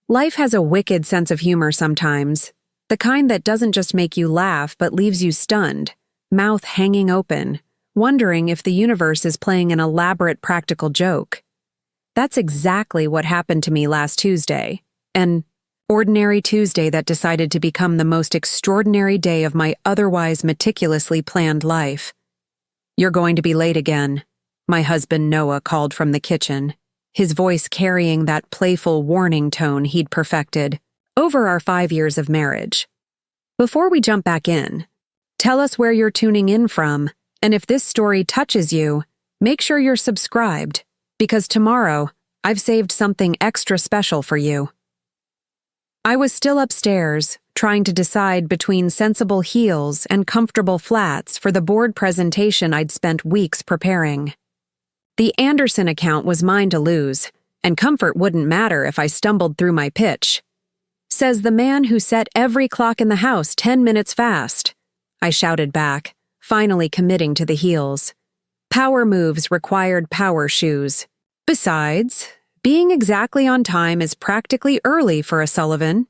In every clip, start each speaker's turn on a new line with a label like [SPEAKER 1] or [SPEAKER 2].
[SPEAKER 1] Life has a wicked sense of humor sometimes, the kind that doesn't just make you laugh but leaves you stunned, mouth hanging open, wondering if the universe is playing an elaborate practical joke. That's exactly what happened to me last Tuesday, an ordinary Tuesday that decided to become the most extraordinary day of my otherwise meticulously planned life. "You're going to be late again," my husband Noah called from the kitchen, his voice carrying that playful warning tone he'd perfected over our 5 years of marriage. Before we jump back in, tell us where you're tuning in from, and if this story touches you, make sure you're subscribed, because tomorrow I've saved something extra special for you. I was still upstairs, trying to decide between sensible heels and comfortable flats for the board presentation I'd spent weeks preparing. The Anderson account was mine to lose, and comfort wouldn't matter if I stumbled through my pitch. Says the man who set every clock in the house 10 minutes fast, I shouted back, finally committing to the heels. Power moves required power shoes. Besides, being exactly on time is practically early for a Sullivan.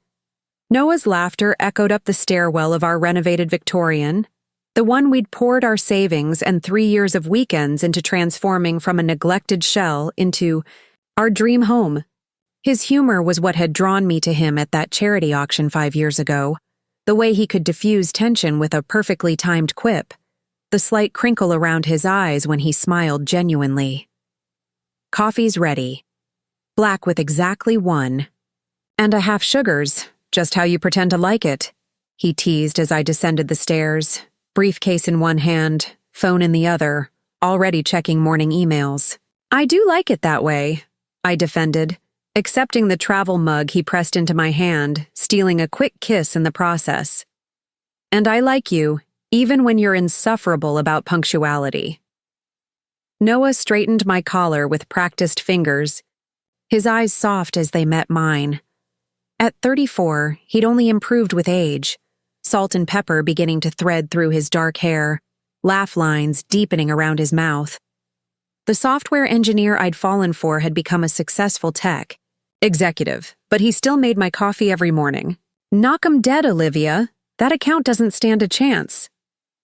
[SPEAKER 1] Noah's laughter echoed up the stairwell of our renovated Victorian, the one we'd poured our savings and 3 years of weekends into transforming from a neglected shell into our dream home. His humor was what had drawn me to him at that charity auction 5 years ago, the way he could diffuse tension with a perfectly timed quip, the slight crinkle around his eyes when he smiled genuinely. "Coffee's ready. Black with exactly 1. And a half sugars, just how you pretend to like it," he teased as I descended the stairs, briefcase in one hand, phone in the other, already checking morning emails. "I do like it that way," I defended, accepting the travel mug he pressed into my hand, stealing a quick kiss in the process. "And I like you, even when you're insufferable about punctuality." Noah straightened my collar with practiced fingers, his eyes soft as they met mine. At 34, he'd only improved with age, salt and pepper beginning to thread through his dark hair, laugh lines deepening around his mouth. The software engineer I'd fallen for had become a successful tech executive, but he still made my coffee every morning. "Knock 'em dead, Olivia. That account doesn't stand a chance."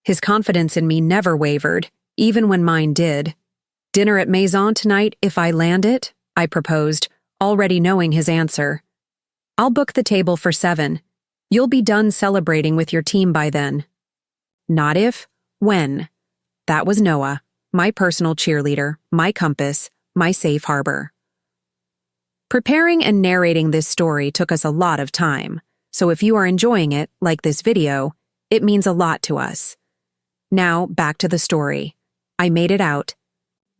[SPEAKER 1] His confidence in me never wavered, even when mine did. "Dinner at Maison tonight if I land it?" I proposed, already knowing his answer. "I'll book the table for 7. You'll be done celebrating with your team by then." Not if, when. That was Noah, my personal cheerleader, my compass, my safe harbor. Preparing and narrating this story took us a lot of time, so if you are enjoying it, like this video, it means a lot to us. Now, back to the story. I made it out.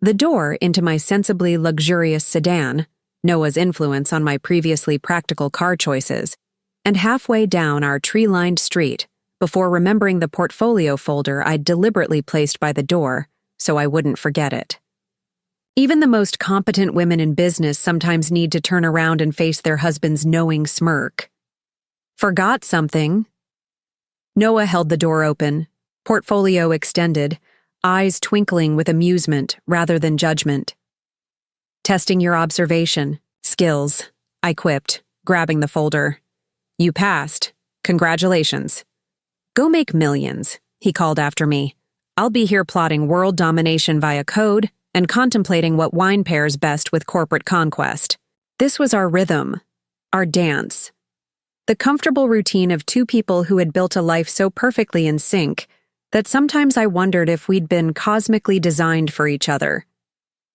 [SPEAKER 1] The door into my sensibly luxurious sedan, Noah's influence on my previously practical car choices, and halfway down our tree-lined street before remembering the portfolio folder I'd deliberately placed by the door so I wouldn't forget it. Even the most competent women in business sometimes need to turn around and face their husband's knowing smirk. "Forgot something?" Noah held the door open, portfolio extended, eyes twinkling with amusement rather than judgment. "Testing your observation skills," I quipped, grabbing the folder. "You passed. Congratulations." "Go make millions," he called after me. "I'll be here plotting world domination via code and contemplating what wine pairs best with corporate conquest." This was our rhythm, our dance. The comfortable routine of two people who had built a life so perfectly in sync that sometimes I wondered if we'd been cosmically designed for each other.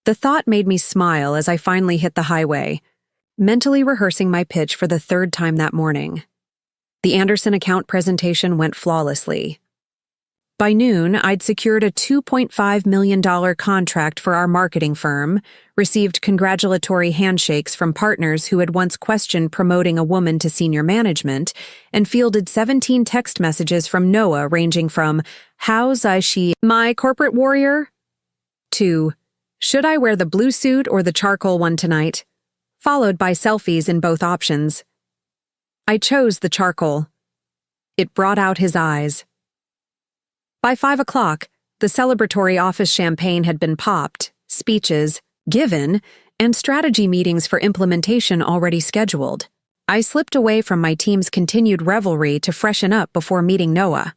[SPEAKER 1] The thought made me smile as I finally hit the highway, mentally rehearsing my pitch for the 3rd time that morning. The Anderson account presentation went flawlessly. By noon, I'd secured a $2.5 million contract for our marketing firm, received congratulatory handshakes from partners who had once questioned promoting a woman to senior management, and fielded 17 text messages from Noah ranging from, "How's she, my corporate warrior?" to, "Should I wear the blue suit or the charcoal one tonight?" followed by selfies in both options. I chose the charcoal. It brought out his eyes. By 5 o'clock, the celebratory office champagne had been popped, speeches given, and strategy meetings for implementation already scheduled. I slipped away from my team's continued revelry to freshen up before meeting Noah.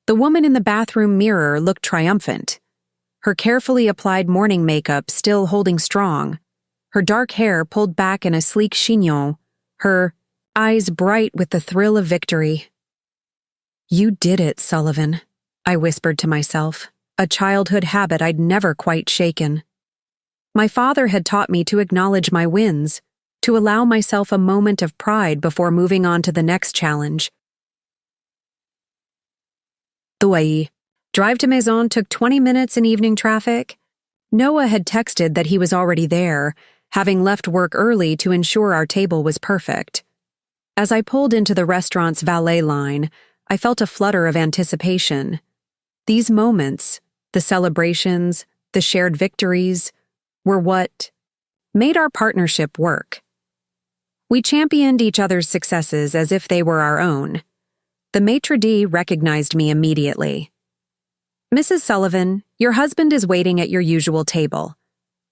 [SPEAKER 1] The woman in the bathroom mirror looked triumphant, her carefully applied morning makeup still holding strong, her dark hair pulled back in a sleek chignon, her eyes bright with the thrill of victory. "You did it, Sullivan," I whispered to myself, a childhood habit I'd never quite shaken. My father had taught me to acknowledge my wins, to allow myself a moment of pride before moving on to the next challenge. The drive to Maison took 20 minutes in evening traffic. Noah had texted that he was already there, having left work early to ensure our table was perfect. As I pulled into the restaurant's valet line, I felt a flutter of anticipation. These moments, the celebrations, the shared victories, were what made our partnership work. We championed each other's successes as if they were our own. The maitre d' recognized me immediately. "Mrs. Sullivan, your husband is waiting at your usual table.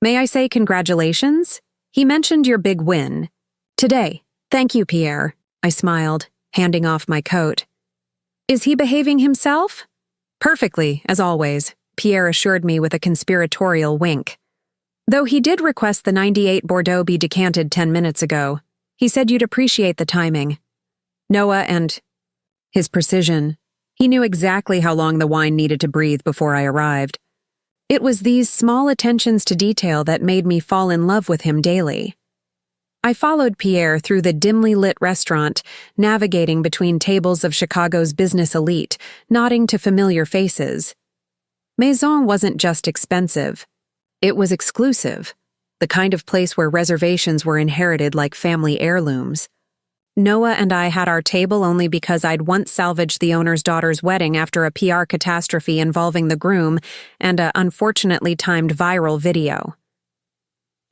[SPEAKER 1] May I say congratulations? He mentioned your big win. Today." "Thank you, Pierre," I smiled, handing off my coat. "Is he behaving himself?" "Perfectly, as always," Pierre assured me with a conspiratorial wink. "Though he did request the 98 Bordeaux be decanted 10 minutes ago. He said you'd appreciate the timing." Noah and his precision. He knew exactly how long the wine needed to breathe before I arrived. It was these small attentions to detail that made me fall in love with him daily. I followed Pierre through the dimly lit restaurant, navigating between tables of Chicago's business elite, nodding to familiar faces. Maison wasn't just expensive. It was exclusive, the kind of place where reservations were inherited like family heirlooms. Noah and I had our table only because I'd once salvaged the owner's daughter's wedding after a PR catastrophe involving the groom and a unfortunately timed viral video.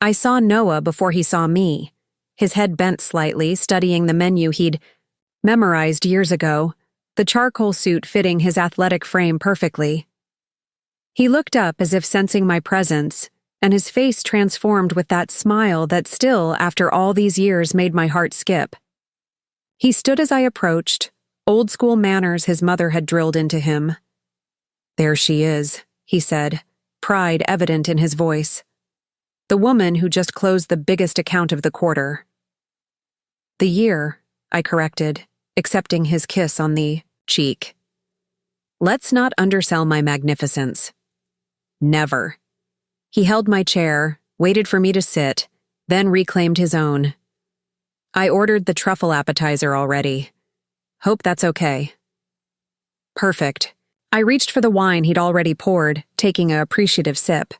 [SPEAKER 1] I saw Noah before he saw me, his head bent slightly, studying the menu he'd memorized years ago, the charcoal suit fitting his athletic frame perfectly. He looked up as if sensing my presence, and his face transformed with that smile that still, after all these years, made my heart skip. He stood as I approached, old-school manners his mother had drilled into him. "There she is," he said, pride evident in his voice. "The woman who just closed the biggest account of the quarter." "The year," I corrected, accepting his kiss on the cheek. "Let's not undersell my magnificence." "Never." He held my chair, waited for me to sit, then reclaimed his own. "I ordered the truffle appetizer already. Hope that's okay." "Perfect." I reached for the wine he'd already poured, taking an appreciative sip.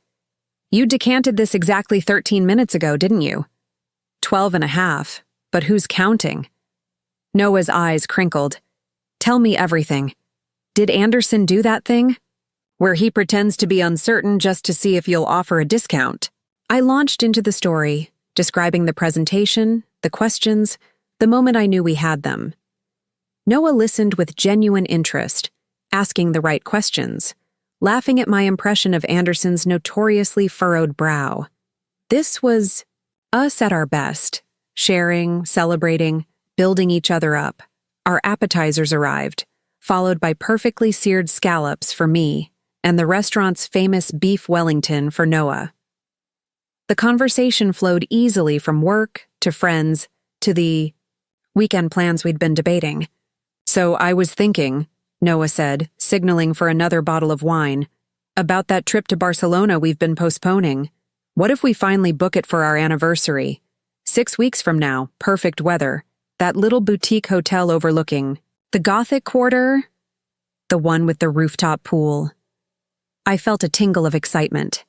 [SPEAKER 1] "You decanted this exactly 13 minutes ago, didn't you?" 12 and a half, but who's counting? Noah's eyes crinkled. "Tell me everything. Did Anderson do that thing? Where he pretends to be uncertain just to see if you'll offer a discount?" I launched into the story, describing the presentation, the questions, the moment I knew we had them. Noah listened with genuine interest, asking the right questions, laughing at my impression of Anderson's notoriously furrowed brow. This was us at our best, sharing, celebrating, building each other up. Our appetizers arrived, followed by perfectly seared scallops for me, and the restaurant's famous beef Wellington for Noah. The conversation flowed easily from work to friends to the weekend plans we'd been debating. "So I was thinking," Noah said, signaling for another bottle of wine, "about that trip to Barcelona we've been postponing. What if we finally book it for our anniversary? 6 weeks from now, perfect weather, that little boutique hotel overlooking the Gothic Quarter, the one with the rooftop pool." I felt a tingle of excitement.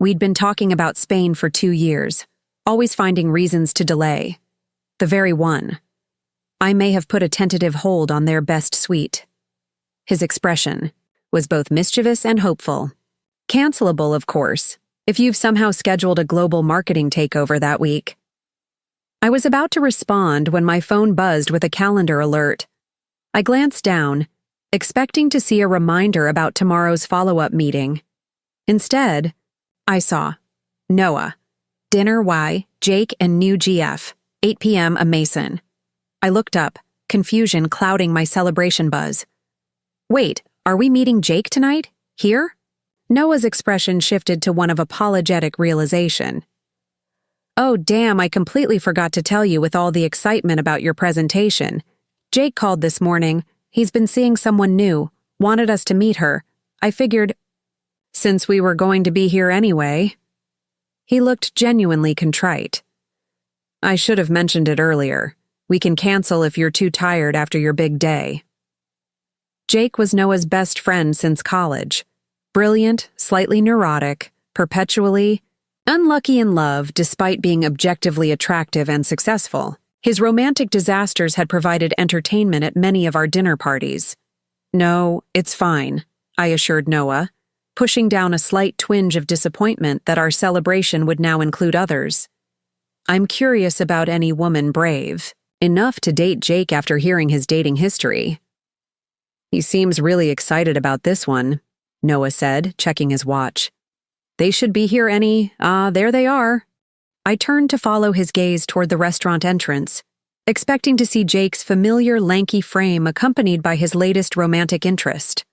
[SPEAKER 1] We'd been talking about Spain for 2 years, always finding reasons to delay. The very one. I may have put a tentative hold on their best suite. His expression was both mischievous and hopeful. "Cancelable, of course, if you've somehow scheduled a global marketing takeover that week." I was about to respond when my phone buzzed with a calendar alert. I glanced down, expecting to see a reminder about tomorrow's follow-up meeting. Instead, I saw Noah, dinner Y, Jake, and new GF. 8 p.m. a Mason. I looked up, confusion clouding my celebration buzz. Wait, are we meeting Jake tonight? Here? Noah's expression shifted to one of apologetic realization. Oh damn, I completely forgot to tell you with all the excitement about your presentation. Jake called this morning. He's been seeing someone new, wanted us to meet her. I figured, since we were going to be here anyway. He looked genuinely contrite. I should have mentioned it earlier. We can cancel if you're too tired after your big day. Jake was Noah's best friend since college. Brilliant, slightly neurotic, perpetually unlucky in love despite being objectively attractive and successful. His romantic disasters had provided entertainment at many of our dinner parties. No, it's fine, I assured Noah, pushing down a slight twinge of disappointment that our celebration would now include others. I'm curious about any woman brave enough to date Jake after hearing his dating history. He seems really excited about this one, Noah said, checking his watch. They should be here there they are. I turned to follow his gaze toward the restaurant entrance, expecting to see Jake's familiar lanky frame accompanied by his latest romantic interest.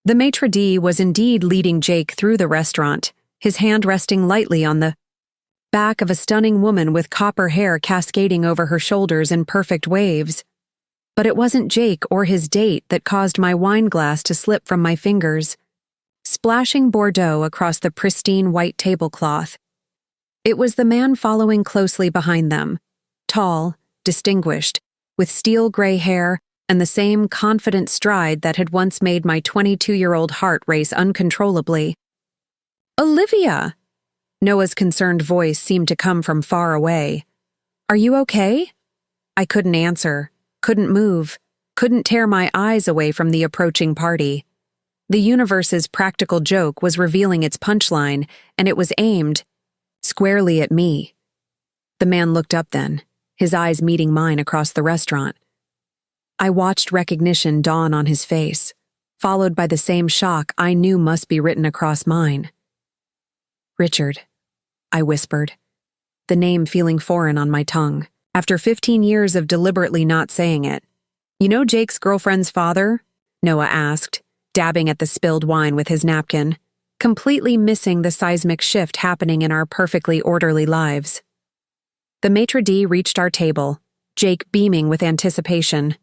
[SPEAKER 1] The maitre d' was indeed leading Jake through the restaurant, his hand resting lightly on the back of a stunning woman with copper hair cascading over her shoulders in perfect waves. But it wasn't Jake or his date that caused my wine glass to slip from my fingers, splashing Bordeaux across the pristine white tablecloth. It was the man following closely behind them, tall, distinguished, with steel gray hair and the same confident stride that had once made my 22-year-old heart race uncontrollably. Olivia! Noah's concerned voice seemed to come from far away. Are you okay? I couldn't answer, couldn't move, couldn't tear my eyes away from the approaching party. The universe's practical joke was revealing its punchline, and it was aimed squarely at me. The man looked up then, his eyes meeting mine across the restaurant. I watched recognition dawn on his face, followed by the same shock I knew must be written across mine. Richard, I whispered, the name feeling foreign on my tongue, after 15 years of deliberately not saying it. You know Jake's girlfriend's father? Noah asked, dabbing at the spilled wine with his napkin, completely missing the seismic shift happening in our perfectly orderly lives. The maitre d' reached our table, Jake beaming with anticipation.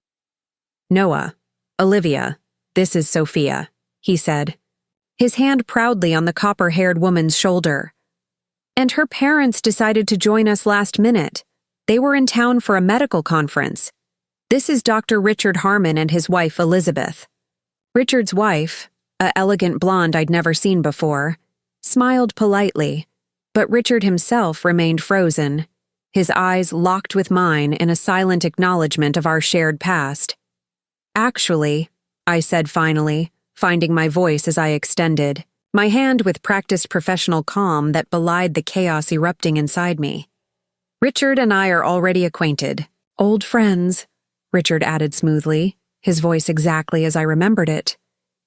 [SPEAKER 1] Noah, Olivia, this is Sophia, he said, his hand proudly on the copper-haired woman's shoulder. And her parents decided to join us last minute. They were in town for a medical conference. This is Dr. Richard Harmon and his wife Elizabeth. Richard's wife, a elegant blonde I'd never seen before, smiled politely, but Richard himself remained frozen, his eyes locked with mine in a silent acknowledgement of our shared past. Actually, I said finally, finding my voice as I extended, my hand with practiced professional calm that belied the chaos erupting inside me. Richard and I are already acquainted. Old friends, Richard added smoothly, his voice exactly as I remembered it.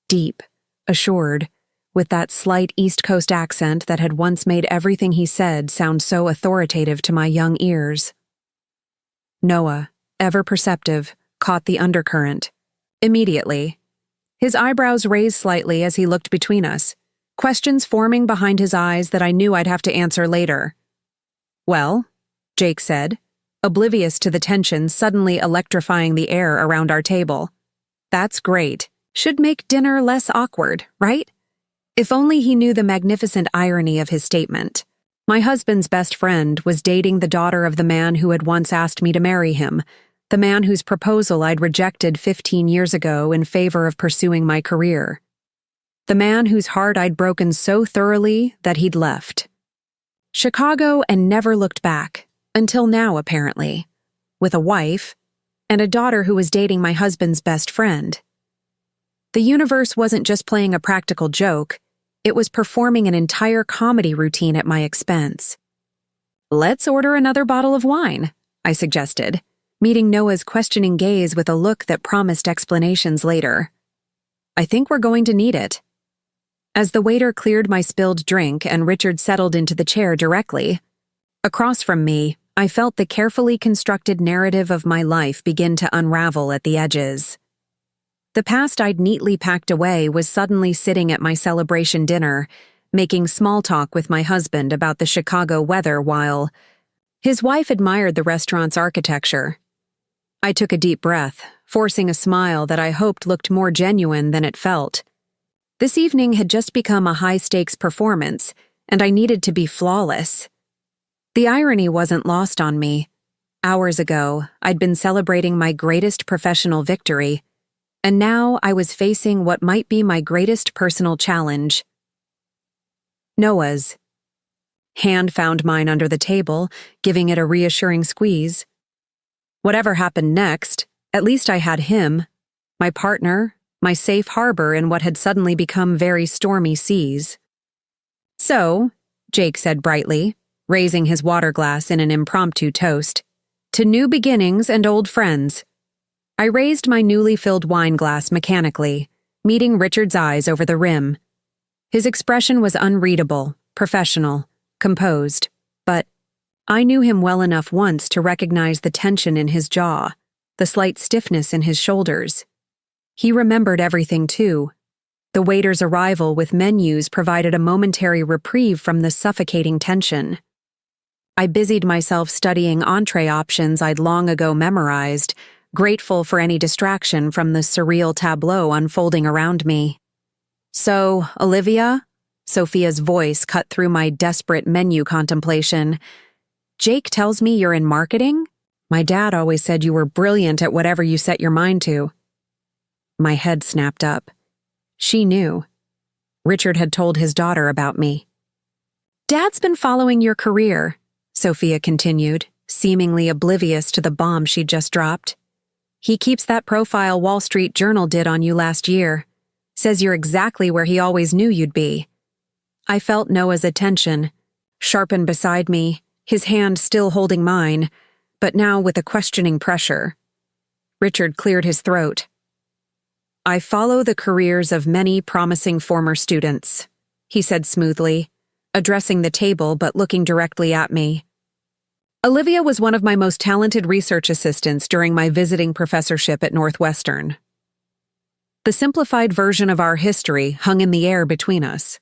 [SPEAKER 1] Deep, assured, with that slight East Coast accent that had once made everything he said sound so authoritative to my young ears. Noah, ever perceptive, caught the undercurrent. Immediately. His eyebrows raised slightly as he looked between us, questions forming behind his eyes that I knew I'd have to answer later. Well, Jake said, oblivious to the tension suddenly electrifying the air around our table. That's great. Should make dinner less awkward, right? If only he knew the magnificent irony of his statement. My husband's best friend was dating the daughter of the man who had once asked me to marry him, the man whose proposal I'd rejected 15 years ago in favor of pursuing my career. The man whose heart I'd broken so thoroughly that he'd left. Chicago and never looked back, until now apparently, with a wife and a daughter who was dating my husband's best friend. The universe wasn't just playing a practical joke, it was performing an entire comedy routine at my expense. Let's order another bottle of wine, I suggested, meeting Noah's questioning gaze with a look that promised explanations later. I think we're going to need it. As the waiter cleared my spilled drink and Richard settled into the chair directly, across from me, I felt the carefully constructed narrative of my life begin to unravel at the edges. The past I'd neatly packed away was suddenly sitting at my celebration dinner, making small talk with my husband about the Chicago weather while his wife admired the restaurant's architecture. I took a deep breath, forcing a smile that I hoped looked more genuine than it felt. This evening had just become a high-stakes performance, and I needed to be flawless. The irony wasn't lost on me. Hours ago, I'd been celebrating my greatest professional victory, and now I was facing what might be my greatest personal challenge. Noah's hand found mine under the table, giving it a reassuring squeeze. Whatever happened next, at least I had him, my partner, my safe harbor in what had suddenly become very stormy seas. So, Jake said brightly, raising his water glass in an impromptu toast, to new beginnings and old friends. I raised my newly filled wine glass mechanically, meeting Richard's eyes over the rim. His expression was unreadable, professional, composed, but I knew him well enough once to recognize the tension in his jaw, the slight stiffness in his shoulders. He remembered everything too. The waiter's arrival with menus provided a momentary reprieve from the suffocating tension. I busied myself studying entree options I'd long ago memorized, grateful for any distraction from the surreal tableau unfolding around me. So, Olivia? Sophia's voice cut through my desperate menu contemplation. Jake tells me you're in marketing? My dad always said you were brilliant at whatever you set your mind to. My head snapped up. She knew. Richard had told his daughter about me. Dad's been following your career, Sophia continued, seemingly oblivious to the bomb she'd just dropped. He keeps that profile Wall Street Journal did on you last year. Says you're exactly where he always knew you'd be. I felt Noah's attention, sharpened beside me, his hand still holding mine, but now with a questioning pressure. Richard cleared his throat. I follow the careers of many promising former students, he said smoothly, addressing the table but looking directly at me. Olivia was one of my most talented research assistants during my visiting professorship at Northwestern. The simplified version of our history hung in the air between us.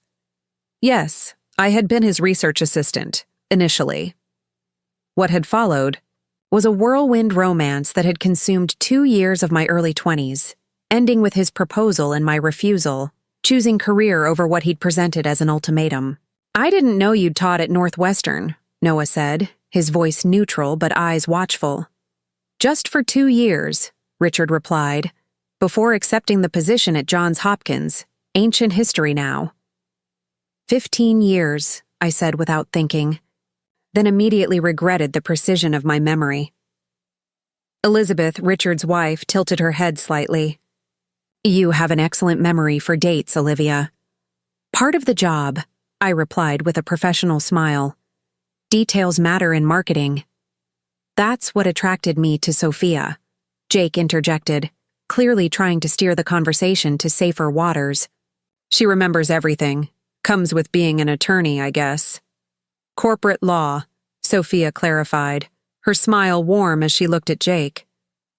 [SPEAKER 1] Yes, I had been his research assistant, initially. What had followed was a whirlwind romance that had consumed 2 years of my early 20s, ending with his proposal and my refusal, choosing career over what he'd presented as an ultimatum. I didn't know you'd taught at Northwestern, Noah said, his voice neutral but eyes watchful. Just for 2 years, Richard replied, before accepting the position at Johns Hopkins, ancient history now. 15 years, I said without thinking, then immediately regretted the precision of my memory. Elizabeth, Richard's wife, tilted her head slightly. You have an excellent memory for dates, Olivia. Part of the job, I replied with a professional smile. Details matter in marketing. That's what attracted me to Sophia, Jake interjected, clearly trying to steer the conversation to safer waters. She remembers everything. Comes with being an attorney, I guess. Corporate law, Sophia clarified, her smile warm as she looked at Jake.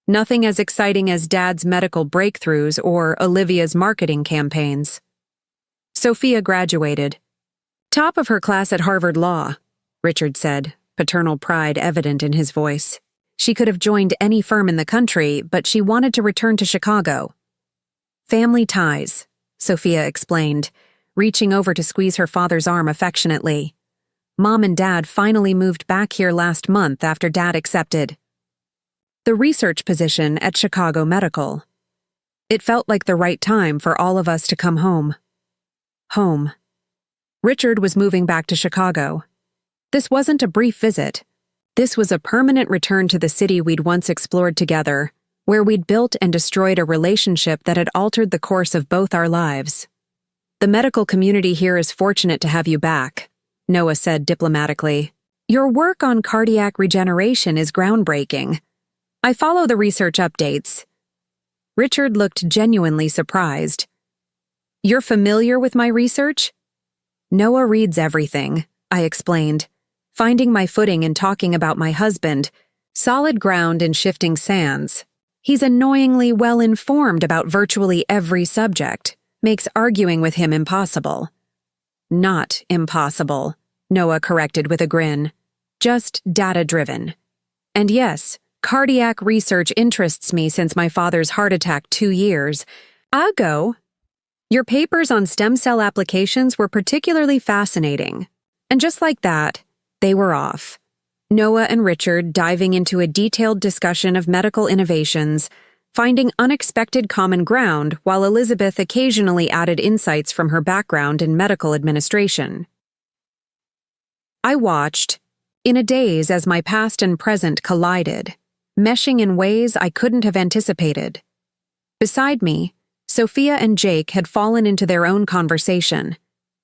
[SPEAKER 1] Nothing as exciting as Dad's medical breakthroughs or Olivia's marketing campaigns. Sophia graduated. Top of her class at Harvard Law, Richard said, paternal pride evident in his voice. She could have joined any firm in the country, but she wanted to return to Chicago. Family ties, Sophia explained, reaching over to squeeze her father's arm affectionately. Mom and Dad finally moved back here last month after Dad accepted the research position at Chicago Medical. It felt like the right time for all of us to come home. Home. Richard was moving back to Chicago. This wasn't a brief visit. This was a permanent return to the city we'd once explored together, where we'd built and destroyed a relationship that had altered the course of both our lives. The medical community here is fortunate to have you back, Noah said diplomatically. Your work on cardiac regeneration is groundbreaking. I follow the research updates. Richard looked genuinely surprised. You're familiar with my research? Noah reads everything, I explained, finding my footing in talking about my husband, solid ground in shifting sands. He's annoyingly well-informed about virtually every subject, makes arguing with him impossible. Not impossible, Noah corrected with a grin. Just data-driven. And yes, cardiac research interests me since my father's heart attack 2 years ago. Your papers on stem cell applications were particularly fascinating. And just like that, they were off. Noah and Richard diving into a detailed discussion of medical innovations, finding unexpected common ground while Elizabeth occasionally added insights from her background in medical administration. I watched, in a daze as my past and present collided, meshing in ways I couldn't have anticipated. Beside me, Sophia and Jake had fallen into their own conversation,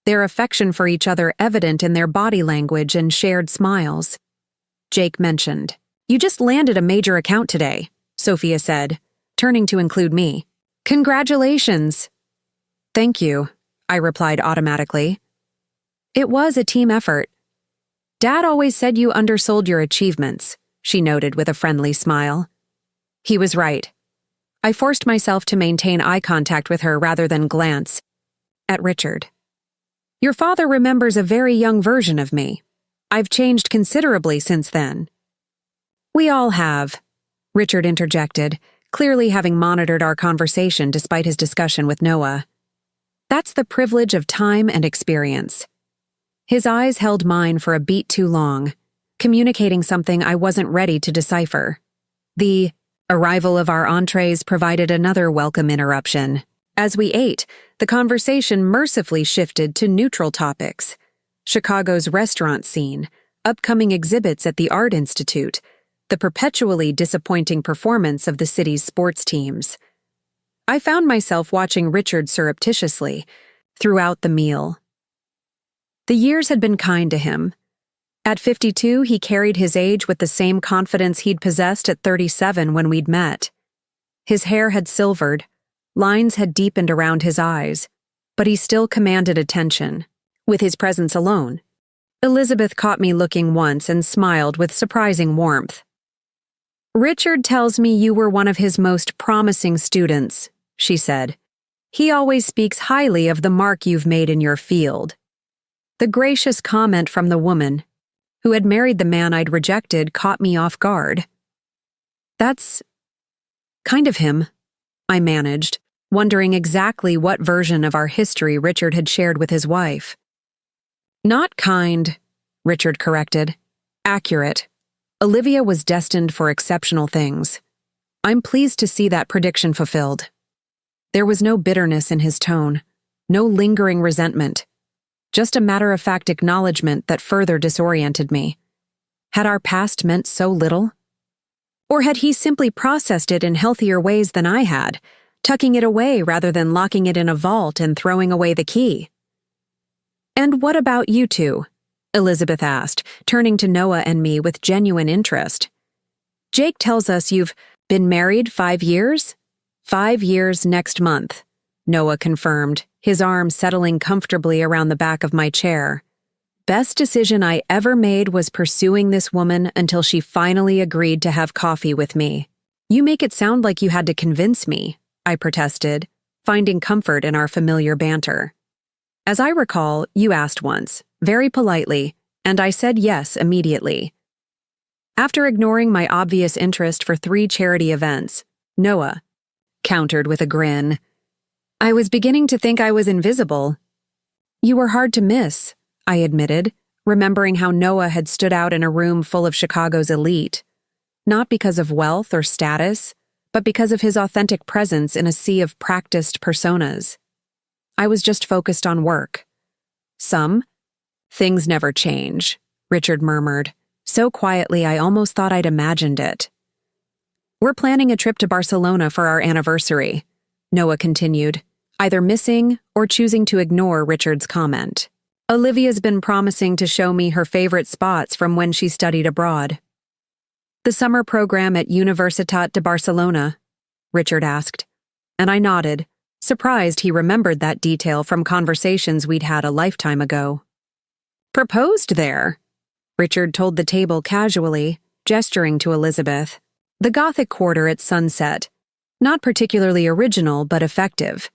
[SPEAKER 1] their affection for each other evident in their body language and shared smiles. Jake mentioned, "You just landed a major account today," Sophia said, turning to include me. "Congratulations." "Thank you," I replied automatically. "It was a team effort." "Dad always said you undersold your achievements," she noted with a friendly smile. He was right. I forced myself to maintain eye contact with her rather than glance at Richard. "Your father remembers a very young version of me. I've changed considerably since then." "We all have," Richard interjected, clearly having monitored our conversation despite his discussion with Noah. "That's the privilege of time and experience." His eyes held mine for a beat too long, communicating something I wasn't ready to decipher. The arrival of our entrees provided another welcome interruption. As we ate, the conversation mercifully shifted to neutral topics. Chicago's restaurant scene, upcoming exhibits at the Art Institute, the perpetually disappointing performance of the city's sports teams. I found myself watching Richard surreptitiously throughout the meal. The years had been kind to him. At 52, he carried his age with the same confidence he'd possessed at 37 when we'd met. His hair had silvered, lines had deepened around his eyes, but he still commanded attention. With his presence alone, Elizabeth caught me looking once and smiled with surprising warmth. "Richard tells me you were one of his most promising students," she said. "He always speaks highly of the mark you've made in your field." The gracious comment from the woman, who had married the man I'd rejected, caught me off guard. "That's kind of him," I managed, wondering exactly what version of our history Richard had shared with his wife. "Not kind," Richard corrected. "Accurate. Olivia was destined for exceptional things. I'm pleased to see that prediction fulfilled." There was no bitterness in his tone, no lingering resentment, just a matter-of-fact acknowledgement that further disoriented me. Had our past meant so little? Or had he simply processed it in healthier ways than I had, tucking it away rather than locking it in a vault and throwing away the key? "And what about you two?" Elizabeth asked, turning to Noah and me with genuine interest. "Jake tells us you've been married 5 years?" 5 years next month, Noah confirmed, his arm settling comfortably around the back of my chair. "Best decision I ever made was pursuing this woman until she finally agreed to have coffee with me." "You make it sound like you had to convince me," I protested, finding comfort in our familiar banter. "As I recall, you asked once, very politely, and I said yes immediately." After ignoring my obvious interest for 3 charity events, Noah countered with a grin. "I was beginning to think I was invisible." "You were hard to miss," I admitted, remembering how Noah had stood out in a room full of Chicago's elite, not because of wealth or status, but because of his authentic presence in a sea of practiced personas. I was just focused on work. "Some things never change," Richard murmured, so quietly I almost thought I'd imagined it. "We're planning a trip to Barcelona for our anniversary," Noah continued, either missing or choosing to ignore Richard's comment. "Olivia's been promising to show me her favorite spots from when she studied abroad." "The summer program at Universitat de Barcelona?" Richard asked, and I nodded, surprised he remembered that detail from conversations we'd had a lifetime ago. "Proposed there?" Richard told the table casually, gesturing to Elizabeth. The Gothic quarter at sunset. Not particularly original, but effective.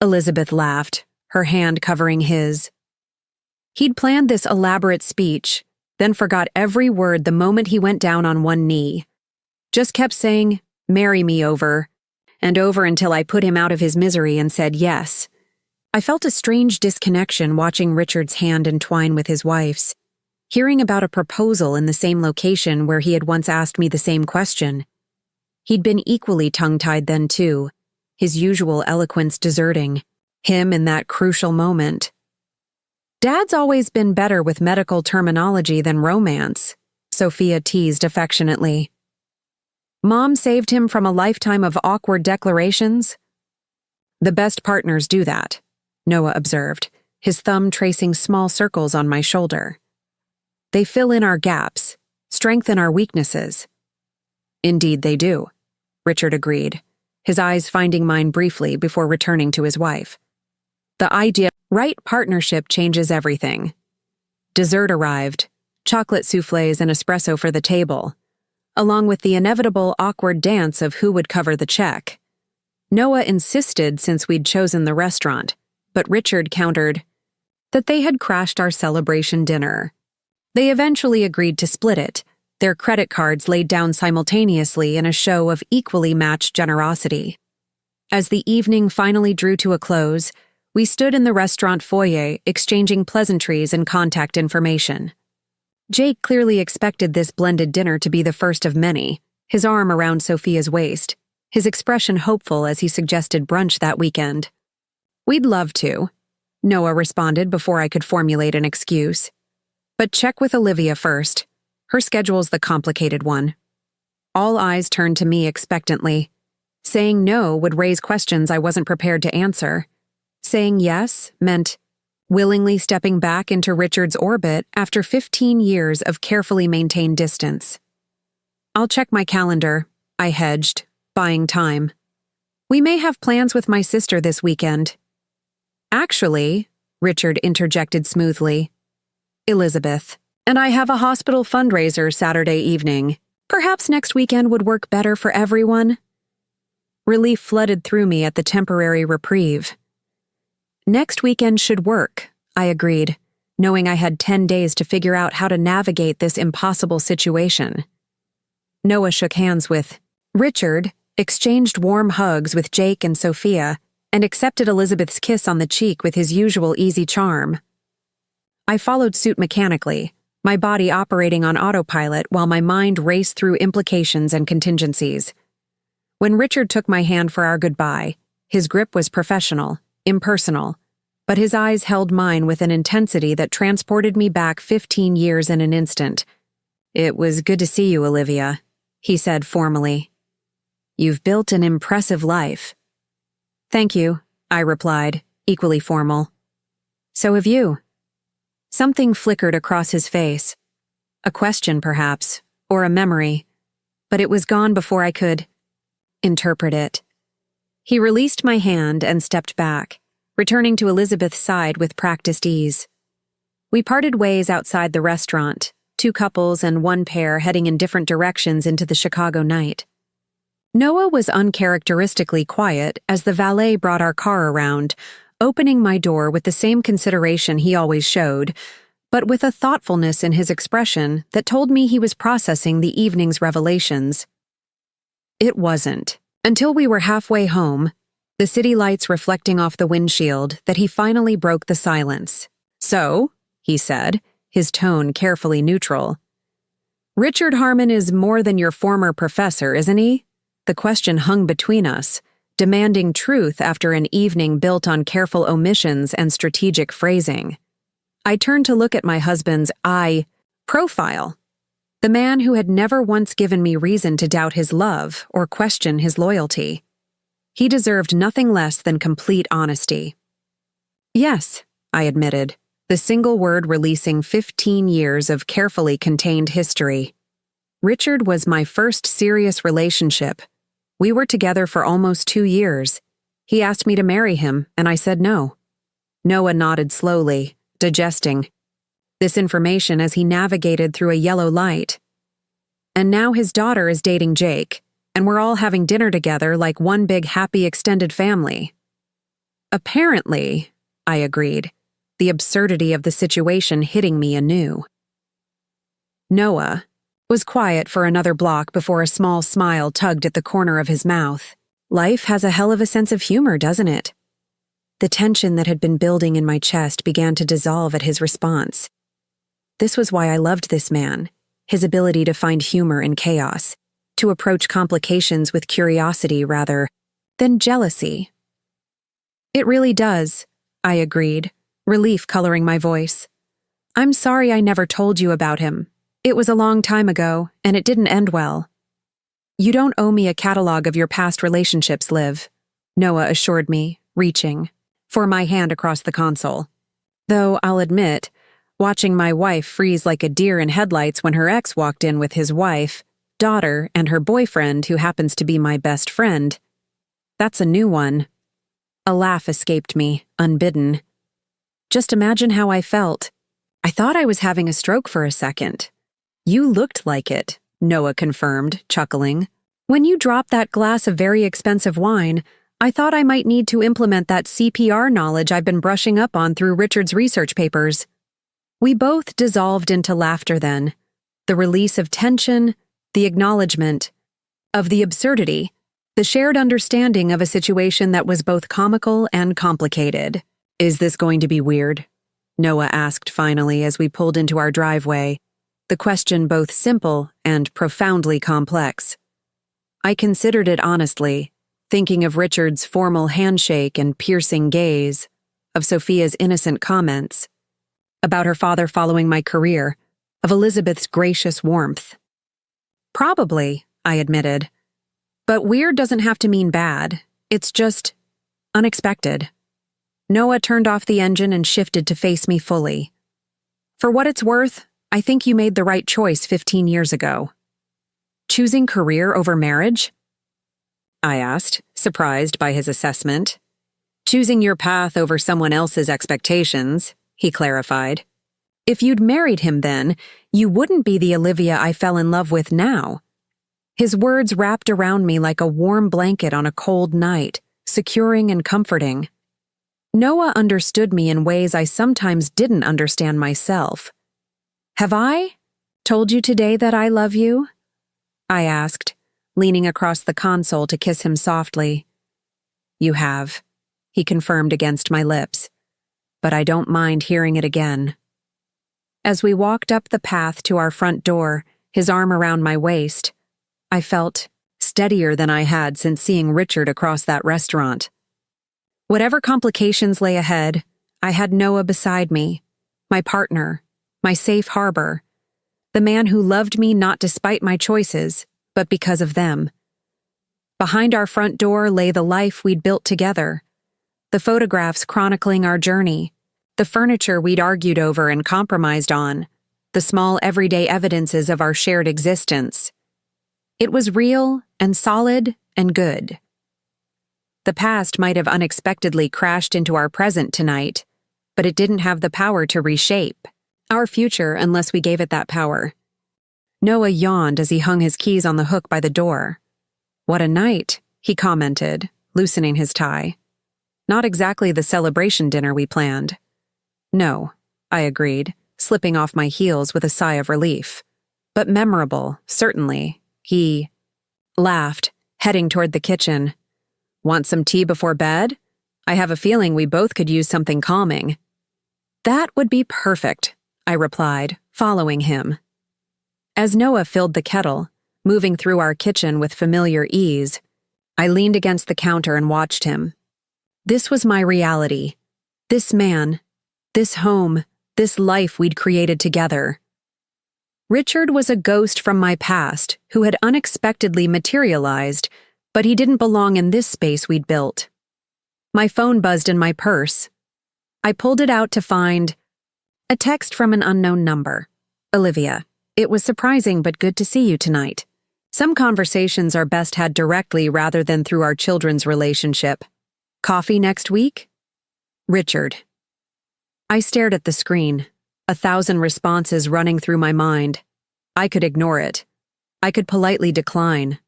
[SPEAKER 1] Elizabeth laughed, her hand covering his. He'd planned this elaborate speech, then forgot every word the moment he went down on one knee. Just kept saying, "Marry me," over and over until I put him out of his misery and said yes. I felt a strange disconnection watching Richard's hand entwine with his wife's, hearing about a proposal in the same location where he had once asked me the same question. He'd been equally tongue-tied then too, his usual eloquence deserting him in that crucial moment. Dad's always been better with medical terminology than romance, Sophia teased affectionately. Mom saved him from a lifetime of awkward declarations? The best partners do that, Noah observed, his thumb tracing small circles on my shoulder. They fill in our gaps, strengthen our weaknesses. Indeed they do, Richard agreed, his eyes finding mine briefly before returning to his wife. The idea right partnership changes everything. Dessert arrived, chocolate soufflés and espresso for the table, along with the inevitable awkward dance of who would cover the check. Noah insisted since we'd chosen the restaurant, but Richard countered that they had crashed our celebration dinner. They eventually agreed to split it, their credit cards laid down simultaneously in a show of equally matched generosity. As the evening finally drew to a close, we stood in the restaurant foyer exchanging pleasantries and contact information. Jake clearly expected this blended dinner to be the first of many, his arm around Sophia's waist, his expression hopeful as he suggested brunch that weekend. We'd love to, Noah responded before I could formulate an excuse. But check with Olivia first. Her schedule's the complicated one. All eyes turned to me expectantly. Saying no would raise questions I wasn't prepared to answer. Saying yes meant willingly stepping back into Richard's orbit after 15 years of carefully maintained distance. I'll check my calendar, I hedged, buying time. We may have plans with my sister this weekend. Actually, Richard interjected smoothly, Elizabeth, and I have a hospital fundraiser Saturday evening. Perhaps next weekend would work better for everyone. Relief flooded through me at the temporary reprieve. Next weekend should work, I agreed, knowing I had 10 days to figure out how to navigate this impossible situation. Noah shook hands with Richard, exchanged warm hugs with Jake and Sophia, and accepted Elizabeth's kiss on the cheek with his usual easy charm. I followed suit mechanically, my body operating on autopilot while my mind raced through implications and contingencies. When Richard took my hand for our goodbye, his grip was professional, impersonal, but his eyes held mine with an intensity that transported me back 15 years in an instant. It was good to see you, Olivia, he said formally. You've built an impressive life. Thank you, I replied, equally formal. So have you. Something flickered across his face. A question, perhaps, or a memory, but it was gone before I could interpret it. He released my hand and stepped back, returning to Elizabeth's side with practiced ease. We parted ways outside the restaurant, two couples and one pair heading in different directions into the Chicago night. Noah was uncharacteristically quiet as the valet brought our car around, opening my door with the same consideration he always showed, but with a thoughtfulness in his expression that told me he was processing the evening's revelations. It wasn't. Until we were halfway home, the city lights reflecting off the windshield, that he finally broke the silence. So, he said, his tone carefully neutral. Richard Harmon is more than your former professor, isn't he? The question hung between us, demanding truth after an evening built on careful omissions and strategic phrasing. I turned to look at my husband's profile, the man who had never once given me reason to doubt his love or question his loyalty. He deserved nothing less than complete honesty. Yes, I admitted, the single word releasing 15 years of carefully contained history. Richard was my first serious relationship. We were together for almost 2 years. He asked me to marry him, and I said no. Noah nodded slowly, digesting. this information as he navigated through a yellow light. And now his daughter is dating Jake, and we're all having dinner together like one big happy extended family. Apparently, I agreed, the absurdity of the situation hitting me anew. Noah was quiet for another block before a small smile tugged at the corner of his mouth. Life has a hell of a sense of humor, doesn't it? The tension that had been building in my chest began to dissolve at his response. This was why I loved this man, his ability to find humor in chaos, to approach complications with curiosity rather than jealousy. It really does, I agreed, relief coloring my voice. I'm sorry I never told you about him. It was a long time ago, and it didn't end well. You don't owe me a catalog of your past relationships, Liv, Noah assured me, reaching for my hand across the console. Though I'll admit, watching my wife freeze like a deer in headlights when her ex walked in with his wife, daughter, and her boyfriend who happens to be my best friend, that's a new one. A laugh escaped me, unbidden. Just imagine how I felt. I thought I was having a stroke for a second. You looked like it, Noah confirmed, chuckling. When you dropped that glass of very expensive wine, I thought I might need to implement that CPR knowledge I've been brushing up on through Richard's research papers. We both dissolved into laughter then, the release of tension, the acknowledgement of the absurdity, the shared understanding of a situation that was both comical and complicated. Is this going to be weird? Noah asked finally as we pulled into our driveway, the question both simple and profoundly complex. I considered it honestly, thinking of Richard's formal handshake and piercing gaze, of Sophia's innocent comments, about her father following my career, of Elizabeth's gracious warmth. Probably, I admitted. But weird doesn't have to mean bad. It's just unexpected. Noah turned off the engine and shifted to face me fully. For what it's worth, I think you made the right choice 15 years ago. Choosing career over marriage? I asked, surprised by his assessment. Choosing your path over someone else's expectations, he clarified. If you'd married him then, you wouldn't be the Olivia I fell in love with now. His words wrapped around me like a warm blanket on a cold night, securing and comforting. Noah understood me in ways I sometimes didn't understand myself. Have I told you today that I love you? I asked, leaning across the console to kiss him softly. You have, he confirmed against my lips, but I don't mind hearing it again. As we walked up the path to our front door, his arm around my waist, I felt steadier than I had since seeing Richard across that restaurant. Whatever complications lay ahead, I had Noah beside me, my partner, my safe harbor, the man who loved me not despite my choices, but because of them. Behind our front door lay the life we'd built together, the photographs chronicling our journey, the furniture we'd argued over and compromised on, the small everyday evidences of our shared existence. It was real and solid and good. The past might have unexpectedly crashed into our present tonight, but it didn't have the power to reshape our future unless we gave it that power. Noah yawned as he hung his keys on the hook by the door. What a night, he commented, loosening his tie. Not exactly the celebration dinner we planned. No, I agreed, slipping off my heels with a sigh of relief. But memorable, certainly. He laughed, heading toward the kitchen. Want some tea before bed? I have a feeling we both could use something calming. That would be perfect, I replied, following him. As Noah filled the kettle, moving through our kitchen with familiar ease, I leaned against the counter and watched him. This was my reality. This man, this home, this life we'd created together. Richard was a ghost from my past who had unexpectedly materialized, but he didn't belong in this space we'd built. My phone buzzed in my purse. I pulled it out to find a text from an unknown number. Olivia, it was surprising but good to see you tonight. Some conversations are best had directly rather than through our children's relationship. Coffee next week? Richard. I stared at the screen, 1,000 responses running through my mind. I could ignore it. I could politely decline.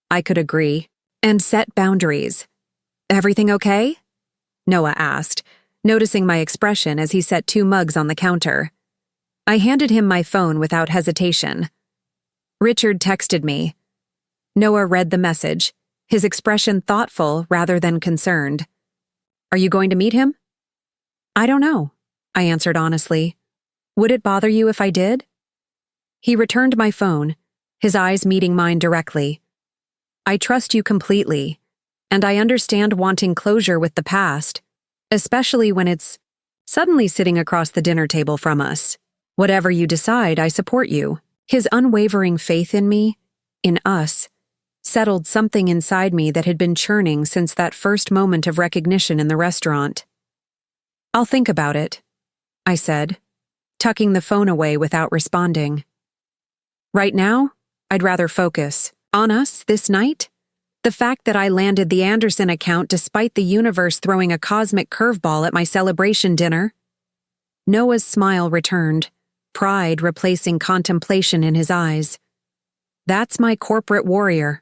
[SPEAKER 1] I could agree. And set boundaries. "Everything okay?" Noah asked, noticing my expression as he set 2 mugs on the counter. I handed him my phone without hesitation. Richard texted me. Noah read the message, his expression thoughtful rather than concerned. "Are you going to meet him?" "I don't know," I answered honestly. "Would it bother you if I did?" He returned my phone, his eyes meeting mine directly. "I trust you completely, and I understand wanting closure with the past, especially when it's suddenly sitting across the dinner table from us. Whatever you decide, I support you." His unwavering faith in me, in us, settled something inside me that had been churning since that first moment of recognition in the restaurant. "I'll think about it," I said, tucking the phone away without responding. Right now, I'd rather focus on us this night. The fact that I landed the Anderson account despite the universe throwing a cosmic curveball at my celebration dinner. Noah's smile returned, pride replacing contemplation in his eyes. That's my corporate warrior,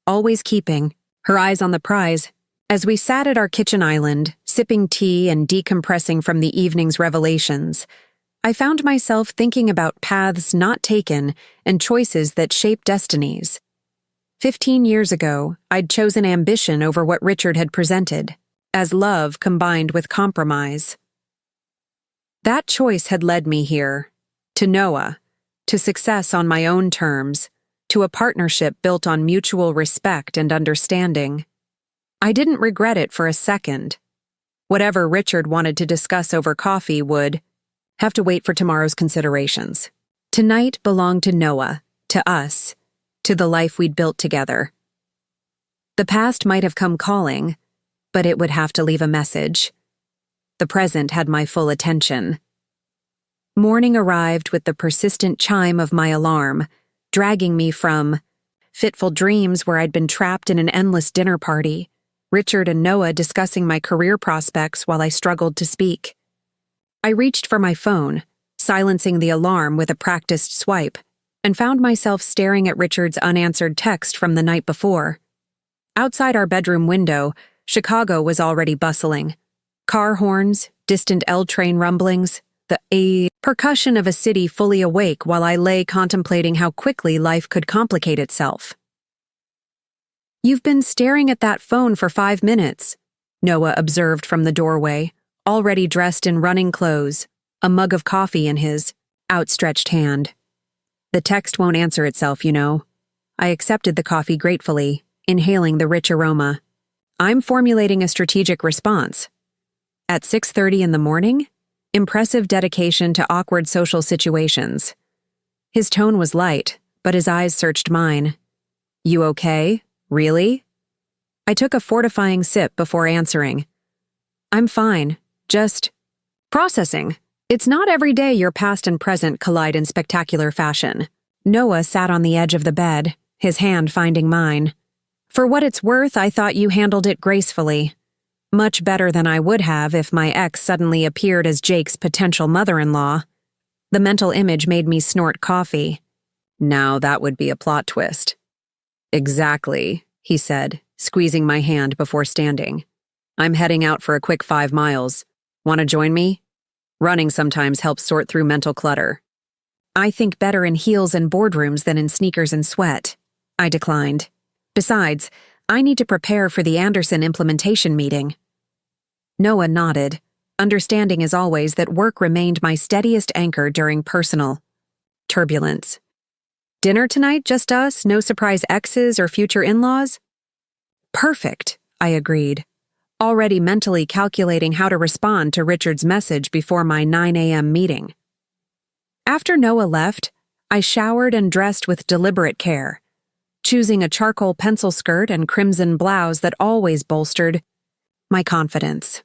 [SPEAKER 1] always keeping her eyes on the prize. As we sat at our kitchen island, sipping tea and decompressing from the evening's revelations, I found myself thinking about paths not taken and choices that shape destinies. 15 years ago, I'd chosen ambition over what Richard had presented, as love combined with compromise. That choice had led me here, to Noah, to success on my own terms, to a partnership built on mutual respect and understanding. I didn't regret it for a second. Whatever Richard wanted to discuss over coffee would have to wait for tomorrow's considerations. Tonight belonged to Noah, to us, to the life we'd built together. The past might have come calling, but it would have to leave a message. The present had my full attention. Morning arrived with the persistent chime of my alarm, dragging me from fitful dreams where I'd been trapped in an endless dinner party, Richard and Noah discussing my career prospects while I struggled to speak. I reached for my phone, silencing the alarm with a practiced swipe, and found myself staring at Richard's unanswered text from the night before. Outside our bedroom window, Chicago was already bustling. Car horns, distant L train rumblings, the percussion of a city fully awake while I lay contemplating how quickly life could complicate itself. "You've been staring at that phone for 5 minutes," Noah observed from the doorway, already dressed in running clothes, a mug of coffee in his outstretched hand. "The text won't answer itself, you know." I accepted the coffee gratefully, inhaling the rich aroma. "I'm formulating a strategic response." At 6:30 in the morning? Impressive dedication to awkward social situations. His tone was light, but his eyes searched mine. "You okay? Really?" I took a fortifying sip before answering. "I'm fine, just processing." It's not every day your past and present collide in spectacular fashion. Noah sat on the edge of the bed, his hand finding mine. "For what it's worth, I thought you handled it gracefully. Much better than I would have if my ex suddenly appeared as Jake's potential mother-in-law." The mental image made me snort coffee. "Now that would be a plot twist." "Exactly," he said, squeezing my hand before standing. "I'm heading out for a quick 5 miles. Want to join me? Running sometimes helps sort through mental clutter." "I think better in heels and boardrooms than in sneakers and sweat," I declined. "Besides, I need to prepare for the Anderson implementation meeting." Noah nodded, understanding as always that work remained my steadiest anchor during personal turbulence. "Dinner tonight, just us, no surprise exes or future in-laws?" "Perfect," I agreed, already mentally calculating how to respond to Richard's message before my 9 a.m. meeting. After Noah left, I showered and dressed with deliberate care, choosing a charcoal pencil skirt and crimson blouse that always bolstered my confidence.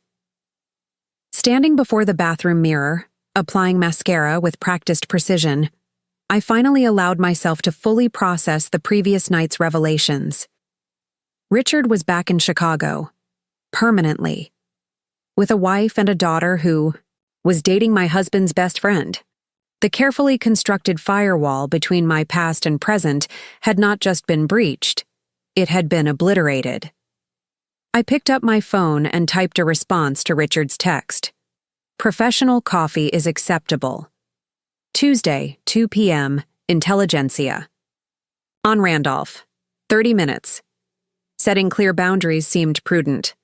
[SPEAKER 1] Standing before the bathroom mirror, applying mascara with practiced precision, I finally allowed myself to fully process the previous night's revelations. Richard was back in Chicago, permanently, with a wife and a daughter who was dating my husband's best friend. The carefully constructed firewall between my past and present had not just been breached, it had been obliterated. I picked up my phone and typed a response to Richard's text. Professional coffee is acceptable. Tuesday, 2 p.m., Intelligentsia. On Randolph. 30 minutes. Setting clear boundaries seemed prudent.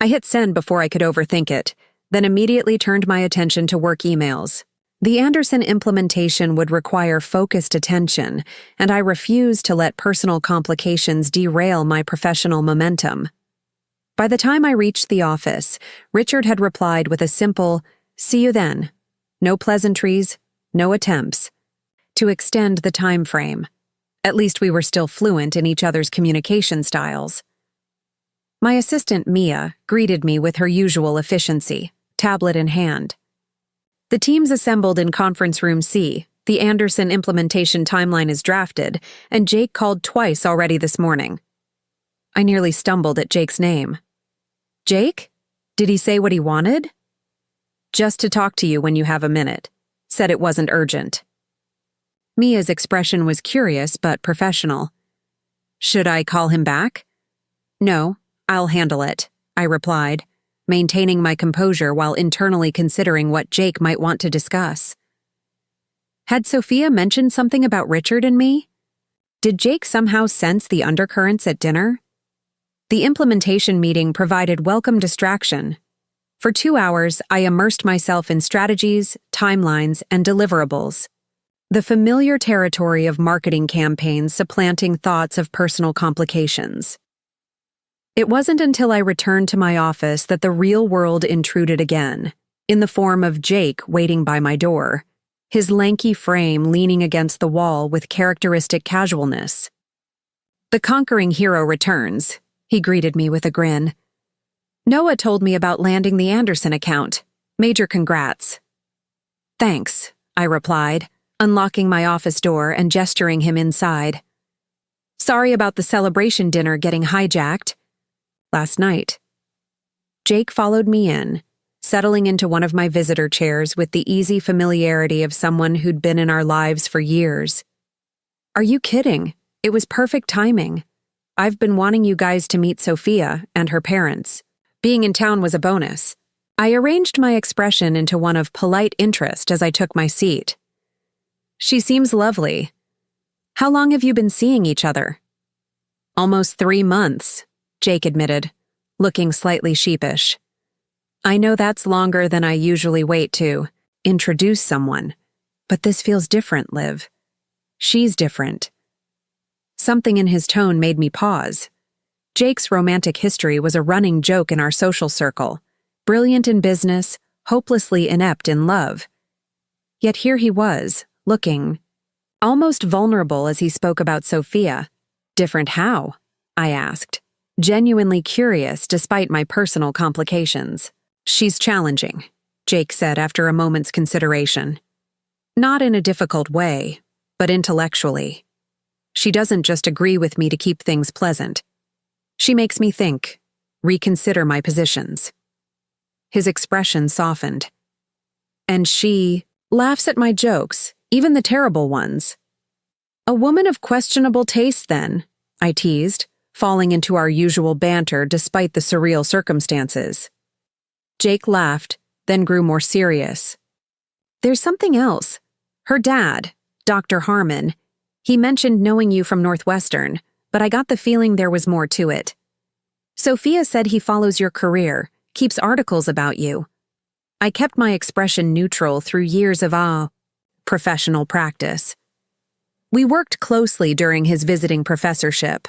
[SPEAKER 1] I hit send before I could overthink it, then immediately turned my attention to work emails. The Anderson implementation would require focused attention, and I refused to let personal complications derail my professional momentum. By the time I reached the office, Richard had replied with a simple, "See you then." No pleasantries, no attempts to extend the time frame. At least we were still fluent in each other's communication styles. My assistant, Mia, greeted me with her usual efficiency, tablet in hand. The teams assembled in Conference Room C, the Anderson implementation timeline is drafted, and Jake called twice already this morning. I nearly stumbled at Jake's name. Jake? Did he say what he wanted? Just to talk to you when you have a minute. Said it wasn't urgent. Mia's expression was curious but professional. Should I call him back? No, I'll handle it, I replied, maintaining my composure while internally considering what Jake might want to discuss. Had Sophia mentioned something about Richard and me? Did Jake somehow sense the undercurrents at dinner? The implementation meeting provided welcome distraction. For 2 hours, I immersed myself in strategies, timelines, and deliverables. The familiar territory of marketing campaigns supplanting thoughts of personal complications. It wasn't until I returned to my office that the real world intruded again, in the form of Jake waiting by my door, his lanky frame leaning against the wall with characteristic casualness. "The conquering hero returns," he greeted me with a grin. "Noah told me about landing the Anderson account. Major congrats." "Thanks," I replied, unlocking my office door and gesturing him inside. "Sorry about the celebration dinner getting hijacked. Last night." Jake followed me in, settling into one of my visitor chairs with the easy familiarity of someone who'd been in our lives for years. "Are you kidding? It was perfect timing. I've been wanting you guys to meet Sophia and her parents. Being in town was a bonus." I arranged my expression into one of polite interest as I took my seat. "She seems lovely. How long have you been seeing each other?" "Almost 3 months," Jake admitted, looking slightly sheepish. "I know that's longer than I usually wait to introduce someone, but this feels different, Liv. She's different." Something in his tone made me pause. Jake's romantic history was a running joke in our social circle, brilliant in business, hopelessly inept in love. Yet here he was, looking almost vulnerable as he spoke about Sophia. "Different how?" I asked, genuinely curious despite my personal complications. "She's challenging," Jake said after a moment's consideration. "Not in a difficult way, but intellectually. She doesn't just agree with me to keep things pleasant. She makes me think, reconsider my positions." His expression softened. "And she laughs at my jokes, even the terrible ones." "A woman of questionable taste, then," I teased, falling into our usual banter despite the surreal circumstances. Jake laughed, then grew more serious. "There's something else. Her dad, Dr. Harmon, he mentioned knowing you from Northwestern, but I got the feeling there was more to it. Sophia said he follows your career, keeps articles about you." I kept my expression neutral through years of professional practice. We worked closely during his visiting professorship.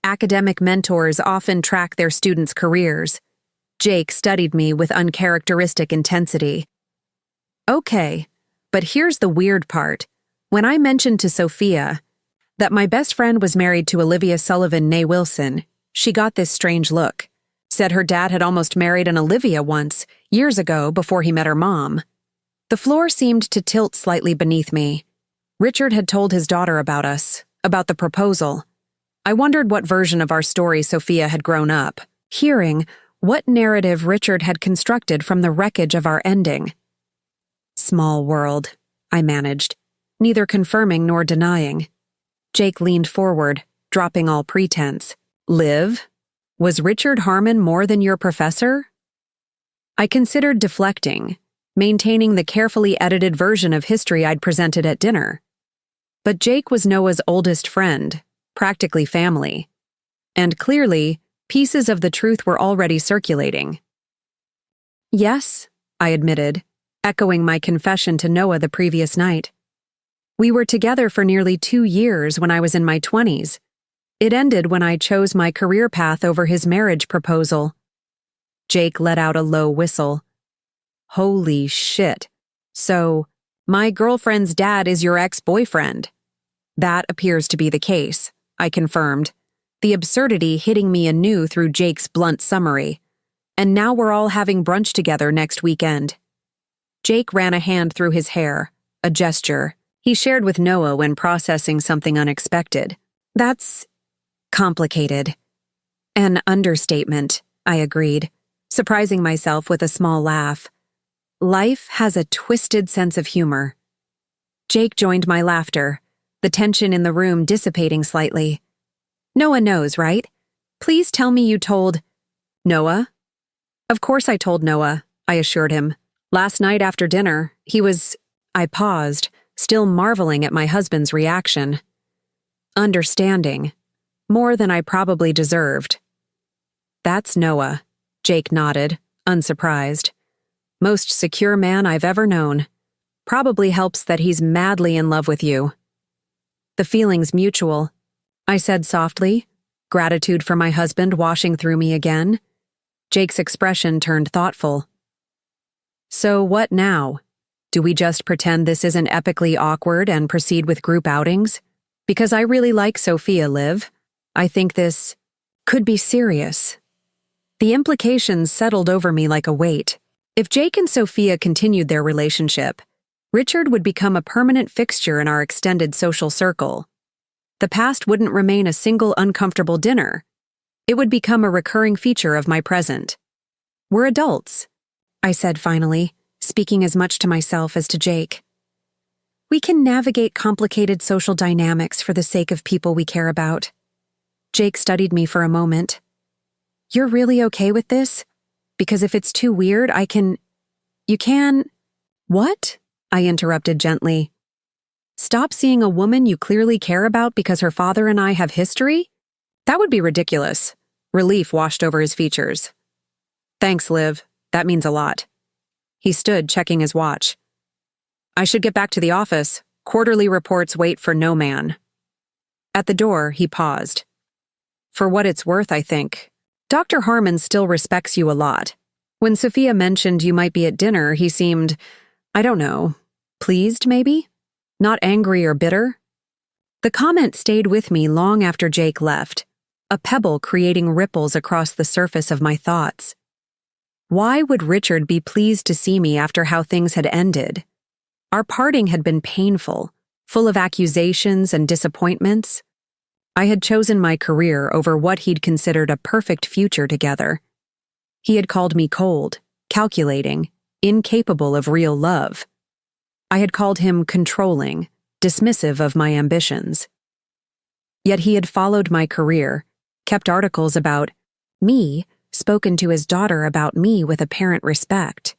[SPEAKER 1] Academic mentors often track their students' careers. Jake studied me with uncharacteristic intensity. "Okay, but here's the weird part. When I mentioned to Sophia that my best friend was married to Olivia Sullivan née Wilson, she got this strange look. Said her dad had almost married an Olivia once, years ago before he met her mom." The floor seemed to tilt slightly beneath me. Richard had told his daughter about us, about the proposal. I wondered what version of our story Sophia had grown up, hearing what narrative Richard had constructed from the wreckage of our ending. "Small world," I managed, neither confirming nor denying. Jake leaned forward, dropping all pretense. Liv? Was Richard Harmon more than your professor? I considered deflecting, maintaining the carefully edited version of history I'd presented at dinner. But Jake was Noah's oldest friend, practically family. And clearly, pieces of the truth were already circulating. Yes, I admitted, echoing my confession to Noah the previous night. We were together for nearly 2 years when I was in my 20s. It ended when I chose my career path over his marriage proposal. Jake let out a low whistle. Holy shit. So, my girlfriend's dad is your ex-boyfriend? That appears to be the case, I confirmed, the absurdity hitting me anew through Jake's blunt summary. And now we're all having brunch together next weekend. Jake ran a hand through his hair, a gesture he shared with Noah when processing something unexpected. That's complicated. An understatement, I agreed, surprising myself with a small laugh. Life has a twisted sense of humor. Jake joined my laughter, the tension in the room dissipating slightly. Noah knows, right? Please tell me you told... Noah? Of course I told Noah, I assured him. Last night after dinner, he was... I paused, still marveling at my husband's reaction. Understanding. More than I probably deserved. That's Noah, Jake nodded, unsurprised. Most secure man I've ever known. Probably helps that he's madly in love with you. The feeling's mutual, I said softly, gratitude for my husband washing through me again. Jake's expression turned thoughtful. So what now? Do we just pretend this isn't epically awkward and proceed with group outings? Because I really like Sophia, Liv. I think this could be serious. The implications settled over me like a weight. If Jake and Sophia continued their relationship, Richard would become a permanent fixture in our extended social circle. The past wouldn't remain a single uncomfortable dinner. It would become a recurring feature of my present. We're adults, I said finally, speaking as much to myself as to Jake. We can navigate complicated social dynamics for the sake of people we care about. Jake studied me for a moment. You're really okay with this? Because if it's too weird, You can... What? I interrupted gently. Stop seeing a woman you clearly care about because her father and I have history? That would be ridiculous. Relief washed over his features. Thanks, Liv. That means a lot. He stood, checking his watch. I should get back to the office. Quarterly reports wait for no man. At the door, he paused. For what it's worth, I think. Dr. Harmon still respects you a lot. When Sophia mentioned you might be at dinner, he seemed, I don't know, pleased maybe? Not angry or bitter? The comment stayed with me long after Jake left, a pebble creating ripples across the surface of my thoughts. Why would Richard be pleased to see me after how things had ended? Our parting had been painful, full of accusations and disappointments. I had chosen my career over what he'd considered a perfect future together. He had called me cold, calculating, incapable of real love. I had called him controlling, dismissive of my ambitions. Yet he had followed my career, kept articles about me, spoken to his daughter about me with apparent respect.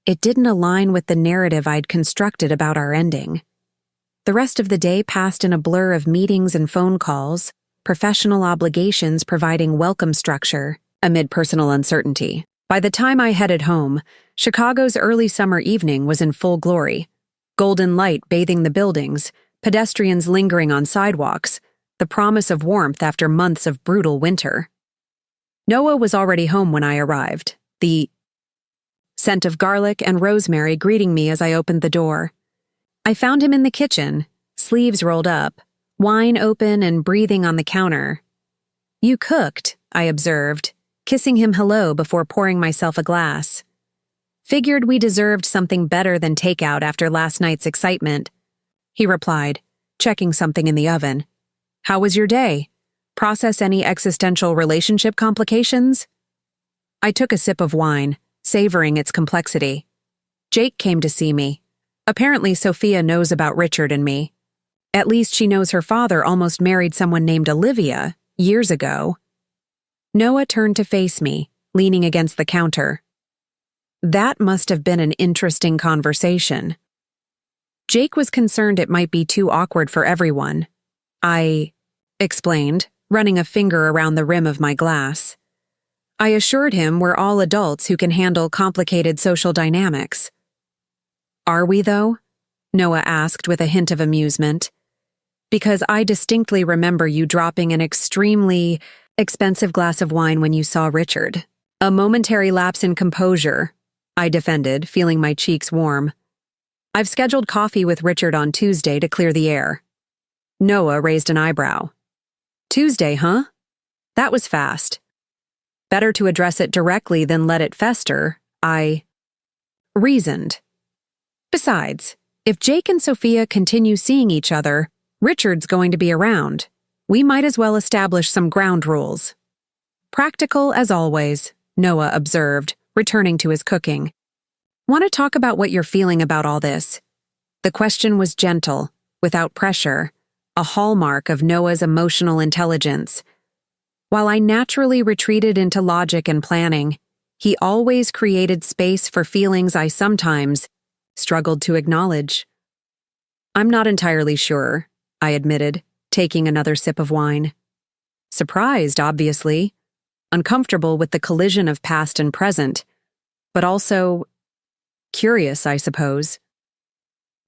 [SPEAKER 1] It didn't align with the narrative I'd constructed about our ending. The rest of the day passed in a blur of meetings and phone calls, professional obligations providing welcome structure amid personal uncertainty. By the time I headed home, Chicago's early summer evening was in full glory. Golden light bathing the buildings, pedestrians lingering on sidewalks, the promise of warmth after months of brutal winter. Noah was already home when I arrived, the scent of garlic and rosemary greeting me as I opened the door. I found him in the kitchen, sleeves rolled up, wine open and breathing on the counter. You cooked, I observed, kissing him hello before pouring myself a glass. Figured we deserved something better than takeout after last night's excitement. He replied, checking something in the oven. How was your day? Process any existential relationship complications? I took a sip of wine, savoring its complexity. Jake came to see me. Apparently, Sophia knows about Richard and me. At least she knows her father almost married someone named Olivia years ago. Noah turned to face me, leaning against the counter. That must have been an interesting conversation. Jake was concerned it might be too awkward for everyone. I explained, running a finger around the rim of my glass. I assured him we're all adults who can handle complicated social dynamics. Are we, though? Noah asked with a hint of amusement. Because I distinctly remember you dropping an extremely expensive glass of wine when you saw Richard. A momentary lapse in composure, I defended, feeling my cheeks warm. I've scheduled coffee with Richard on Tuesday to clear the air. Noah raised an eyebrow. Tuesday, huh? That was fast. Better to address it directly than let it fester, I reasoned. Besides, if Jake and Sophia continue seeing each other, Richard's going to be around. We might as well establish some ground rules. Practical as always, Noah observed, returning to his cooking. Want to talk about what you're feeling about all this? The question was gentle, without pressure, a hallmark of Noah's emotional intelligence. While I naturally retreated into logic and planning, he always created space for feelings I sometimes struggled to acknowledge. I'm not entirely sure, I admitted, taking another sip of wine. Surprised, obviously. Uncomfortable with the collision of past and present. But also curious, I suppose.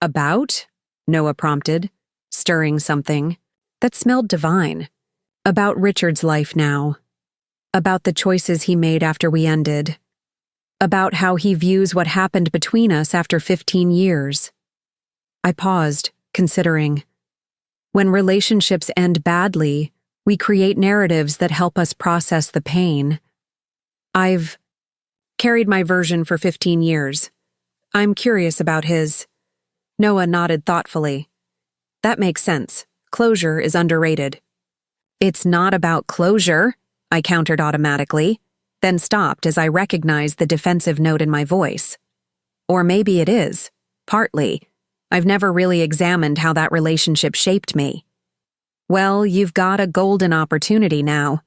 [SPEAKER 1] About? Noah prompted, stirring something that smelled divine. About Richard's life now. About the choices he made after we ended. About how he views what happened between us after 15 years. I paused, considering. When relationships end badly, we create narratives that help us process the pain. I've carried my version for 15 years. I'm curious about his. Noah nodded thoughtfully. That makes sense. Closure is underrated. It's not about closure, I countered automatically, then stopped as I recognized the defensive note in my voice. Or maybe it is, partly. I've never really examined how that relationship shaped me. Well, you've got a golden opportunity now,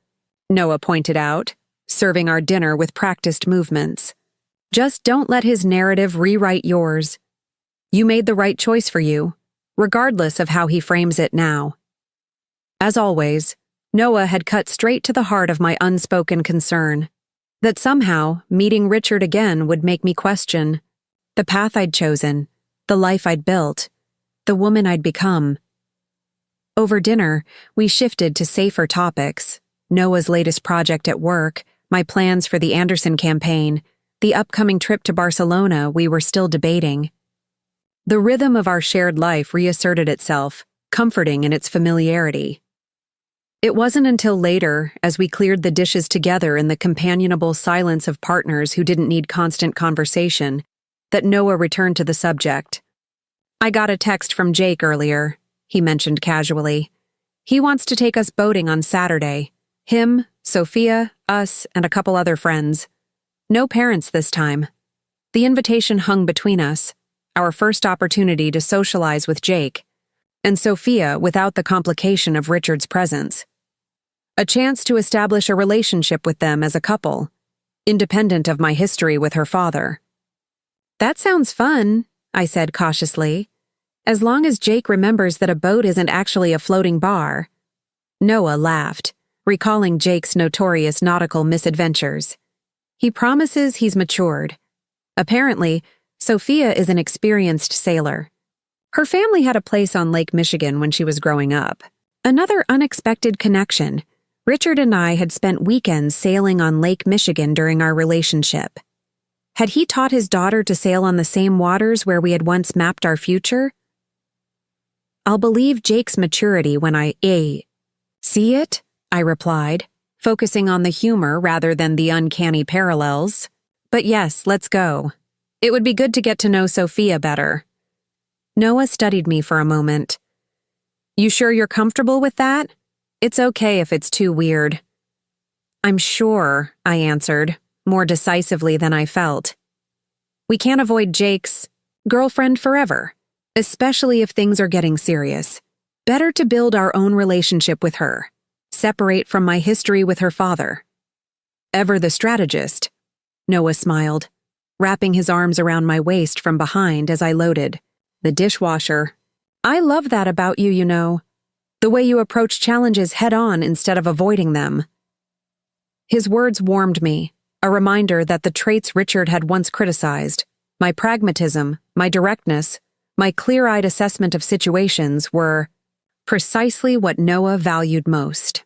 [SPEAKER 1] Noah pointed out, serving our dinner with practiced movements. Just don't let his narrative rewrite yours. You made the right choice for you, regardless of how he frames it now. As always, Noah had cut straight to the heart of my unspoken concern, that somehow meeting Richard again would make me question the path I'd chosen, the life I'd built, the woman I'd become. Over dinner, we shifted to safer topics, Noah's latest project at work, my plans for the Anderson campaign, the upcoming trip to Barcelona we were still debating. The rhythm of our shared life reasserted itself, comforting in its familiarity. It wasn't until later, as we cleared the dishes together in the companionable silence of partners who didn't need constant conversation, that Noah returned to the subject. I got a text from Jake earlier, he mentioned casually. He wants to take us boating on Saturday. Him, Sophia, us, and a couple other friends. No parents this time. The invitation hung between us, our first opportunity to socialize with Jake, and Sophia without the complication of Richard's presence. A chance to establish a relationship with them as a couple, independent of my history with her father. That sounds fun, I said cautiously, as long as Jake remembers that a boat isn't actually a floating bar. Noah laughed, recalling Jake's notorious nautical misadventures. He promises he's matured. Apparently, Sophia is an experienced sailor. Her family had a place on Lake Michigan when she was growing up. Another unexpected connection. Richard and I had spent weekends sailing on Lake Michigan during our relationship. Had he taught his daughter to sail on the same waters where we had once mapped our future? I'll believe Jake's maturity when I see it, I replied, focusing on the humor rather than the uncanny parallels. But yes, let's go. It would be good to get to know Sophia better. Noah studied me for a moment. You sure you're comfortable with that? It's okay if it's too weird. I'm sure, I answered, more decisively than I felt. We can't avoid Jake's Girlfriend forever, especially if things are getting serious. Better to build our own relationship with her. Separate from my history with her father. Ever the strategist, Noah smiled, wrapping his arms around my waist from behind as I loaded. The dishwasher. I love that about you, you know. The way you approach challenges head-on instead of avoiding them. His words warmed me, a reminder that the traits Richard had once criticized, my pragmatism, my directness, my clear-eyed assessment of situations were precisely what Noah valued most.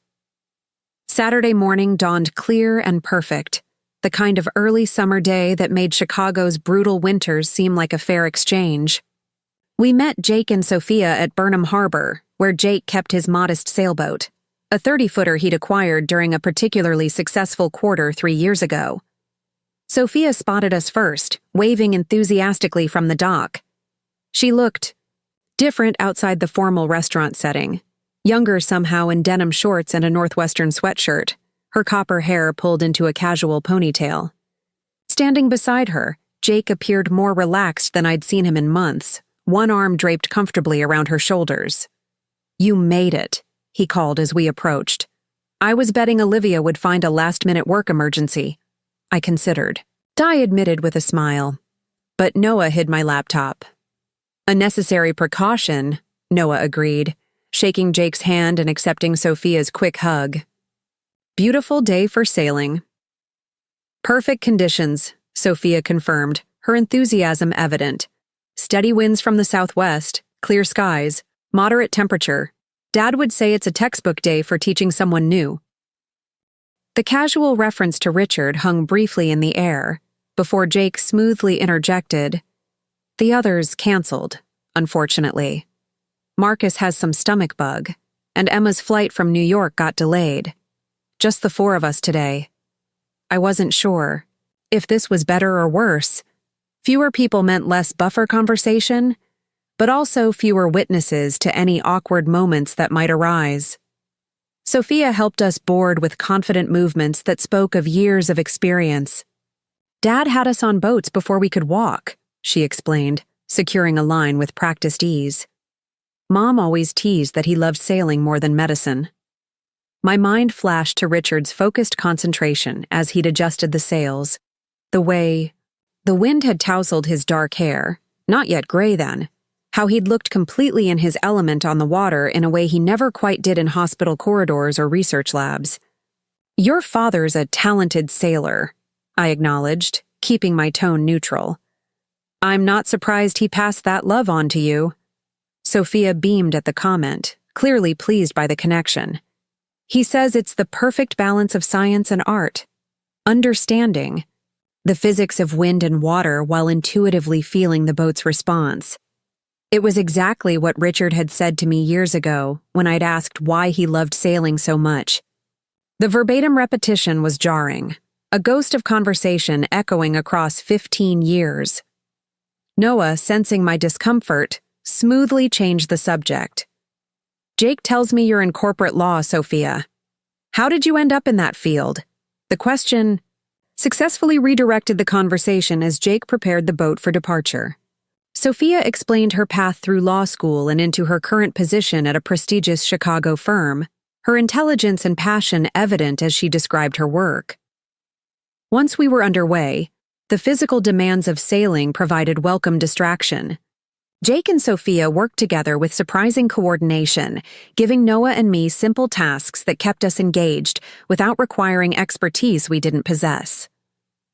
[SPEAKER 1] Saturday morning dawned clear and perfect, the kind of early summer day that made Chicago's brutal winters seem like a fair exchange. We met Jake and Sophia at Burnham Harbor, where Jake kept his modest sailboat, a 30-footer he'd acquired during a particularly successful quarter 3 years ago. Sophia spotted us first, waving enthusiastically from the dock. She looked different outside the formal restaurant setting, younger somehow in denim shorts and a Northwestern sweatshirt, her copper hair pulled into a casual ponytail. Standing beside her, Jake appeared more relaxed than I'd seen him in months, one arm draped comfortably around her shoulders. "You made it," he called as we approached. "I was betting Olivia would find a last-minute work emergency." I considered. Di admitted with a smile. But Noah hid my laptop. "A necessary precaution," Noah agreed, shaking Jake's hand and accepting Sophia's quick hug. Beautiful day for sailing. Perfect conditions, Sophia confirmed, her enthusiasm evident. Steady winds from the southwest, clear skies, moderate temperature. Dad would say it's a textbook day for teaching someone new. The casual reference to Richard hung briefly in the air, before Jake smoothly interjected. The others canceled, unfortunately. Marcus has some stomach bug, and Emma's flight from New York got delayed. Just the 4 of us today. I wasn't sure if this was better or worse. Fewer people meant less buffer conversation, but also fewer witnesses to any awkward moments that might arise. Sophia helped us board with confident movements that spoke of years of experience. Dad had us on boats before we could walk, she explained, securing a line with practiced ease. Mom always teased that he loved sailing more than medicine. My mind flashed to Richard's focused concentration as he'd adjusted the sails. The way the wind had tousled his dark hair, not yet gray then, how he'd looked completely in his element on the water in a way he never quite did in hospital corridors or research labs. Your father's a talented sailor, I acknowledged, keeping my tone neutral. I'm not surprised he passed that love on to you. Sophia beamed at the comment, clearly pleased by the connection. He says it's the perfect balance of science and art. Understanding the physics of wind and water while intuitively feeling the boat's response. It was exactly what Richard had said to me years ago when I'd asked why he loved sailing so much. The verbatim repetition was jarring, a ghost of conversation echoing across 15 years. Noah, sensing my discomfort, smoothly changed the subject. Jake tells me you're in corporate law, Sophia. How did you end up in that field? The question successfully redirected the conversation as Jake prepared the boat for departure. Sophia explained her path through law school and into her current position at a prestigious Chicago firm, her intelligence and passion evident as she described her work. Once we were underway, the physical demands of sailing provided welcome distraction. Jake and Sophia worked together with surprising coordination, giving Noah and me simple tasks that kept us engaged without requiring expertise we didn't possess.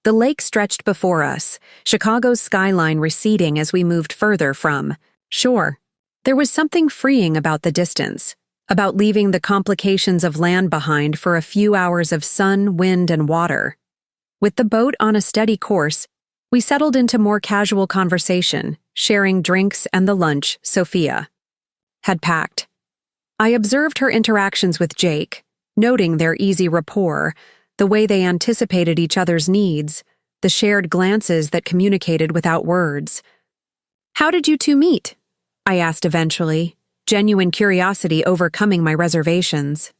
[SPEAKER 1] The lake stretched before us, Chicago's skyline receding as we moved further from shore. There was something freeing about the distance, about leaving the complications of land behind for a few hours of sun, wind, and water. With the boat on a steady course, we settled into more casual conversation, sharing drinks and the lunch Sophia had packed. I observed her interactions with Jake, noting their easy rapport, the way they anticipated each other's needs, the shared glances that communicated without words. How did you two meet? I asked eventually, genuine curiosity overcoming my reservations.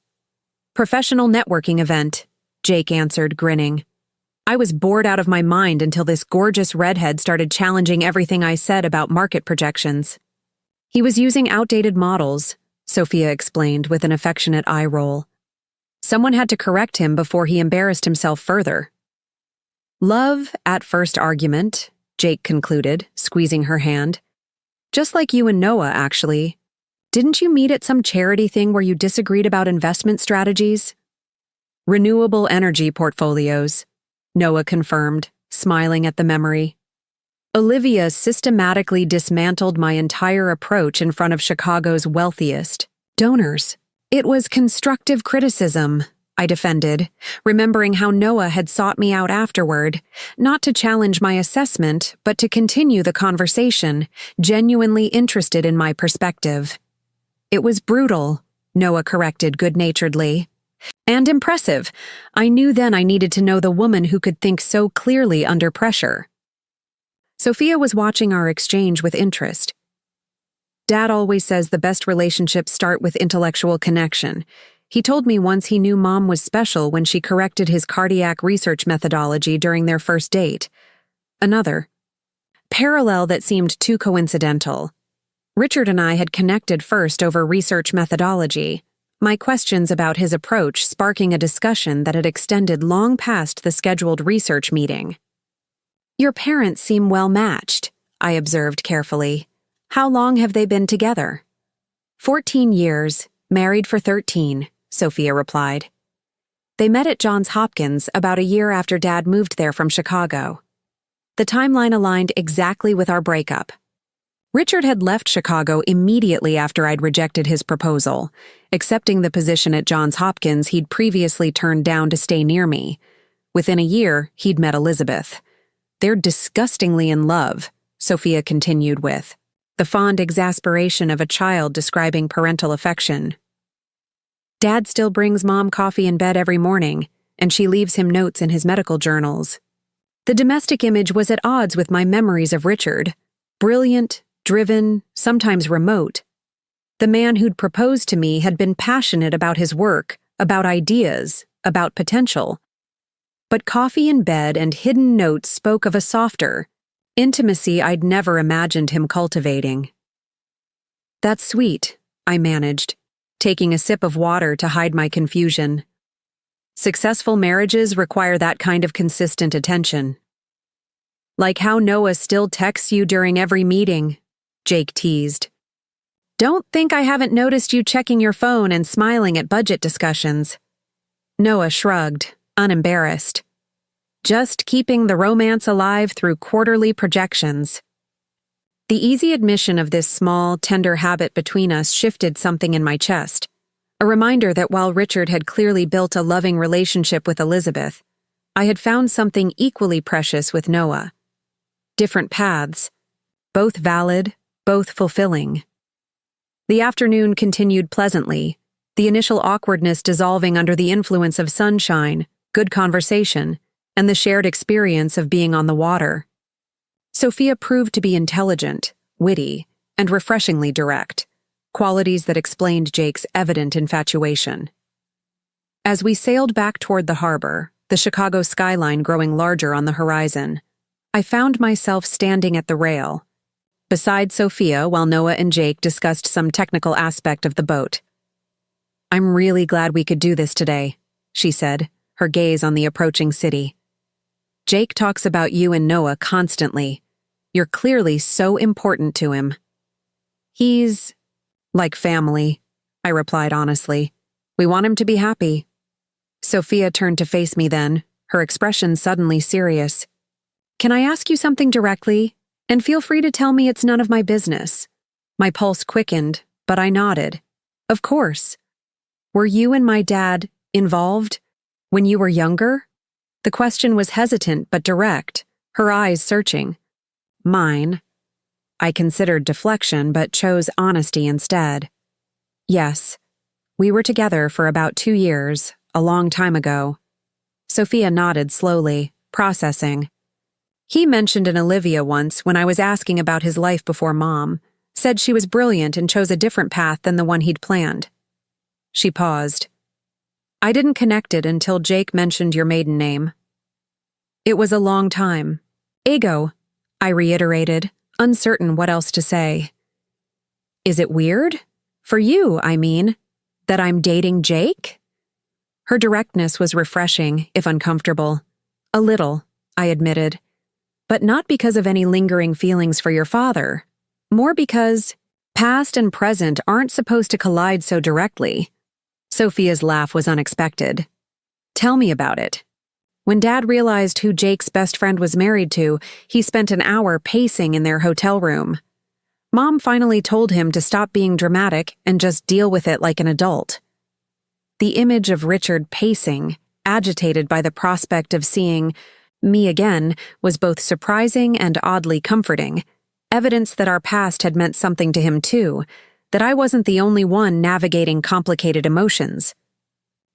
[SPEAKER 1] Professional networking event, Jake answered, grinning. I was bored out of my mind until this gorgeous redhead started challenging everything I said about market projections. He was using outdated models, Sophia explained with an affectionate eye roll. Someone had to correct him before he embarrassed himself further. Love at first argument, Jake concluded, squeezing her hand. Just like you and Noah, actually. Didn't you meet at some charity thing where you disagreed about investment strategies? Renewable energy portfolios, Noah confirmed, smiling at the memory. Olivia systematically dismantled my entire approach in front of Chicago's wealthiest donors. It was constructive criticism, I defended, remembering how Noah had sought me out afterward, not to challenge my assessment, but to continue the conversation, genuinely interested in my perspective. It was brutal, Noah corrected good-naturedly. And impressive. I knew then I needed to know the woman who could think so clearly under pressure. Sophia was watching our exchange with interest. Dad always says the best relationships start with intellectual connection. He told me once he knew Mom was special when she corrected his cardiac research methodology during their first date. Another parallel that seemed too coincidental. Richard and I had connected first over research methodology, my questions about his approach sparking a discussion that had extended long past the scheduled research meeting. Your parents seem well matched, I observed carefully. How long have they been together? 14 years, married for 13, Sophia replied. They met at Johns Hopkins about a year after Dad moved there from Chicago. The timeline aligned exactly with our breakup. Richard had left Chicago immediately after I'd rejected his proposal, accepting the position at Johns Hopkins he'd previously turned down to stay near me. Within a year, he'd met Elizabeth. They're disgustingly in love, Sophia continued with, the fond exasperation of a child describing parental affection. Dad still brings Mom coffee in bed every morning, and she leaves him notes in his medical journals. The domestic image was at odds with my memories of Richard. Brilliant, driven, sometimes remote. The man who'd proposed to me had been passionate about his work, about ideas, about potential. But coffee in bed and hidden notes spoke of a softer intimacy I'd never imagined him cultivating. That's sweet, I managed, taking a sip of water to hide my confusion. Successful marriages require that kind of consistent attention. Like how Noah still texts you during every meeting, Jake teased. Don't think I haven't noticed you checking your phone and smiling at budget discussions. Noah shrugged, unembarrassed. Just keeping the romance alive through quarterly projections. The easy admission of this small, tender habit between us shifted something in my chest, a reminder that while Richard had clearly built a loving relationship with Elizabeth, I had found something equally precious with Noah. Different paths, both valid, both fulfilling. The afternoon continued pleasantly, the initial awkwardness dissolving under the influence of sunshine, good conversation, and the shared experience of being on the water. Sophia proved to be intelligent, witty, and refreshingly direct, qualities that explained Jake's evident infatuation. As we sailed back toward the harbor, the Chicago skyline growing larger on the horizon, I found myself standing at the rail, beside Sophia while Noah and Jake discussed some technical aspect of the boat. I'm really glad we could do this today, she said, her gaze on the approaching city. Jake talks about you and Noah constantly. You're clearly so important to him. He's like family, I replied honestly. We want him to be happy. Sophia turned to face me then, her expression suddenly serious. Can I ask you something directly? And feel free to tell me it's none of my business. My pulse quickened, but I nodded. Of course. Were you and my dad involved when you were younger? The question was hesitant but direct, her eyes searching. Mine. I considered deflection but chose honesty instead. Yes. We were together for about 2 years, a long time ago. Sophia nodded slowly, processing. He mentioned an Olivia once when I was asking about his life before Mom, said she was brilliant and chose a different path than the one he'd planned. She paused. I didn't connect it until Jake mentioned your maiden name. It was a long time. Ego, I reiterated, uncertain what else to say. Is it weird? For you, I mean, that I'm dating Jake? Her directness was refreshing, if uncomfortable. A little, I admitted. But not because of any lingering feelings for your father. More because past and present aren't supposed to collide so directly. Sophia's laugh was unexpected. Tell me about it. When Dad realized who Jake's best friend was married to, he spent an hour pacing in their hotel room. Mom finally told him to stop being dramatic and just deal with it like an adult. The image of Richard pacing, agitated by the prospect of seeing me again, was both surprising and oddly comforting, evidence that our past had meant something to him too, that I wasn't the only one navigating complicated emotions.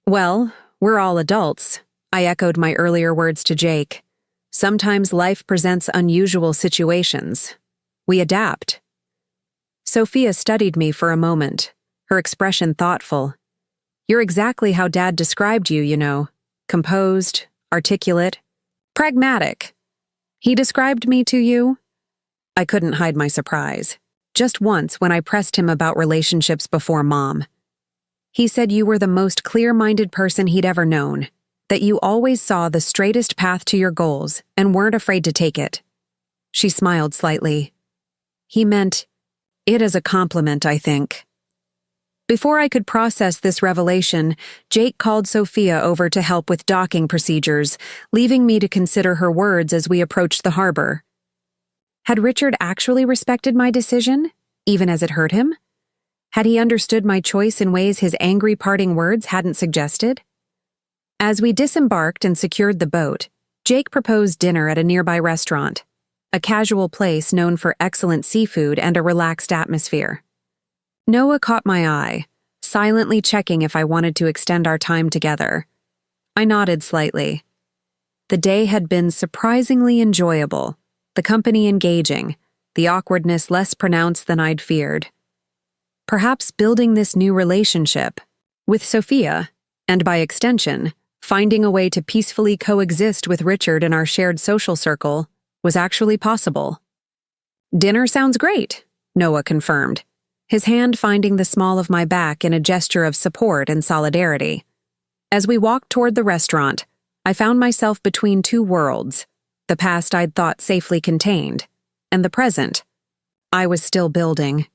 [SPEAKER 1] Well, we're all adults, I echoed my earlier words to Jake. Sometimes life presents unusual situations. We adapt. Sophia studied me for a moment, her expression thoughtful. You're exactly how Dad described you, you know. Composed, articulate, pragmatic. He described me to you? I couldn't hide my surprise. Just once when I pressed him about relationships before Mom. He said you were the most clear-minded person he'd ever known, that you always saw the straightest path to your goals and weren't afraid to take it. She smiled slightly. He meant it as a compliment, I think. Before I could process this revelation, Jake called Sophia over to help with docking procedures, leaving me to consider her words as we approached the harbor. Had Richard actually respected my decision, even as it hurt him? Had he understood my choice in ways his angry parting words hadn't suggested? As we disembarked and secured the boat, Jake proposed dinner at a nearby restaurant, a casual place known for excellent seafood and a relaxed atmosphere. Noah caught my eye, silently checking if I wanted to extend our time together. I nodded slightly. The day had been surprisingly enjoyable, the company engaging, the awkwardness less pronounced than I'd feared. Perhaps building this new relationship, with Sophia, and by extension, finding a way to peacefully coexist with Richard in our shared social circle, was actually possible. Dinner sounds great, Noah confirmed, his hand finding the small of my back in a gesture of support and solidarity. As we walked toward the restaurant, I found myself between two worlds, the past I'd thought safely contained, and the present. I was still building.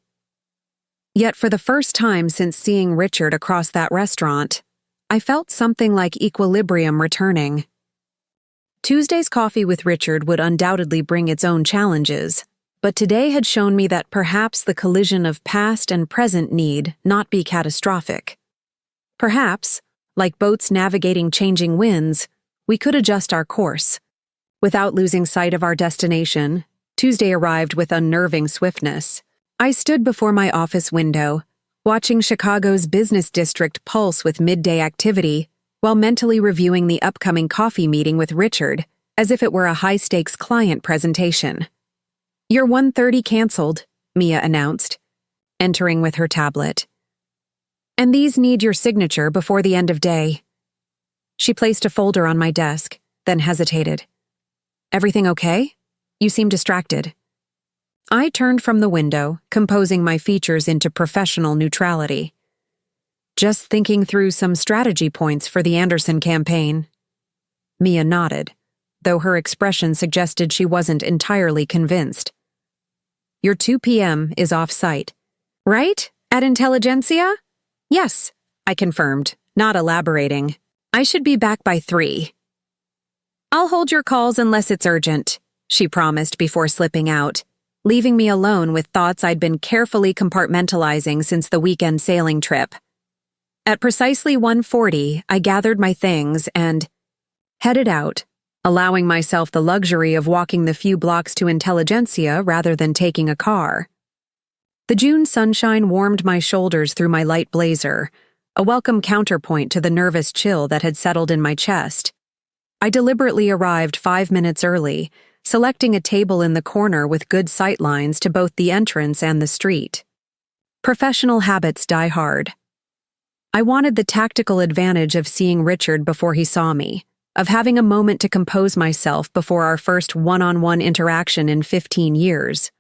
[SPEAKER 1] Yet for the first time since seeing Richard across that restaurant, I felt something like equilibrium returning. Tuesday's coffee with Richard would undoubtedly bring its own challenges, but today had shown me that perhaps the collision of past and present need not be catastrophic. Perhaps, like boats navigating changing winds, we could adjust our course. Without losing sight of our destination, Tuesday arrived with unnerving swiftness. I stood before my office window, watching Chicago's business district pulse with midday activity, while mentally reviewing the upcoming coffee meeting with Richard as if it were a high-stakes client presentation. Your 1:30 canceled, Mia announced, entering with her tablet. And these need your signature before the end of day. She placed a folder on my desk, then hesitated. Everything okay? You seem distracted. I turned from the window, composing my features into professional neutrality. Just thinking through some strategy points for the Anderson campaign. Mia nodded, though her expression suggested she wasn't entirely convinced. Your 2 p.m. is off-site. Right? At Intelligentsia? Yes, I confirmed, not elaborating. I should be back by 3. I'll hold your calls unless it's urgent, she promised before slipping out, leaving me alone with thoughts I'd been carefully compartmentalizing since the weekend sailing trip. At precisely 1:40, I gathered my things and headed out, allowing myself the luxury of walking the few blocks to Intelligentsia rather than taking a car. The June sunshine warmed my shoulders through my light blazer, a welcome counterpoint to the nervous chill that had settled in my chest. I deliberately arrived 5 minutes early, selecting a table in the corner with good sightlines to both the entrance and the street. Professional habits die hard. I wanted the tactical advantage of seeing Richard before he saw me, of having a moment to compose myself before our first one-on-one interaction in 15 years.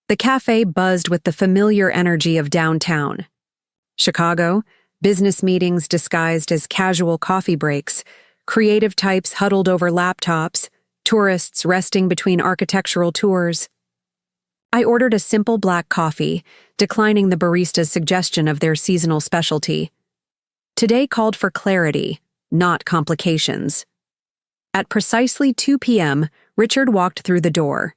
[SPEAKER 1] The cafe buzzed with the familiar energy of downtown. Chicago, business meetings disguised as casual coffee breaks, creative types huddled over laptops, tourists resting between architectural tours. I ordered a simple black coffee, declining the barista's suggestion of their seasonal specialty. Today called for clarity, not complications. At precisely 2 p.m., Richard walked through the door.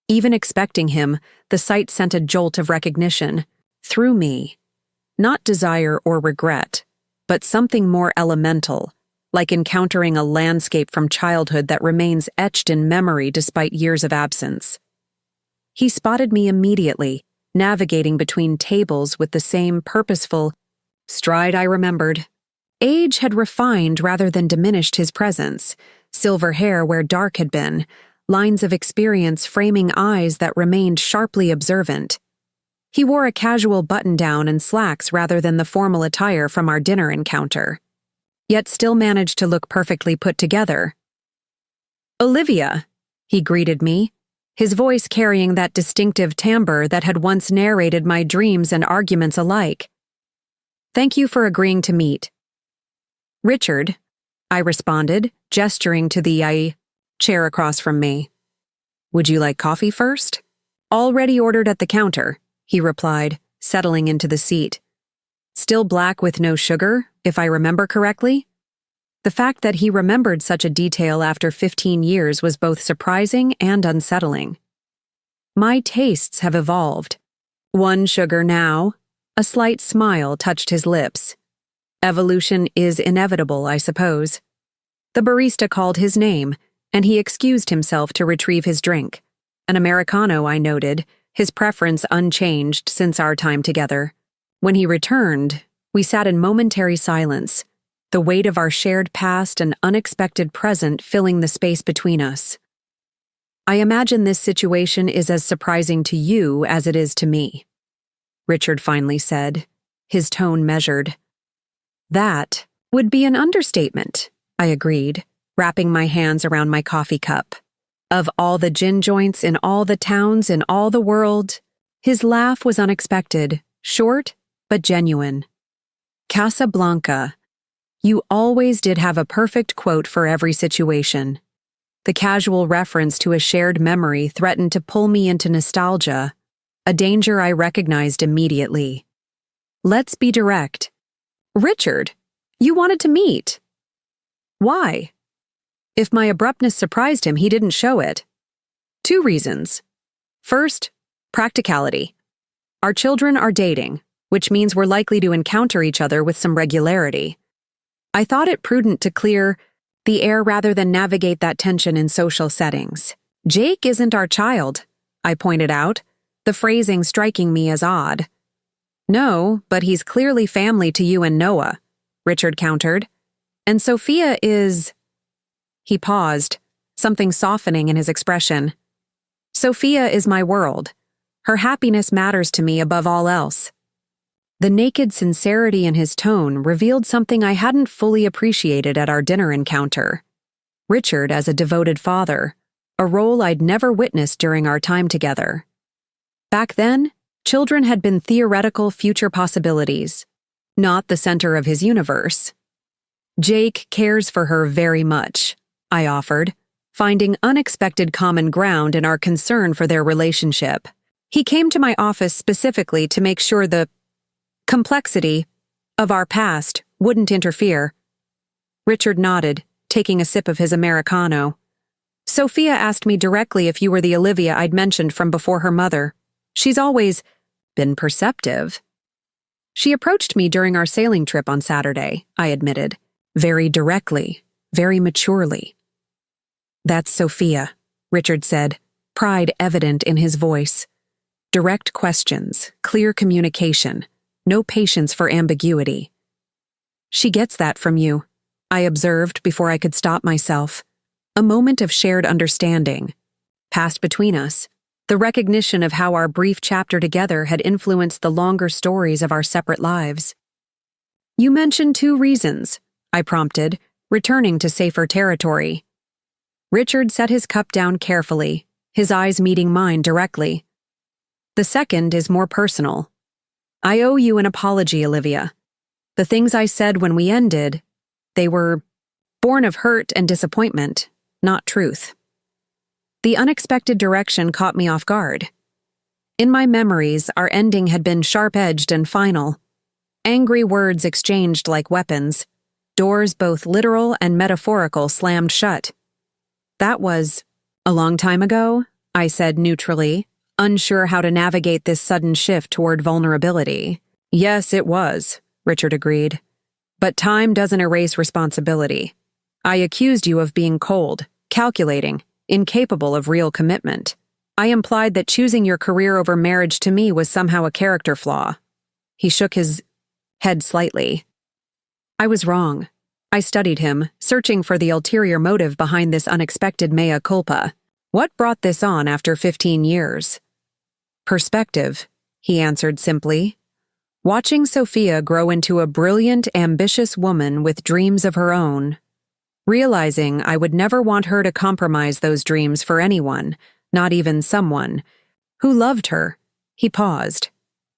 [SPEAKER 1] Even expecting him, the sight sent a jolt of recognition. Through me. Not desire or regret, but something more elemental, like encountering a landscape from childhood that remains etched in memory despite years of absence. He spotted me immediately, navigating between tables with the same purposeful stride I remembered. Age had refined rather than diminished his presence, silver hair where dark had been, lines of experience framing eyes that remained sharply observant. He wore a casual button-down and slacks rather than the formal attire from our dinner encounter, yet still managed to look perfectly put together. "Olivia," he greeted me, his voice carrying that distinctive timbre that had once narrated my dreams and arguments alike. "Thank you for agreeing to meet." "Richard," I responded, gesturing to the chair across from me. "Would you like coffee first?" "Already ordered at the counter," he replied, settling into the seat. "Still black with no sugar, if I remember correctly?" The fact that he remembered such a detail after 15 years was both surprising and unsettling. My tastes have evolved. "One sugar now." A slight smile touched his lips. "Evolution is inevitable, I suppose." The barista called his name, and he excused himself to retrieve his drink. An Americano, I noted, his preference unchanged since our time together. When he returned, we sat in momentary silence, the weight of our shared past and unexpected present filling the space between us. "I imagine this situation is as surprising to you as it is to me," Richard finally said, his tone measured. "That would be an understatement," I agreed, wrapping my hands around my coffee cup. "Of all the gin joints in all the towns in all the world," his laugh was unexpected, short, but genuine. "Casablanca. You always did have a perfect quote for every situation." The casual reference to a shared memory threatened to pull me into nostalgia, a danger I recognized immediately. "Let's be direct. Richard, you wanted to meet. Why?" If my abruptness surprised him, he didn't show it. 2 reasons. First, practicality. Our children are dating, which means we're likely to encounter each other with some regularity. I thought it prudent to clear the air rather than navigate that tension in social settings. "Jake isn't our child," I pointed out, the phrasing striking me as odd. "No, but he's clearly family to you and Noah," Richard countered. "And Sophia is—" He paused, something softening in his expression. "Sophia is my world. Her happiness matters to me above all else." The naked sincerity in his tone revealed something I hadn't fully appreciated at our dinner encounter. Richard as a devoted father, a role I'd never witnessed during our time together. Back then, children had been theoretical future possibilities, not the center of his universe. "Jake cares for her very much," I offered, finding unexpected common ground in our concern for their relationship. "He came to my office specifically to make sure the complexity of our past wouldn't interfere." Richard nodded, taking a sip of his Americano. "Sophia asked me directly if you were the Olivia I'd mentioned from before her mother. She's always been perceptive." "She approached me during our sailing trip on Saturday," I admitted, very directly, very maturely. "That's Sophia," Richard said, pride evident in his voice. Direct questions, clear communication, no patience for ambiguity. "She gets that from you," I observed before I could stop myself. A moment of shared understanding passed between us, the recognition of how our brief chapter together had influenced the longer stories of our separate lives. "You mentioned 2 reasons," I prompted, returning to safer territory. Richard set his cup down carefully, his eyes meeting mine directly. The second is more personal. I owe you an apology, Olivia. The things I said when we ended, they were born of hurt and disappointment, not truth. The unexpected direction caught me off guard. In my memories, our ending had been sharp-edged and final. Angry words exchanged like weapons. Doors both literal and metaphorical slammed shut. That was a long time ago, I said neutrally, unsure how to navigate this sudden shift toward vulnerability. Yes, it was, Richard agreed. But time doesn't erase responsibility. I accused you of being cold, calculating, incapable of real commitment. I implied that choosing your career over marriage to me was somehow a character flaw. He shook his head slightly. I was wrong. I studied him, searching for the ulterior motive behind this unexpected mea culpa. What brought this on after 15 years? Perspective, he answered simply. Watching Sophia grow into a brilliant, ambitious woman with dreams of her own. Realizing I would never want her to compromise those dreams for anyone, not even someone who loved her. He paused.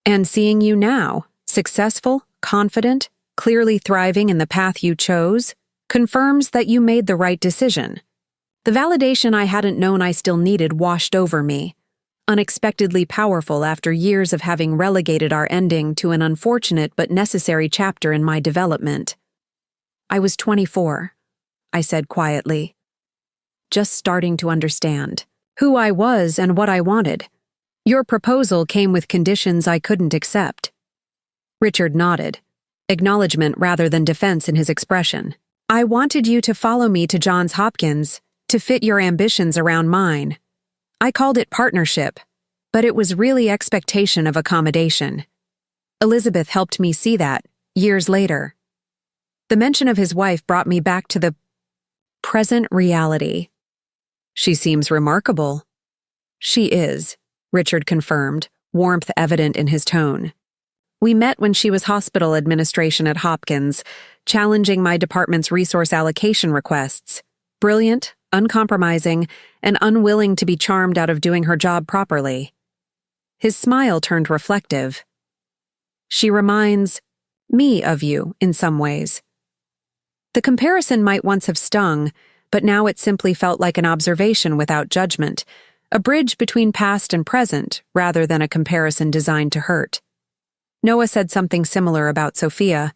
[SPEAKER 1] And seeing you now, successful, confident, clearly thriving in the path you chose, confirms that you made the right decision. The validation I hadn't known I still needed washed over me, unexpectedly powerful after years of having relegated our ending to an unfortunate but necessary chapter in my development. I was 24, I said quietly, just starting to understand who I was and what I wanted. Your proposal came with conditions I couldn't accept. Richard nodded, acknowledgement rather than defense in his expression. I wanted you to follow me to Johns Hopkins, to fit your ambitions around mine. I called it partnership, but it was really expectation of accommodation. Elizabeth helped me see that, years later. The mention of his wife brought me back to the present reality. She seems remarkable. She is, Richard confirmed, warmth evident in his tone. We met when she was hospital administration at Hopkins, challenging my department's resource allocation requests. Brilliant, uncompromising, and unwilling to be charmed out of doing her job properly. His smile turned reflective. She reminds me of you in some ways. The comparison might once have stung, but now it simply felt like an observation without judgment, a bridge between past and present rather than a comparison designed to hurt. Noah said something similar about Sophia.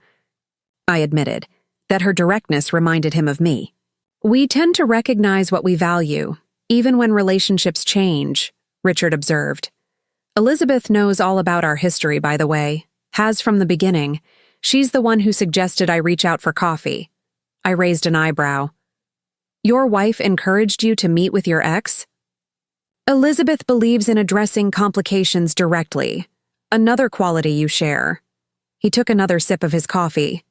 [SPEAKER 1] I admitted that her directness reminded him of me. We tend to recognize what we value, even when relationships change, Richard observed. Elizabeth knows all about our history, by the way, has from the beginning. She's the one who suggested I reach out for coffee. I raised an eyebrow. Your wife encouraged you to meet with your ex? Elizabeth believes in addressing complications directly. Another quality you share. He took another sip of his coffee.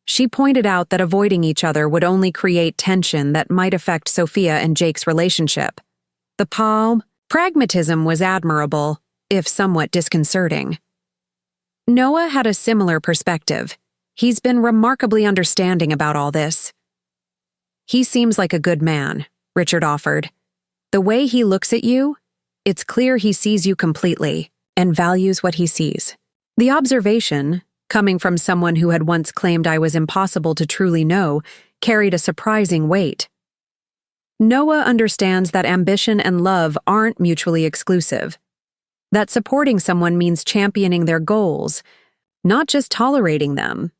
[SPEAKER 1] She pointed out that avoiding each other would only create tension that might affect Sophia and Jake's relationship. The pragmatism was admirable, if somewhat disconcerting. Noah had a similar perspective. He's been remarkably understanding about all this. He seems like a good man, Richard offered. The way he looks at you, it's clear he sees you completely and values what he sees. The observation, coming from someone who had once claimed I was impossible to truly know, carried a surprising weight. Noah understands that ambition and love aren't mutually exclusive. That supporting someone means championing their goals, not just tolerating them.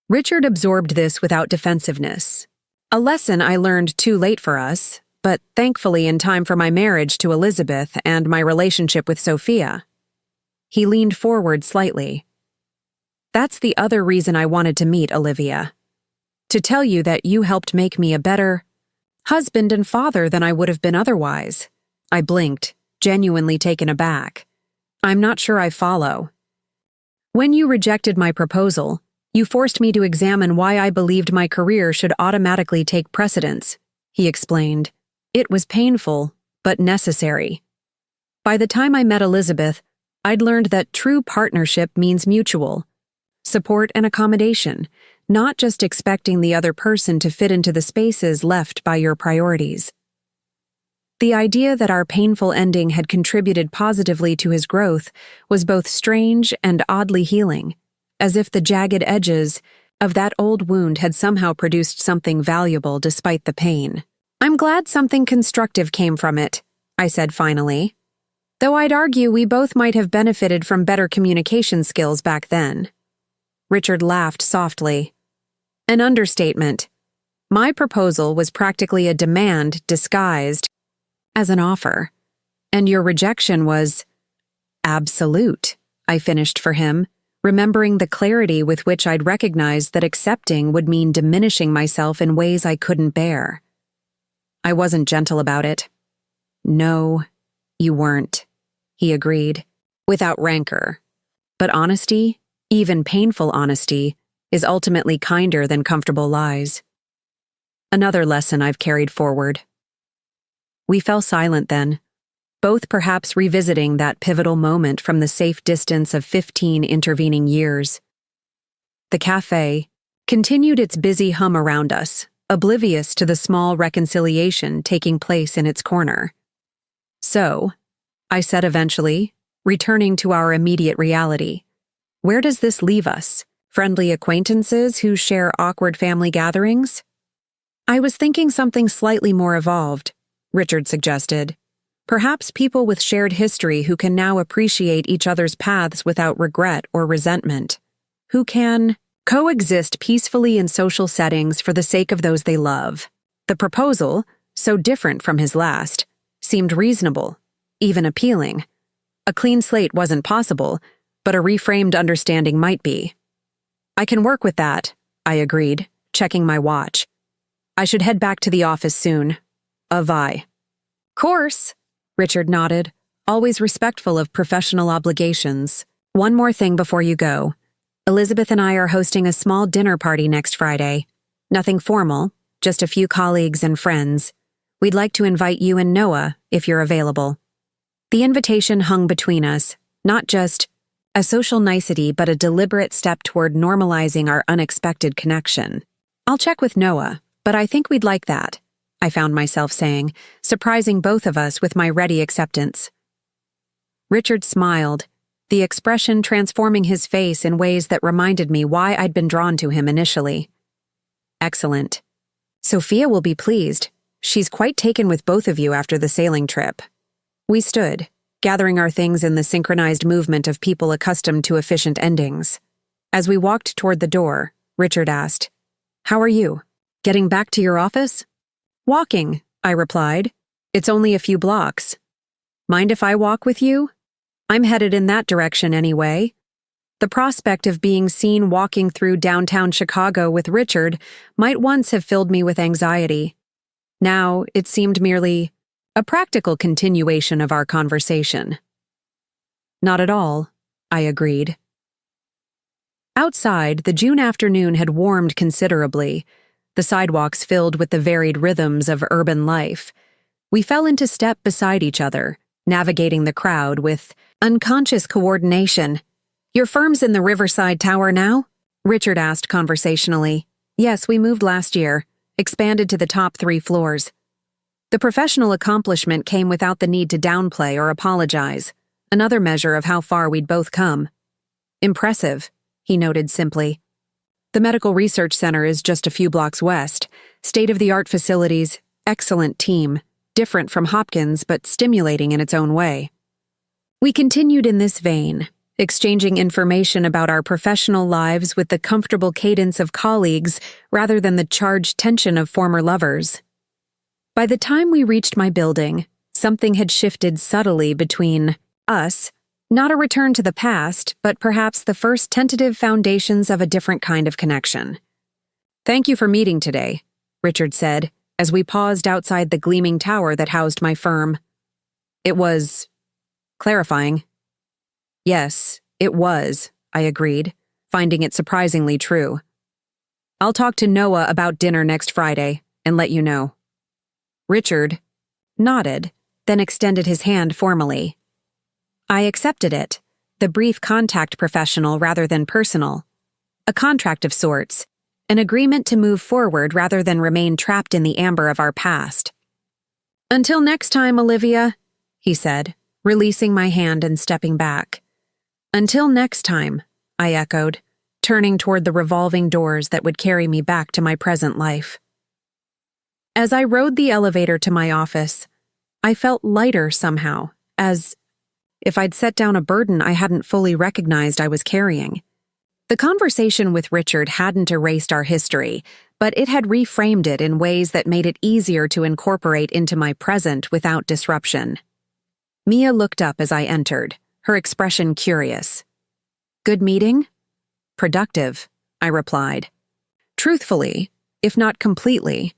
[SPEAKER 1] Richard absorbed this without defensiveness. A lesson I learned too late for us, but thankfully in time for my marriage to Elizabeth and my relationship with Sophia. He leaned forward slightly. That's the other reason I wanted to meet Olivia. To tell you that you helped make me a better husband and father than I would have been otherwise. I blinked, genuinely taken aback. I'm not sure I follow. When you rejected my proposal, you forced me to examine why I believed my career should automatically take precedence, he explained. It was painful, but necessary. By the time I met Elizabeth, I'd learned that true partnership means mutual support and accommodation, not just expecting the other person to fit into the spaces left by your priorities. The idea that our painful ending had contributed positively to his growth was both strange and oddly healing, as if the jagged edges of that old wound had somehow produced something valuable despite the pain. "I'm glad something constructive came from it," I said finally. "Though I'd argue we both might have benefited from better communication skills back then." Richard laughed softly. "An understatement. My proposal was practically a demand disguised as an offer. And your rejection was absolute," I finished for him, remembering the clarity with which I'd recognized that accepting would mean diminishing myself in ways I couldn't bear. I wasn't gentle about it. "No, you weren't," he agreed, without rancor. But honesty, even painful honesty, is ultimately kinder than comfortable lies. Another lesson I've carried forward. We fell silent then, both perhaps revisiting that pivotal moment from the safe distance of 15 intervening years. The cafe continued its busy hum around us, oblivious to the small reconciliation taking place in its corner. "So," I said eventually, returning to our immediate reality, "where does this leave us? Friendly acquaintances who share awkward family gatherings?" "I was thinking something slightly more evolved," Richard suggested. "Perhaps people with shared history who can now appreciate each other's paths without regret or resentment. Who can coexist peacefully in social settings for the sake of those they love." The proposal, so different from his last, seemed reasonable, even appealing. A clean slate wasn't possible, but a reframed understanding might be. "I can work with that," I agreed, checking my watch. "I should head back to the office soon. Avai." "Course," Richard nodded, always respectful of professional obligations. "One more thing before you go. Elizabeth and I are hosting a small dinner party next Friday. Nothing formal, just a few colleagues and friends. We'd like to invite you and Noah, if you're available." The invitation hung between us, not just a social nicety but a deliberate step toward normalizing our unexpected connection. "I'll check with Noah, but I think we'd like that," I found myself saying, surprising both of us with my ready acceptance. Richard smiled, the expression transforming his face in ways that reminded me why I'd been drawn to him initially. "Excellent. Sophia will be pleased. She's quite taken with both of you after the sailing trip." We stood, gathering our things in the synchronized movement of people accustomed to efficient endings. As we walked toward the door, Richard asked, "How are you? Getting back to your office?" "Walking," I replied. "It's only a few blocks." "Mind if I walk with you? I'm headed in that direction anyway." The prospect of being seen walking through downtown Chicago with Richard might once have filled me with anxiety. Now it seemed merely a practical continuation of our conversation. "Not at all," I agreed. Outside, the June afternoon had warmed considerably, the sidewalks filled with the varied rhythms of urban life. We fell into step beside each other, navigating the crowd with unconscious coordination. "Your firm's in the Riverside Tower now?" Richard asked conversationally. "Yes, we moved last year, expanded to the top 3 floors." The professional accomplishment came without the need to downplay or apologize, another measure of how far we'd both come. "Impressive," he noted simply. "The Medical Research Center is just a few blocks west. State-of-the-art facilities, excellent team, different from Hopkins but stimulating in its own way." We continued in this vein, exchanging information about our professional lives with the comfortable cadence of colleagues rather than the charged tension of former lovers. By the time we reached my building, something had shifted subtly between us, not a return to the past, but perhaps the first tentative foundations of a different kind of connection. "Thank you for meeting today," Richard said, as we paused outside the gleaming tower that housed my firm. It was clarifying. "Yes, it was," I agreed, finding it surprisingly true. "I'll talk to Noah about dinner next Friday and let you know." Richard nodded, then extended his hand formally. I accepted it, the brief contact professional rather than personal. A contract of sorts, an agreement to move forward rather than remain trapped in the amber of our past. "Until next time, Olivia," he said, releasing my hand and stepping back. "Until next time," I echoed, turning toward the revolving doors that would carry me back to my present life. As I rode the elevator to my office, I felt lighter somehow, as if I'd set down a burden I hadn't fully recognized I was carrying. The conversation with Richard hadn't erased our history, but it had reframed it in ways that made it easier to incorporate into my present without disruption. Mia looked up as I entered, her expression curious. "Good meeting?" "Productive," I replied. Truthfully, if not completely.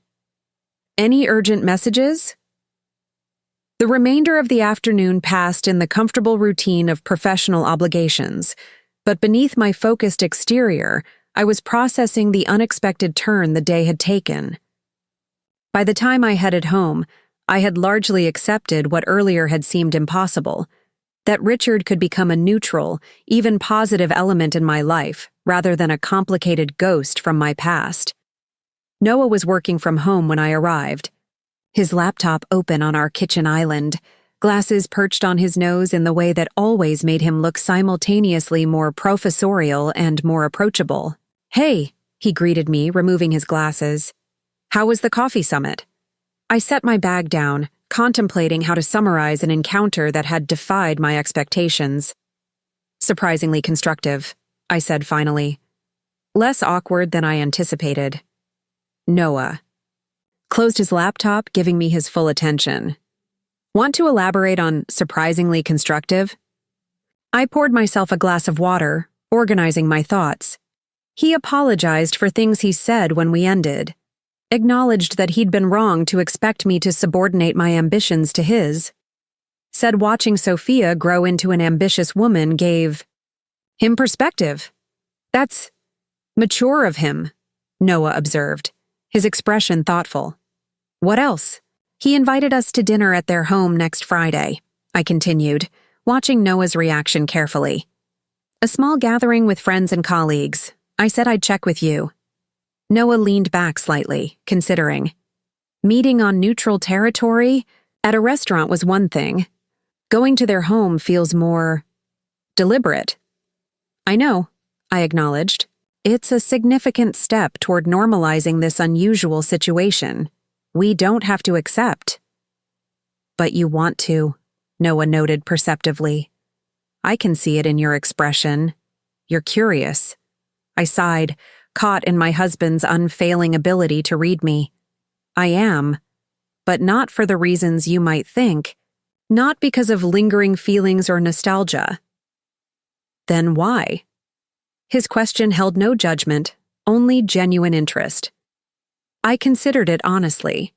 [SPEAKER 1] "Any urgent messages?" The remainder of the afternoon passed in the comfortable routine of professional obligations, but beneath my focused exterior, I was processing the unexpected turn the day had taken. By the time I headed home, I had largely accepted what earlier had seemed impossible, that Richard could become a neutral, even positive element in my life, rather than a complicated ghost from my past. Noah was working from home when I arrived, his laptop open on our kitchen island, glasses perched on his nose in the way that always made him look simultaneously more professorial and more approachable. "Hey," he greeted me, removing his glasses. "How was the coffee summit?" I set my bag down, contemplating how to summarize an encounter that had defied my expectations. "Surprisingly constructive," I said finally. "Less awkward than I anticipated." Noah closed his laptop, giving me his full attention. "Want to elaborate on surprisingly constructive?" I poured myself a glass of water, organizing my thoughts. He apologized for things he said when we ended, acknowledged that he'd been wrong to expect me to subordinate my ambitions to his, said watching Sophia grow into an ambitious woman gave him perspective. "That's mature of him," Noah observed, his expression thoughtful. "What else?" "He invited us to dinner at their home next Friday," I continued, watching Noah's reaction carefully. "A small gathering with friends and colleagues. I said I'd check with you." Noah leaned back slightly, considering. Meeting on neutral territory at a restaurant was one thing. Going to their home feels more deliberate. "I know," I acknowledged. "It's a significant step toward normalizing this unusual situation. We don't have to accept." "But you want to," Noah noted perceptively. "I can see it in your expression. You're curious." I sighed, caught in my husband's unfailing ability to read me. "I am, but not for the reasons you might think, not because of lingering feelings or nostalgia." "Then why?" His question held no judgment, only genuine interest. I considered it honestly.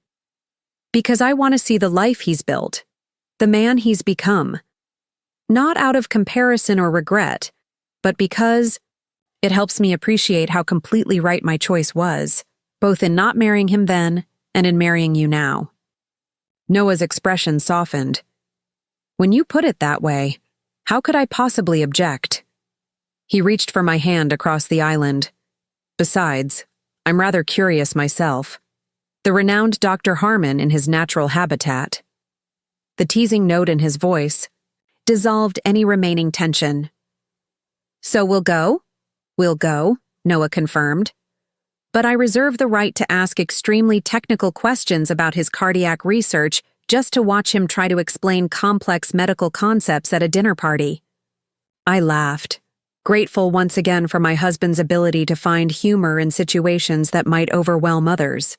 [SPEAKER 1] "Because I want to see the life he's built, the man he's become. Not out of comparison or regret, but because it helps me appreciate how completely right my choice was, both in not marrying him then and in marrying you now." Noah's expression softened. "When you put it that way, how could I possibly object?" He reached for my hand across the island. "Besides, I'm rather curious myself. The renowned Dr. Harmon in his natural habitat." The teasing note in his voice dissolved any remaining tension. "So we'll go?" "We'll go," Noah confirmed. "But I reserve the right to ask extremely technical questions about his cardiac research just to watch him try to explain complex medical concepts at a dinner party." I laughed, grateful once again for my husband's ability to find humor in situations that might overwhelm others.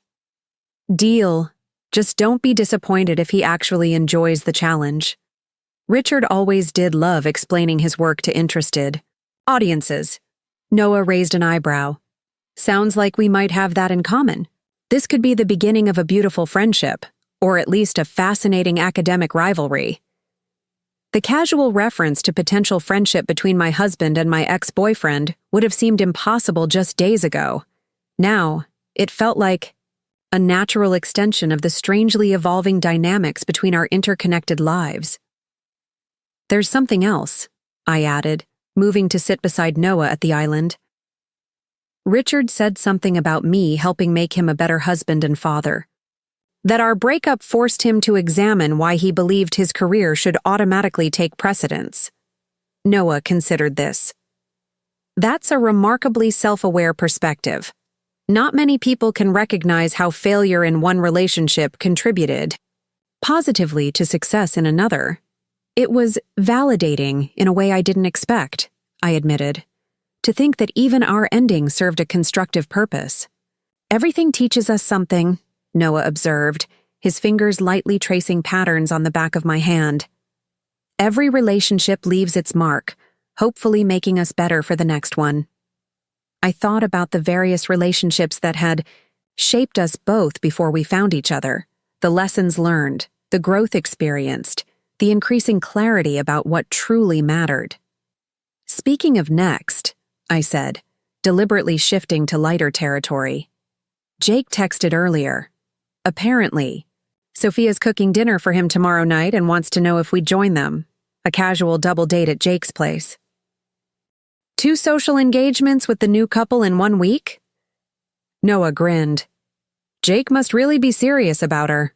[SPEAKER 1] "Deal. Just don't be disappointed if he actually enjoys the challenge." Richard always did love explaining his work to interested audiences. Noah raised an eyebrow. "Sounds like we might have that in common. This could be the beginning of a beautiful friendship, or at least a fascinating academic rivalry." The casual reference to potential friendship between my husband and my ex-boyfriend would have seemed impossible just days ago. Now, it felt like a natural extension of the strangely evolving dynamics between our interconnected lives. "There's something else," I added, moving to sit beside Noah at the island. Richard said something about me helping make him a better husband and father. That our breakup forced him to examine why he believed his career should automatically take precedence. Noah considered this. That's a remarkably self-aware perspective. Not many people can recognize how failure in one relationship contributed positively to success in another. It was validating in a way I didn't expect, I admitted, to think that even our ending served a constructive purpose. Everything teaches us something, Noah observed, his fingers lightly tracing patterns on the back of my hand. Every relationship leaves its mark, hopefully making us better for the next one. I thought about the various relationships that had shaped us both before we found each other, the lessons learned, the growth experienced, the increasing clarity about what truly mattered. Speaking of next, I said, deliberately shifting to lighter territory. Jake texted earlier. Apparently, Sophia's cooking dinner for him tomorrow night and wants to know if we'd join them. A casual double date at Jake's place. 2 social engagements with the new couple in 1 week? Noah grinned. Jake must really be serious about her.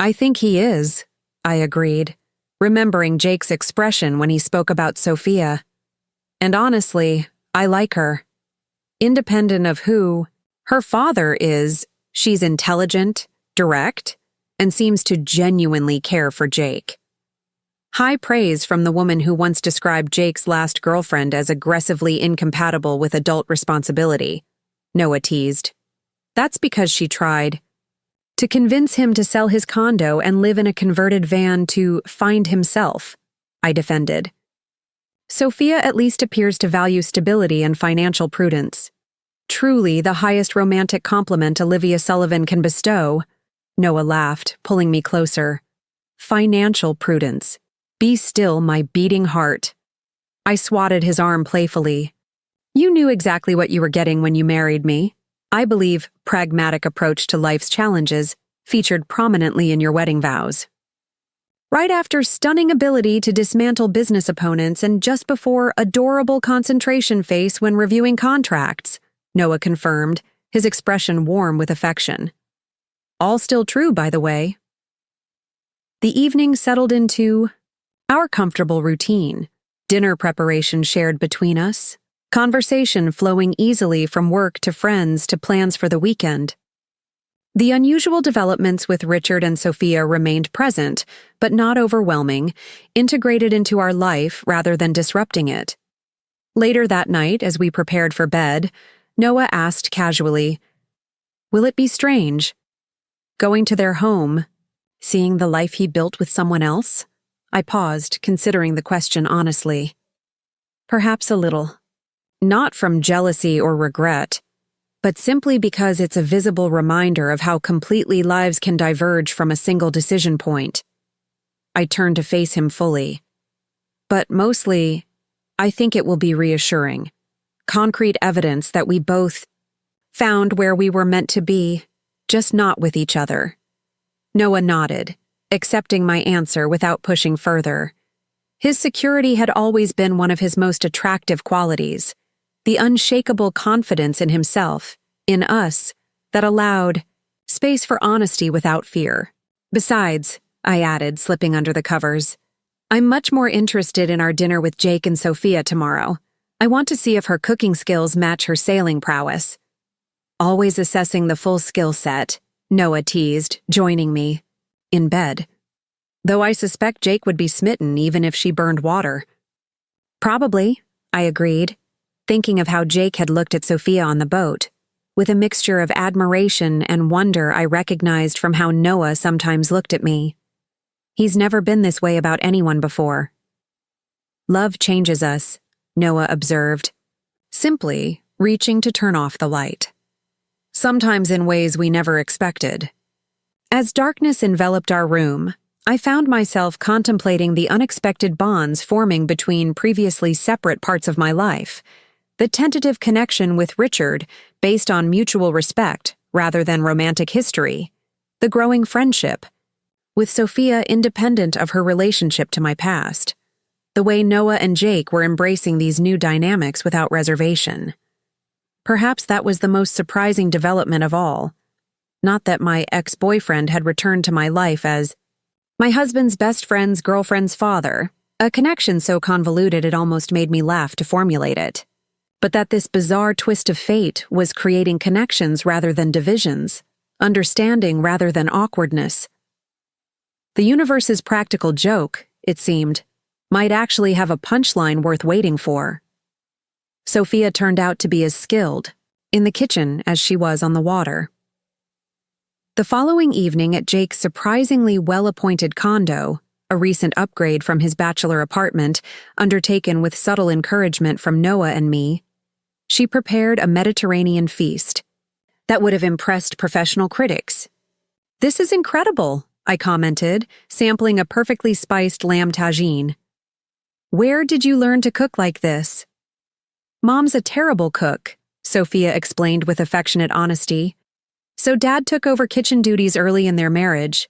[SPEAKER 1] I think he is, I agreed, remembering Jake's expression when he spoke about Sophia. And honestly, I like her. Independent of who her father is, she's intelligent, direct, and seems to genuinely care for Jake. High praise from the woman who once described Jake's last girlfriend as aggressively incompatible with adult responsibility, Noah teased. That's because she tried to convince him to sell his condo and live in a converted van to find himself, I defended. Sophia at least appears to value stability and financial prudence. Truly the highest romantic compliment Olivia Sullivan can bestow, Noah laughed, pulling me closer. Financial prudence. Be still, my beating heart. I swatted his arm playfully. You knew exactly what you were getting when you married me. I believe pragmatic approach to life's challenges featured prominently in your wedding vows. Right after stunning ability to dismantle business opponents and just before adorable concentration face when reviewing contracts, Noah confirmed, his expression warm with affection. All still true, by the way. The evening settled into our comfortable routine, dinner preparation shared between us, conversation flowing easily from work to friends to plans for the weekend. The unusual developments with Richard and Sophia remained present, but not overwhelming, integrated into our life rather than disrupting it. Later that night, as we prepared for bed, Noah asked casually, "Will it be strange? Going to their home, seeing the life he built with someone else?" I paused, considering the question honestly. Perhaps a little. Not from jealousy or regret, but simply because it's a visible reminder of how completely lives can diverge from a single decision point. I turned to face him fully. But mostly, I think it will be reassuring. Concrete evidence that we both found where we were meant to be, just not with each other. Noah nodded, accepting my answer without pushing further. His security had always been one of his most attractive qualities, the unshakable confidence in himself, in us, that allowed space for honesty without fear. Besides, I added, slipping under the covers, I'm much more interested in our dinner with Jake and Sophia tomorrow. I want to see if her cooking skills match her sailing prowess. Always assessing the full skill set, Noah teased, joining me. In bed. Though I suspect Jake would be smitten even if she burned water. Probably, I agreed, thinking of how Jake had looked at Sophia on the boat, with a mixture of admiration and wonder I recognized from how Noah sometimes looked at me. He's never been this way about anyone before. Love changes us, Noah observed, simply reaching to turn off the light. Sometimes in ways we never expected. As darkness enveloped our room, I found myself contemplating the unexpected bonds forming between previously separate parts of my life, the tentative connection with Richard based on mutual respect rather than romantic history, the growing friendship, with Sophia independent of her relationship to my past, the way Noah and Jake were embracing these new dynamics without reservation. Perhaps that was the most surprising development of all. Not that my ex-boyfriend had returned to my life as my husband's best friend's girlfriend's father, a connection so convoluted it almost made me laugh to formulate it. But that this bizarre twist of fate was creating connections rather than divisions, understanding rather than awkwardness. The universe's practical joke, it seemed, might actually have a punchline worth waiting for. Sophia turned out to be as skilled in the kitchen as she was on the water. The following evening at Jake's surprisingly well-appointed condo, a recent upgrade from his bachelor apartment, undertaken with subtle encouragement from Noah and me, she prepared a Mediterranean feast that would have impressed professional critics. "This is incredible," I commented, sampling a perfectly spiced lamb tagine. "Where did you learn to cook like this?" "Mom's a terrible cook," Sophia explained with affectionate honesty. "So Dad took over kitchen duties early in their marriage.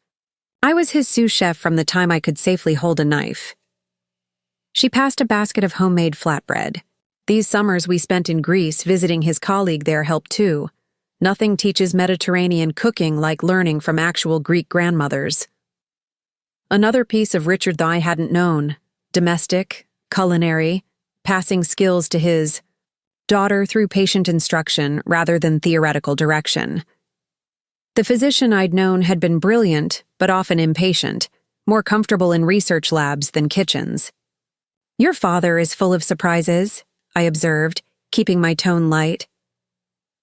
[SPEAKER 1] I was his sous chef from the time I could safely hold a knife." She passed a basket of homemade flatbread. "These summers we spent in Greece visiting his colleague there helped too. Nothing teaches Mediterranean cooking like learning from actual Greek grandmothers." Another piece of Richard that I hadn't known: domestic, culinary, passing skills to his daughter through patient instruction rather than theoretical direction. The physician I'd known had been brilliant, but often impatient, more comfortable in research labs than kitchens. "Your father is full of surprises," I observed, keeping my tone light.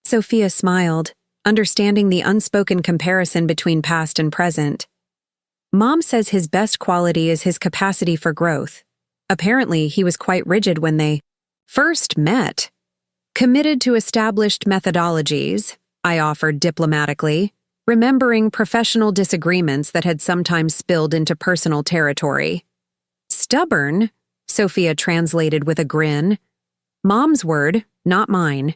[SPEAKER 1] Sophia smiled, understanding the unspoken comparison between past and present. "Mom says his best quality is his capacity for growth. Apparently, he was quite rigid when they first met. Committed to established methodologies," I offered diplomatically, remembering professional disagreements that had sometimes spilled into personal territory. "Stubborn," Sophia translated with a grin. "Mom's word, not mine."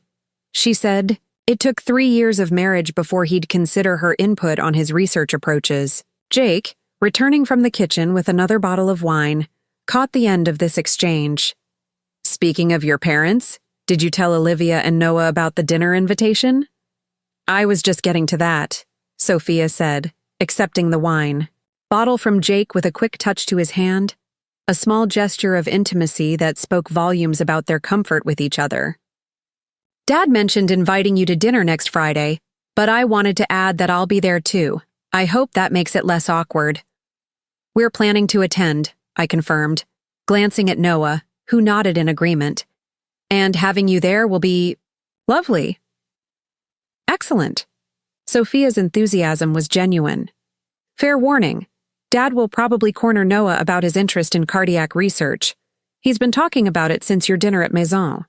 [SPEAKER 1] She said it took 3 years of marriage before he'd consider her input on his research approaches. Jake, returning from the kitchen with another bottle of wine, caught the end of this exchange. "Speaking of your parents, did you tell Olivia and Noah about the dinner invitation?" "I was just getting to that," Sophia said, accepting the wine. Bottle from Jake with a quick touch to his hand, a small gesture of intimacy that spoke volumes about their comfort with each other. "Dad mentioned inviting you to dinner next Friday, but I wanted to add that I'll be there too. I hope that makes it less awkward." "We're planning to attend," I confirmed, glancing at Noah, who nodded in agreement. "And having you there will be lovely." "Excellent." Sophia's enthusiasm was genuine. "Fair warning, Dad will probably corner Noah about his interest in cardiac research. He's been talking about it since your dinner at Maison."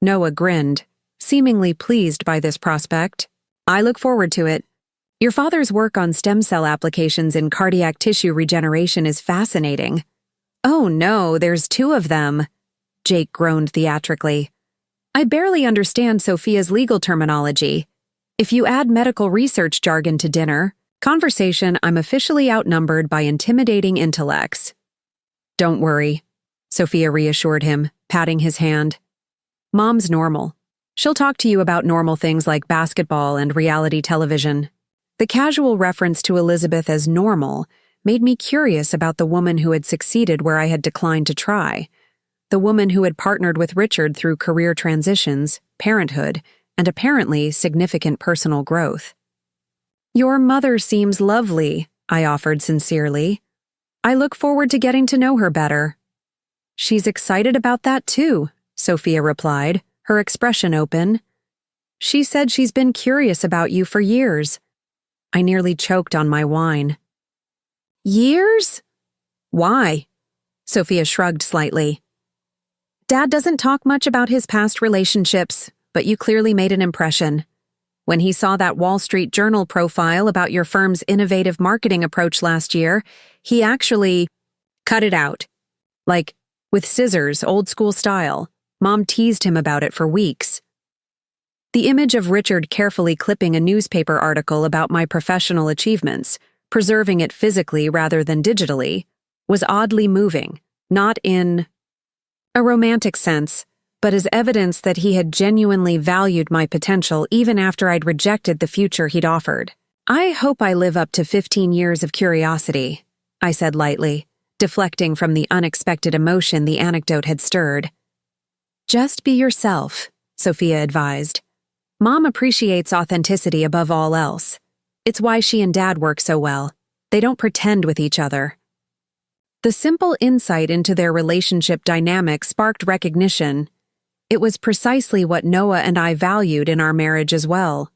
[SPEAKER 1] Noah grinned, seemingly pleased by this prospect. "I look forward to it. Your father's work on stem cell applications in cardiac tissue regeneration is fascinating." "Oh no, there's 2 of them," Jake groaned theatrically. "I barely understand Sophia's legal terminology. If you add medical research jargon to dinner conversation, I'm officially outnumbered by intimidating intellects." "Don't worry," Sophia reassured him, patting his hand. "Mom's normal. She'll talk to you about normal things like basketball and reality television." The casual reference to Elizabeth as normal made me curious about the woman who had succeeded where I had declined to try, the woman who had partnered with Richard through career transitions, parenthood, and apparently significant personal growth. "Your mother seems lovely," I offered sincerely. "I look forward to getting to know her better." "She's excited about that too," Sophia replied, her expression open. "She said she's been curious about you for years." I nearly choked on my wine. "Years? Why?" Sophia shrugged slightly. "Dad doesn't talk much about his past relationships, but you clearly made an impression. When he saw that Wall Street Journal profile about your firm's innovative marketing approach last year, he actually cut it out. Like, with scissors, old school style. Mom teased him about it for weeks." The image of Richard carefully clipping a newspaper article about my professional achievements, preserving it physically rather than digitally, was oddly moving, not in a romantic sense, but as evidence that he had genuinely valued my potential even after I'd rejected the future he'd offered. "I hope I live up to 15 years of curiosity," I said lightly, deflecting from the unexpected emotion the anecdote had stirred. "Just be yourself," Sophia advised. "Mom appreciates authenticity above all else. It's why she and Dad work so well. They don't pretend with each other." The simple insight into their relationship dynamic sparked recognition. It was precisely what Noah and I valued in our marriage as well.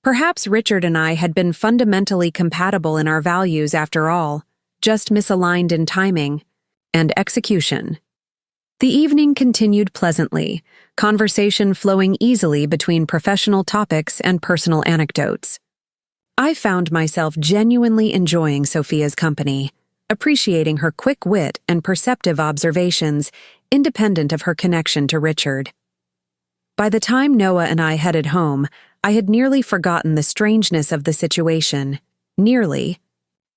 [SPEAKER 1] Perhaps Richard and I had been fundamentally compatible in our values after all, just misaligned in timing and execution. The evening continued pleasantly, conversation flowing easily between professional topics and personal anecdotes. I found myself genuinely enjoying Sophia's company, appreciating her quick wit and perceptive observations, independent of her connection to Richard. By the time Noah and I headed home, I had nearly forgotten the strangeness of the situation. Nearly.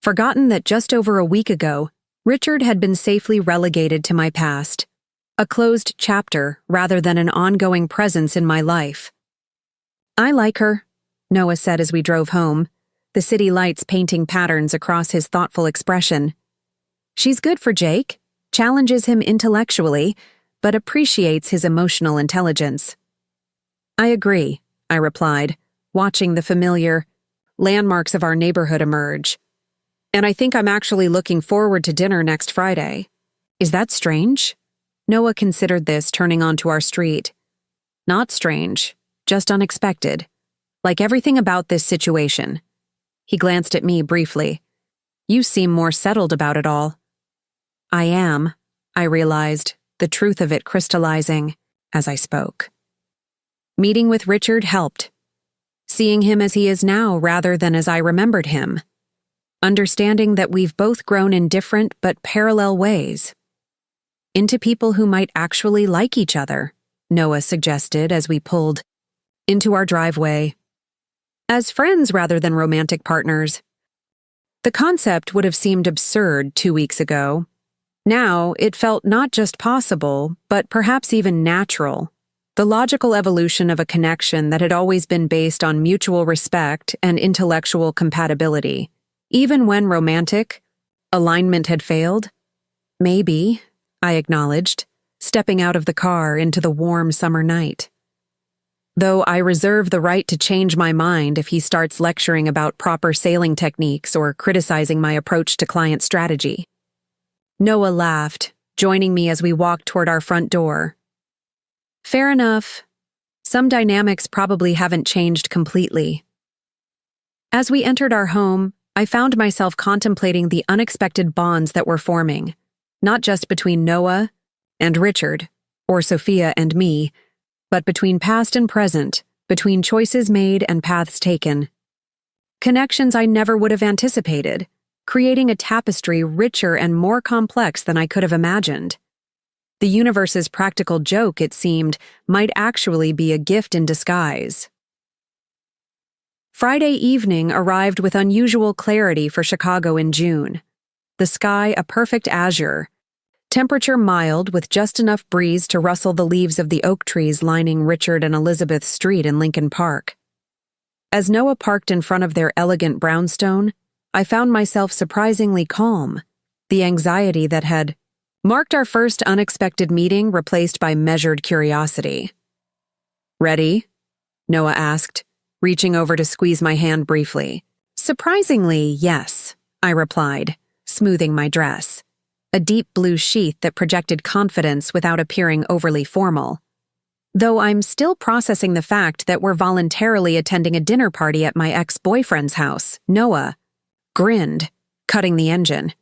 [SPEAKER 1] Forgotten that just over a week ago, Richard had been safely relegated to my past. A closed chapter rather than an ongoing presence in my life. "I like her," Noah said as we drove home, the city lights painting patterns across his thoughtful expression. "She's good for Jake, challenges him intellectually, but appreciates his emotional intelligence." "I agree," I replied, watching the familiar landmarks of our neighborhood emerge. "And I think I'm actually looking forward to dinner next Friday." "Is that strange?" Noah considered this, turning onto our street. "Not strange, just unexpected. Like everything about this situation." He glanced at me briefly. "You seem more settled about it all." "I am," I realized, the truth of it crystallizing as I spoke. Meeting with Richard helped. Seeing him as he is now rather than as I remembered him. Understanding that we've both grown in different but parallel ways. Into people who might actually like each other, Noah suggested as we pulled into our driveway. As friends rather than romantic partners. The concept would have seemed absurd 2 weeks ago. Now, it felt not just possible, but perhaps even natural. The logical evolution of a connection that had always been based on mutual respect and intellectual compatibility. Even when romantic alignment had failed. "Maybe," I acknowledged, stepping out of the car into the warm summer night. Though I reserve the right to change my mind if he starts lecturing about proper sailing techniques or criticizing my approach to client strategy. Noah laughed, joining me as we walked toward our front door. "Fair enough. Some dynamics probably haven't changed completely." As we entered our home, I found myself contemplating the unexpected bonds that were forming. Not just between Noah and Richard, or Sophia and me, but between past and present, between choices made and paths taken. Connections I never would have anticipated, creating a tapestry richer and more complex than I could have imagined. The universe's practical joke, it seemed, might actually be a gift in disguise. Friday evening arrived with unusual clarity for Chicago in June. The sky a perfect azure. Temperature mild with just enough breeze to rustle the leaves of the oak trees lining Richard and Elizabeth Street in Lincoln Park. As Noah parked in front of their elegant brownstone, I found myself surprisingly calm, the anxiety that had marked our first unexpected meeting replaced by measured curiosity. "Ready?" Noah asked, reaching over to squeeze my hand briefly. "Surprisingly, yes," I replied, smoothing my dress, a deep blue sheath that projected confidence without appearing overly formal. Though I'm still processing the fact that we're voluntarily attending a dinner party at my ex-boyfriend's house, Noah grinned, cutting the engine.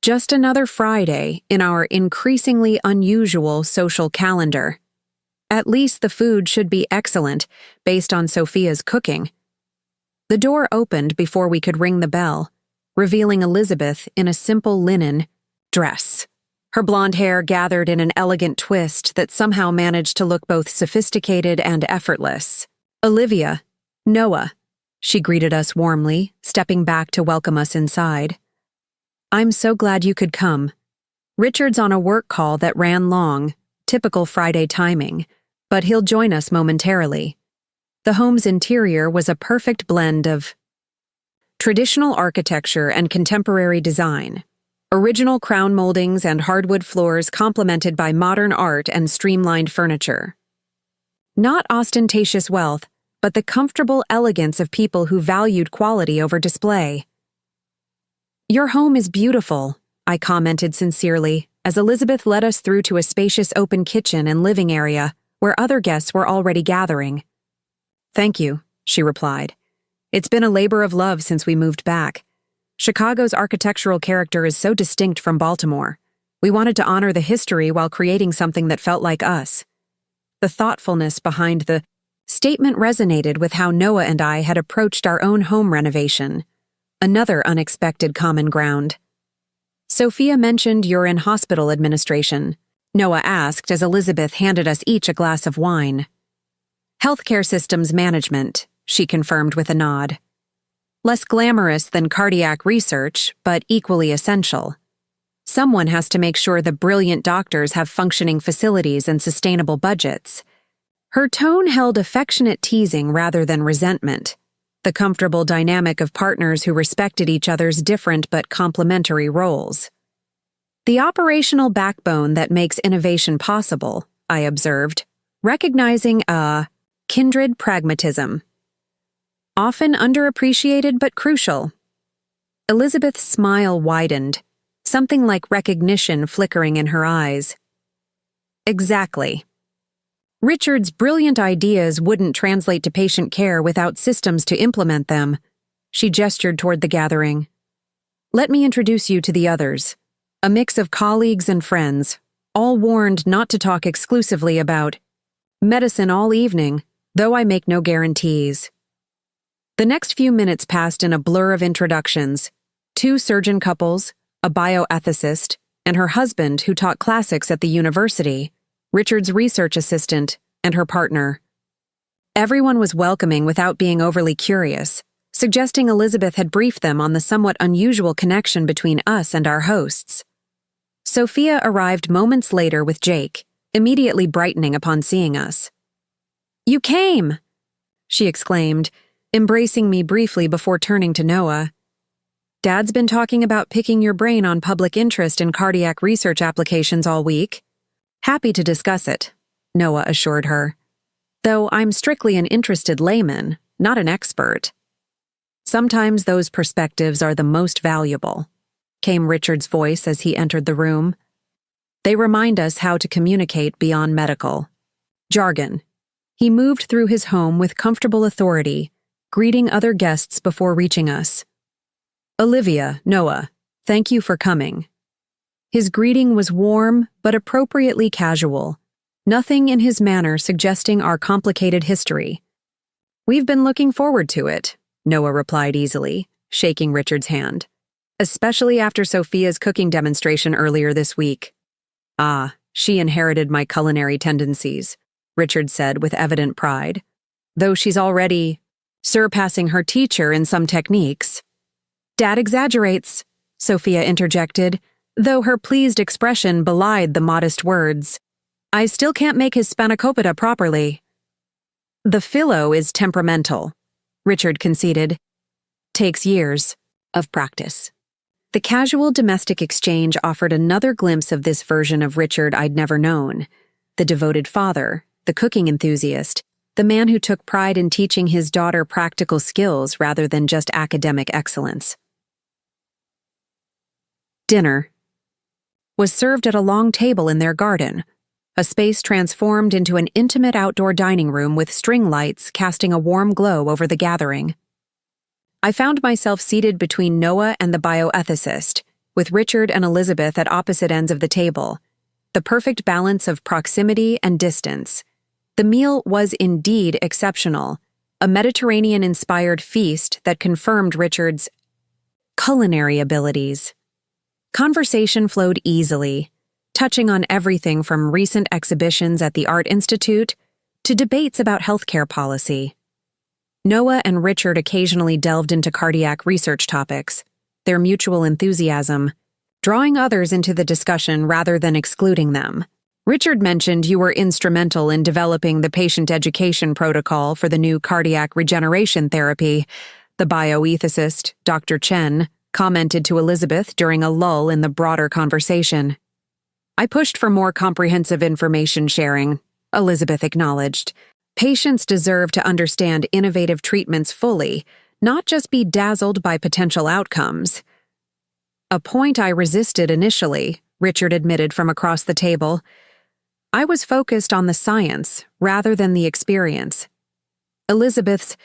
[SPEAKER 1] Just another Friday in our increasingly unusual social calendar. At least the food should be excellent, based on Sophia's cooking. The door opened before we could ring the bell, revealing Elizabeth in a simple linen dress, her blonde hair gathered in an elegant twist that somehow managed to look both sophisticated and effortless. "Olivia, Noah," she greeted us warmly, stepping back to welcome us inside. "I'm so glad you could come. Richard's on a work call that ran long, typical Friday timing, but he'll join us momentarily. The home's interior was a perfect blend of traditional architecture and contemporary design, original crown moldings and hardwood floors complemented by modern art and streamlined furniture. Not ostentatious wealth, but the comfortable elegance of people who valued quality over display. "Your home is beautiful," I commented sincerely, as Elizabeth led us through to a spacious open kitchen and living area where other guests were already gathering. "Thank you," she replied. "It's been a labor of love since we moved back. Chicago's architectural character is so distinct from Baltimore. We wanted to honor the history while creating something that felt like us." The thoughtfulness behind the statement resonated with how Noah and I had approached our own home renovation. Another unexpected common ground. "Sophia mentioned you're in hospital administration," Noah asked as Elizabeth handed us each a glass of wine. "Healthcare systems management," she confirmed with a nod. "Less glamorous than cardiac research, but equally essential. Someone has to make sure the brilliant doctors have functioning facilities and sustainable budgets." Her tone held affectionate teasing rather than resentment, the comfortable dynamic of partners who respected each other's different but complementary roles. "The operational backbone that makes innovation possible," I observed, recognizing a kindred pragmatism. "Often underappreciated but crucial." Elizabeth's smile widened, something like recognition flickering in her eyes. "Exactly. Richard's brilliant ideas wouldn't translate to patient care without systems to implement them." She gestured toward the gathering. "Let me introduce you to the others, a mix of colleagues and friends, all warned not to talk exclusively about medicine all evening, though I make no guarantees." The next few minutes passed in a blur of introductions: two surgeon couples, a bioethicist, and her husband who taught classics at the university, Richard's research assistant, and her partner. Everyone was welcoming without being overly curious, suggesting Elizabeth had briefed them on the somewhat unusual connection between us and our hosts. Sophia arrived moments later with Jake, immediately brightening upon seeing us. "You came!" she exclaimed, embracing me briefly before turning to Noah. "Dad's been talking about picking your brain on public interest in cardiac research applications all week." "Happy to discuss it," Noah assured her. "Though I'm strictly an interested layman, not an expert." "Sometimes those perspectives are the most valuable," came Richard's voice as he entered the room. "They remind us how to communicate beyond medical jargon." He moved through his home with comfortable authority, greeting other guests before reaching us. "Olivia, Noah, thank you for coming." His greeting was warm but appropriately casual, nothing in his manner suggesting our complicated history. "We've been looking forward to it," Noah replied easily, shaking Richard's hand, "especially after Sophia's cooking demonstration earlier this week." "Ah, she inherited my culinary tendencies," Richard said with evident pride, "though she's already surpassing her teacher in some techniques." "Dad exaggerates," Sophia interjected, though her pleased expression belied the modest words. "I still can't make his spanakopita properly." "The phyllo is temperamental," Richard conceded. "Takes years of practice." The casual domestic exchange offered another glimpse of this version of Richard I'd never known: the devoted father, the cooking enthusiast, the man who took pride in teaching his daughter practical skills rather than just academic excellence. Dinner was served at a long table in their garden, a space transformed into an intimate outdoor dining room with string lights casting a warm glow over the gathering. I found myself seated between Noah and the bioethicist, with Richard and Elizabeth at opposite ends of the table, the perfect balance of proximity and distance. The meal was indeed exceptional, a Mediterranean-inspired feast that confirmed Richard's culinary abilities. Conversation flowed easily, touching on everything from recent exhibitions at the Art Institute to debates about healthcare policy. Noah and Richard occasionally delved into cardiac research topics, their mutual enthusiasm, drawing others into the discussion rather than excluding them. Richard mentioned you were instrumental in developing the patient education protocol for the new cardiac regeneration therapy, the bioethicist, Dr. Chen, commented to Elizabeth during a lull in the broader conversation. I pushed for more comprehensive information sharing, Elizabeth acknowledged. Patients deserve to understand innovative treatments fully, not just be dazzled by potential outcomes. A point I resisted initially, Richard admitted from across the table. I was focused on the science rather than the experience. Elizabeth's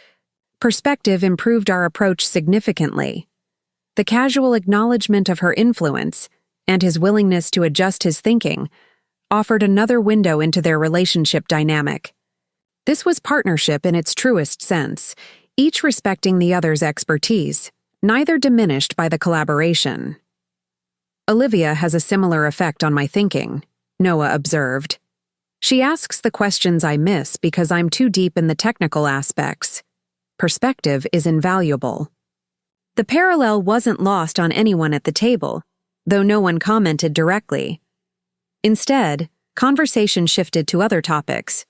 [SPEAKER 1] perspective improved our approach significantly. The casual acknowledgement of her influence and his willingness to adjust his thinking offered another window into their relationship dynamic. This was partnership in its truest sense, each respecting the other's expertise, neither diminished by the collaboration. Olivia has a similar effect on my thinking, Noah observed. She asks the questions I miss because I'm too deep in the technical aspects. Perspective is invaluable. The parallel wasn't lost on anyone at the table, though no one commented directly. Instead, conversation shifted to other topics: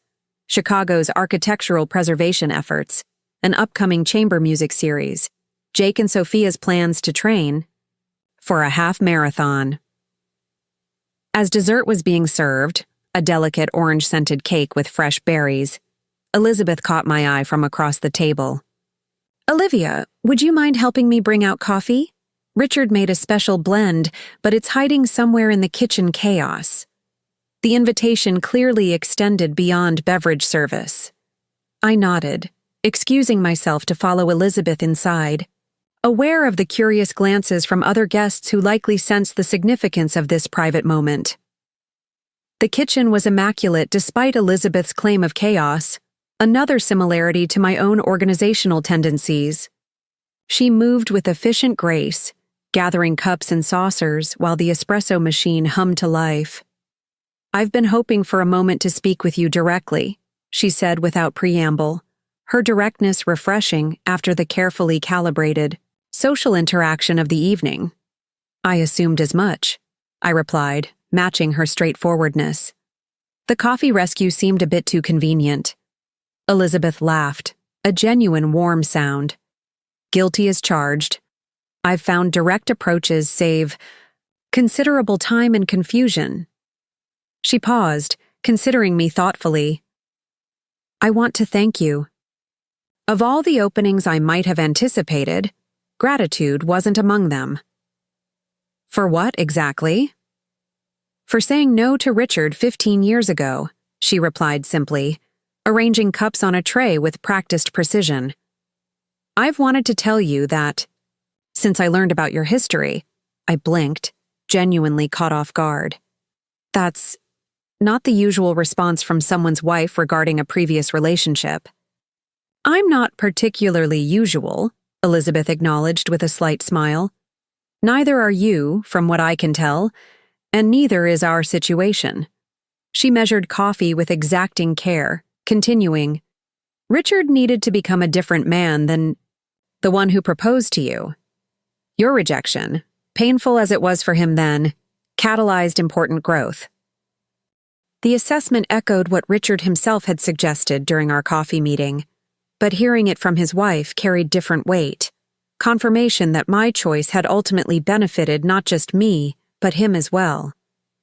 [SPEAKER 1] Chicago's architectural preservation efforts, an upcoming chamber music series, Jake and Sophia's plans to train for a half marathon. As dessert was being served, a delicate orange-scented cake with fresh berries, Elizabeth caught my eye from across the table. Olivia, would you mind helping me bring out coffee? Richard made a special blend, but it's hiding somewhere in the kitchen chaos. The invitation clearly extended beyond beverage service. I nodded, excusing myself to follow Elizabeth inside, aware of the curious glances from other guests who likely sensed the significance of this private moment. The kitchen was immaculate despite Elizabeth's claim of chaos, another similarity to my own organizational tendencies. She moved with efficient grace, gathering cups and saucers while the espresso machine hummed to life. I've been hoping for a moment to speak with you directly, she said without preamble, her directness refreshing after the carefully calibrated, social interaction of the evening. I assumed as much, I replied, matching her straightforwardness. The coffee rescue seemed a bit too convenient. Elizabeth laughed, a genuine warm sound. Guilty as charged. I've found direct approaches save considerable time and confusion. She paused, considering me thoughtfully. I want to thank you. Of all the openings I might have anticipated, gratitude wasn't among them. For what exactly? For saying no to Richard 15 years ago, she replied simply, arranging cups on a tray with practiced precision. I've wanted to tell you that, since I learned about your history, I blinked, genuinely caught off guard. That's not the usual response from someone's wife regarding a previous relationship. I'm not particularly usual, Elizabeth acknowledged with a slight smile. Neither are you, from what I can tell, and neither is our situation. She measured coffee with exacting care, continuing, Richard needed to become a different man than the one who proposed to you. Your rejection, painful as it was for him then, catalyzed important growth. The assessment echoed what Richard himself had suggested during our coffee meeting, but hearing it from his wife carried different weight, confirmation that my choice had ultimately benefited not just me, but him as well.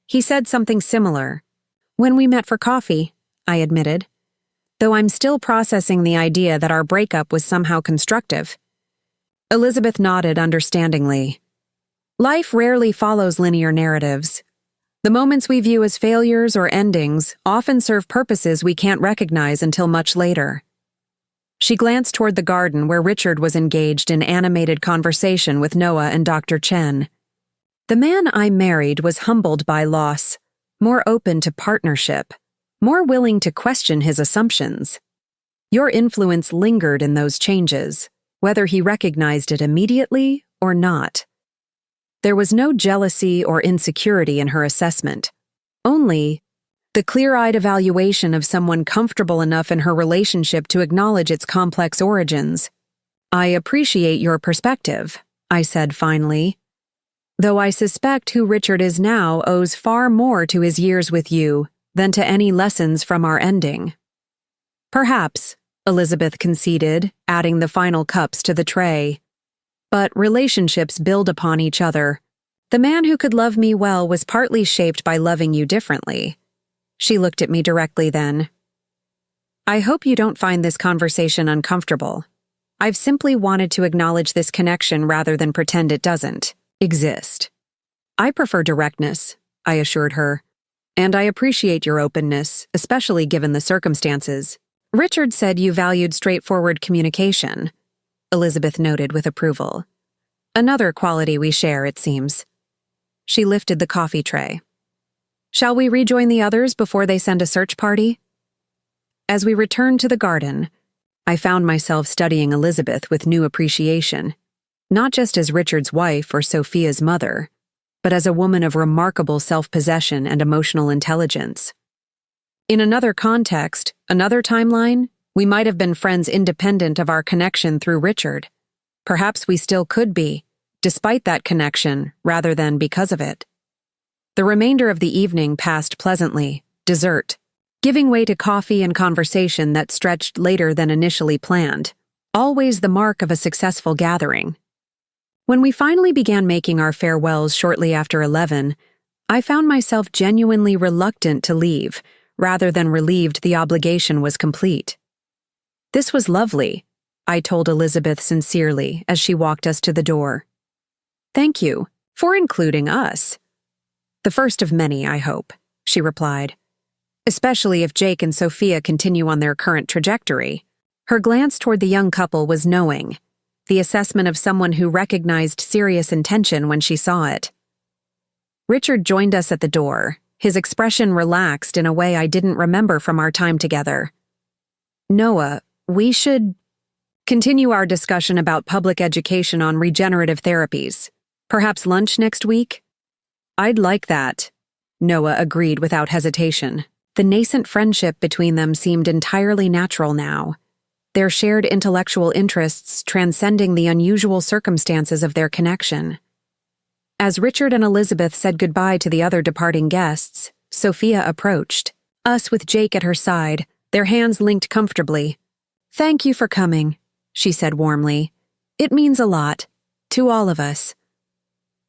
[SPEAKER 1] He said something similar. When we met for coffee, I admitted, though I'm still processing the idea that our breakup was somehow constructive. Elizabeth nodded understandingly. Life rarely follows linear narratives. The moments we view as failures or endings often serve purposes we can't recognize until much later. She glanced toward the garden where Richard was engaged in animated conversation with Noah and Dr. Chen. The man I married was humbled by loss, more open to partnership, more willing to question his assumptions. Your influence lingered in those changes, whether he recognized it immediately or not. There was no jealousy or insecurity in her assessment, only the clear-eyed evaluation of someone comfortable enough in her relationship to acknowledge its complex origins. I appreciate your perspective, I said finally, though I suspect who Richard is now owes far more to his years with you than to any lessons from our ending. Perhaps, Elizabeth conceded, adding the final cups to the tray. But relationships build upon each other. The man who could love me well was partly shaped by loving you differently. She looked at me directly then. I hope you don't find this conversation uncomfortable. I've simply wanted to acknowledge this connection rather than pretend it doesn't exist. I prefer directness, I assured her, and I appreciate your openness, especially given the circumstances. Richard said you valued straightforward communication, Elizabeth noted with approval. Another quality we share, it seems. She lifted the coffee tray. Shall we rejoin the others before they send a search party? As we returned to the garden, I found myself studying Elizabeth with new appreciation, not just as Richard's wife or Sophia's mother, but as a woman of remarkable self-possession and emotional intelligence. In another context, another timeline, we might have been friends independent of our connection through Richard. Perhaps we still could be, despite that connection, rather than because of it. The remainder of the evening passed pleasantly, dessert, giving way to coffee and conversation that stretched later than initially planned, always the mark of a successful gathering. When we finally began making our farewells shortly after 11, I found myself genuinely reluctant to leave, rather than relieved the obligation was complete. This was lovely, I told Elizabeth sincerely as she walked us to the door. Thank you for including us. The first of many, I hope, she replied. Especially if Jake and Sophia continue on their current trajectory. Her glance toward the young couple was knowing, the assessment of someone who recognized serious intention when she saw it. Richard joined us at the door, his expression relaxed in a way I didn't remember from our time together. Noah, we should continue our discussion about public education on regenerative therapies. Perhaps lunch next week? I'd like that, Noah agreed without hesitation. The nascent friendship between them seemed entirely natural now, their shared intellectual interests transcending the unusual circumstances of their connection. As Richard and Elizabeth said goodbye to the other departing guests, Sophia approached, us with Jake at her side, their hands linked comfortably. Thank you for coming, she said warmly. It means a lot, to all of us.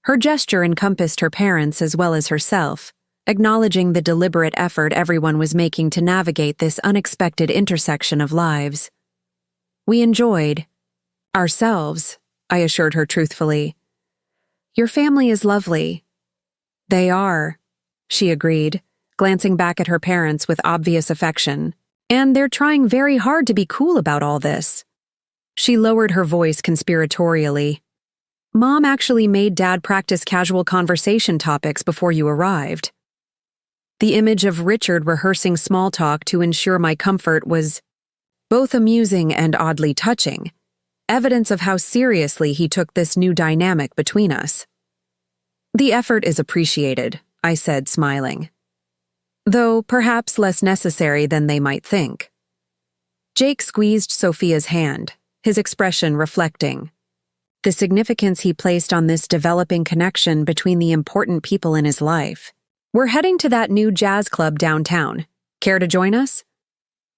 [SPEAKER 1] Her gesture encompassed her parents as well as herself, acknowledging the deliberate effort everyone was making to navigate this unexpected intersection of lives. We enjoyed ourselves, I assured her truthfully. Your family is lovely. They are, she agreed, glancing back at her parents with obvious affection. And they're trying very hard to be cool about all this. She lowered her voice conspiratorially. Mom actually made Dad practice casual conversation topics before you arrived. The image of Richard rehearsing small talk to ensure my comfort was both amusing and oddly touching, evidence of how seriously he took this new dynamic between us. The effort is appreciated, I said, smiling. Though perhaps less necessary than they might think. Jake squeezed Sophia's hand, his expression reflecting the significance he placed on this developing connection between the important people in his life. We're heading to that new jazz club downtown. Care to join us?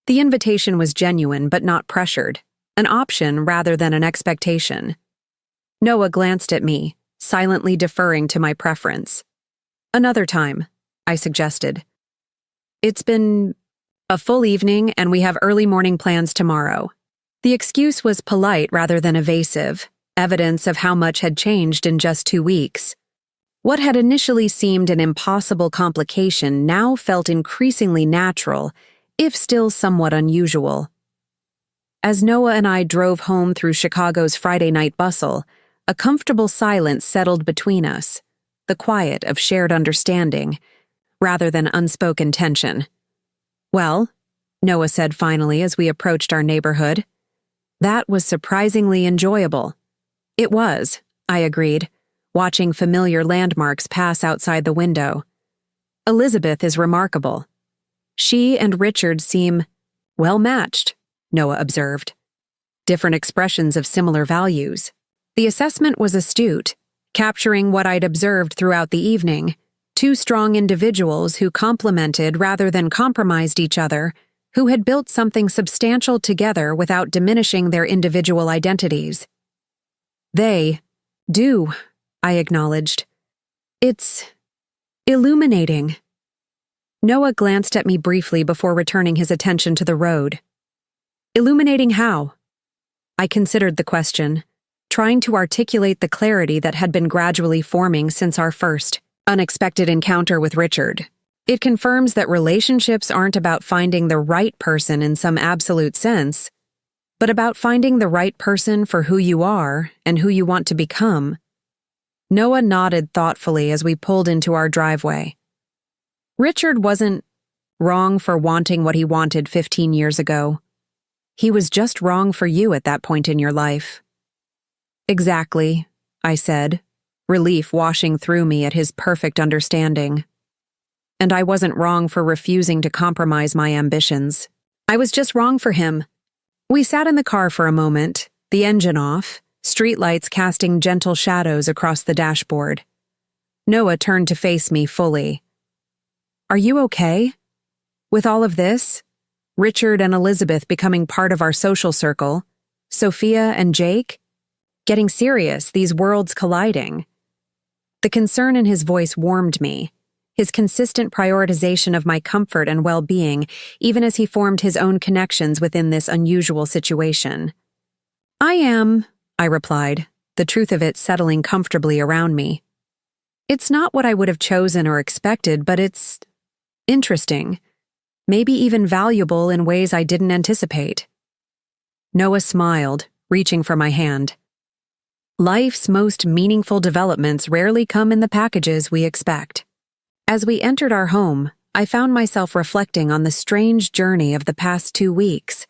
[SPEAKER 1] The invitation was genuine but not pressured, an option rather than an expectation. Noah glanced at me, silently deferring to my preference. Another time, I suggested. It's been a full evening and we have early morning plans tomorrow. The excuse was polite rather than evasive, evidence of how much had changed in just 2 weeks. What had initially seemed an impossible complication now felt increasingly natural, if still somewhat unusual. As Noah and I drove home through Chicago's Friday night bustle, a comfortable silence settled between us, the quiet of shared understanding, rather than unspoken tension. Well, Noah said finally as we approached our neighborhood. That was surprisingly enjoyable. It was, I agreed, watching familiar landmarks pass outside the window. Elizabeth is remarkable. She and Richard seem well matched, Noah observed. Different expressions of similar values. The assessment was astute, capturing what I'd observed throughout the evening. Two strong individuals who complemented rather than compromised each other, who had built something substantial together without diminishing their individual identities. They do, I acknowledged. It's illuminating. Noah glanced at me briefly before returning his attention to the road. Illuminating how? I considered the question, trying to articulate the clarity that had been gradually forming since our first, unexpected encounter with Richard. It confirms that relationships aren't about finding the right person in some absolute sense, but about finding the right person for who you are and who you want to become. Noah nodded thoughtfully as we pulled into our driveway. Richard wasn't wrong for wanting what he wanted 15 years ago. He was just wrong for you at that point in your life. Exactly, I said, relief washing through me at his perfect understanding. And I wasn't wrong for refusing to compromise my ambitions. I was just wrong for him. We sat in the car for a moment, the engine off, streetlights casting gentle shadows across the dashboard. Noah turned to face me fully. Are you okay? With all of this, Richard and Elizabeth becoming part of our social circle, Sophia and Jake, getting serious, these worlds colliding. The concern in his voice warmed me, his consistent prioritization of my comfort and well-being, even as he formed his own connections within this unusual situation. I am, I replied, the truth of it settling comfortably around me. It's not what I would have chosen or expected, but it's interesting, maybe even valuable in ways I didn't anticipate. Noah smiled, reaching for my hand. Life's most meaningful developments rarely come in the packages we expect. As we entered our home, I found myself reflecting on the strange journey of the past 2 weeks,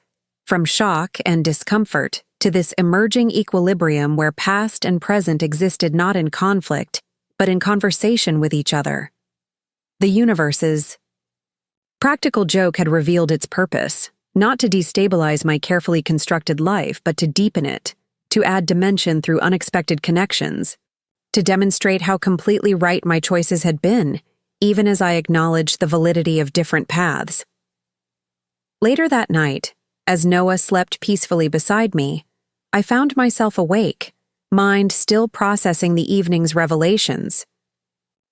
[SPEAKER 1] from shock and discomfort to this emerging equilibrium where past and present existed not in conflict, but in conversation with each other. The universe's practical joke had revealed its purpose, not to destabilize my carefully constructed life, but to deepen it, to add dimension through unexpected connections, to demonstrate how completely right my choices had been, even as I acknowledged the validity of different paths. Later that night, as Noah slept peacefully beside me, I found myself awake, mind still processing the evening's revelations.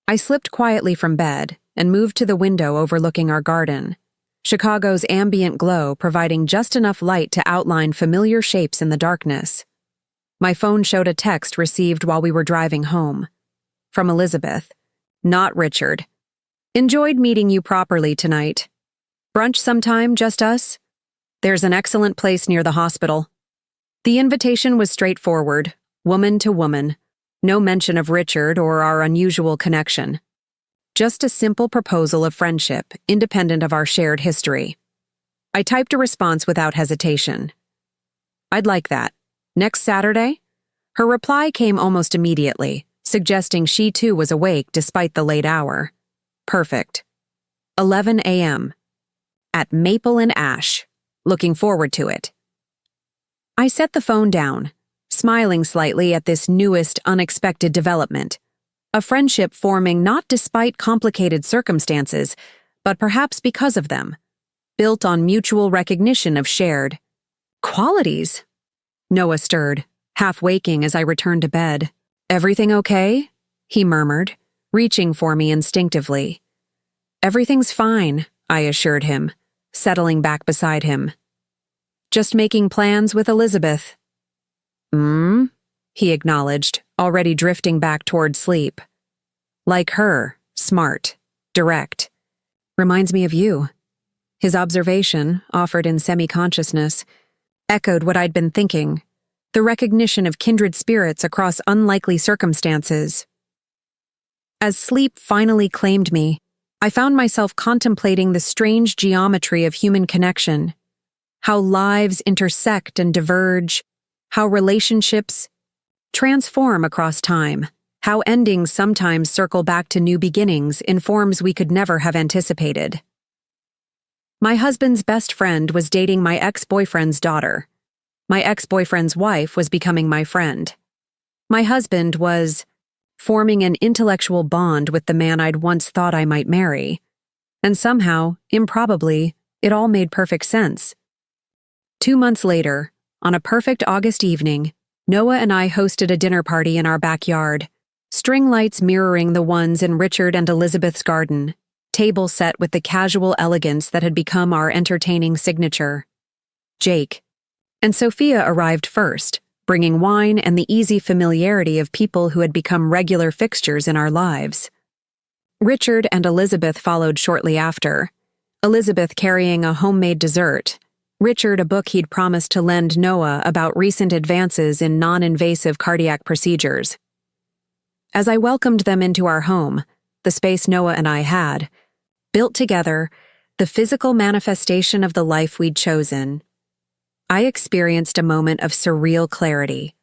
[SPEAKER 1] I slipped quietly from bed and moved to the window overlooking our garden, Chicago's ambient glow providing just enough light to outline familiar shapes in the darkness. My phone showed a text received while we were driving home. From Elizabeth, not Richard. Enjoyed meeting you properly tonight. Brunch sometime, just us? There's an excellent place near the hospital. The invitation was straightforward, woman to woman. No mention of Richard or our unusual connection. Just a simple proposal of friendship, independent of our shared history. I typed a response without hesitation. I'd like that. Next Saturday? Her reply came almost immediately, suggesting she too was awake despite the late hour. Perfect. 11 a.m. At Maple and Ash. Looking forward to it. I set the phone down, smiling slightly at this newest, unexpected development. A friendship forming not despite complicated circumstances, but perhaps because of them. Built on mutual recognition of shared qualities. Noah stirred, half waking as I returned to bed. Everything okay? He murmured, reaching for me instinctively. Everything's fine, I assured him, settling back beside him. Just making plans with Elizabeth. He acknowledged, already drifting back toward sleep. Like her, smart, direct. Reminds me of you. His observation, offered in semi-consciousness, echoed what I'd been thinking, the recognition of kindred spirits across unlikely circumstances. As sleep finally claimed me, I found myself contemplating the strange geometry of human connection, how lives intersect and diverge, how relationships transform across time, how endings sometimes circle back to new beginnings in forms we could never have anticipated. My husband's best friend was dating my ex-boyfriend's daughter. My ex-boyfriend's wife was becoming my friend. My husband was forming an intellectual bond with the man I'd once thought I might marry. And somehow, improbably, it all made perfect sense. 2 months later, on a perfect August evening, Noah and I hosted a dinner party in our backyard, string lights mirroring the ones in Richard and Elizabeth's garden, table set with the casual elegance that had become our entertaining signature. Jake and Sophia arrived first, bringing wine and the easy familiarity of people who had become regular fixtures in our lives. Richard and Elizabeth followed shortly after, Elizabeth carrying a homemade dessert, Richard a book he'd promised to lend Noah about recent advances in non-invasive cardiac procedures. As I welcomed them into our home, the space Noah and I had, built together, the physical manifestation of the life we'd chosen, I experienced a moment of surreal clarity.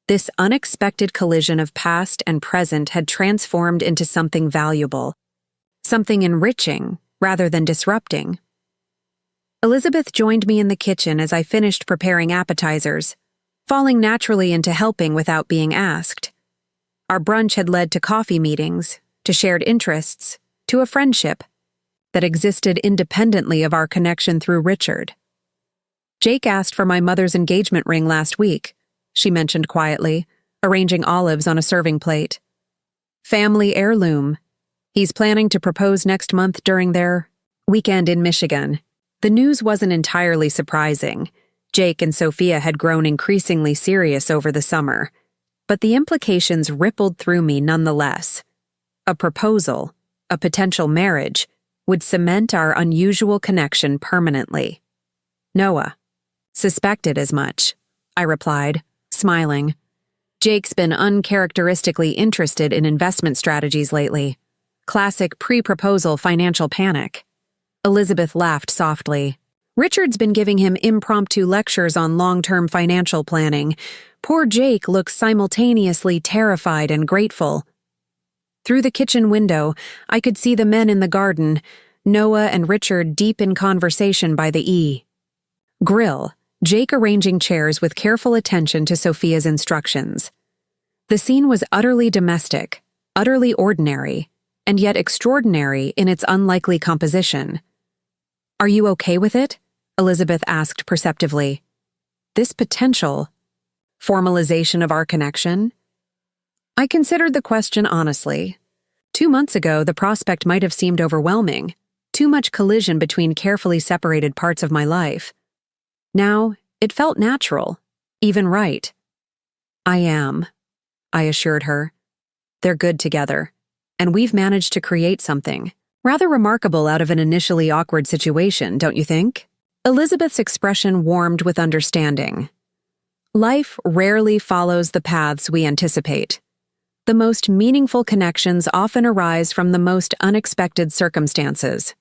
[SPEAKER 1] This unexpected collision of past and present had transformed into something valuable, something enriching rather than disrupting. Elizabeth joined me in the kitchen as I finished preparing appetizers, falling naturally into helping without being asked. Our brunch had led to coffee meetings, to shared interests, to a friendship that existed independently of our connection through Richard. Jake asked for my mother's engagement ring last week, she mentioned quietly, arranging olives on a serving plate. Family heirloom. He's planning to propose next month during their weekend in Michigan. The news wasn't entirely surprising. Jake and Sophia had grown increasingly serious over the summer, but the implications rippled through me nonetheless. A proposal, a potential marriage, would cement our unusual connection permanently. Noah. Suspected as much, I replied, smiling. Jake's been uncharacteristically interested in investment strategies lately. Classic pre-proposal financial panic. Elizabeth laughed softly. Richard's been giving him impromptu lectures on long-term financial planning. Poor Jake looks simultaneously terrified and grateful. Through the kitchen window, I could see the men in the garden, Noah and Richard deep in conversation by the grill, Jake arranging chairs with careful attention to Sophia's instructions. The scene was utterly domestic, utterly ordinary, and yet extraordinary in its unlikely composition. "Are you okay with it?" Elizabeth asked perceptively. "This potential formalization of our connection?" I considered the question honestly. 2 months ago, the prospect might have seemed overwhelming, too much collision between carefully separated parts of my life. Now, it felt natural, even right. "I am," I assured her. "They're good together, and we've managed to create something rather remarkable out of an initially awkward situation, don't you think?" Elizabeth's expression warmed with understanding. Life rarely follows the paths we anticipate. The most meaningful connections often arise from the most unexpected circumstances.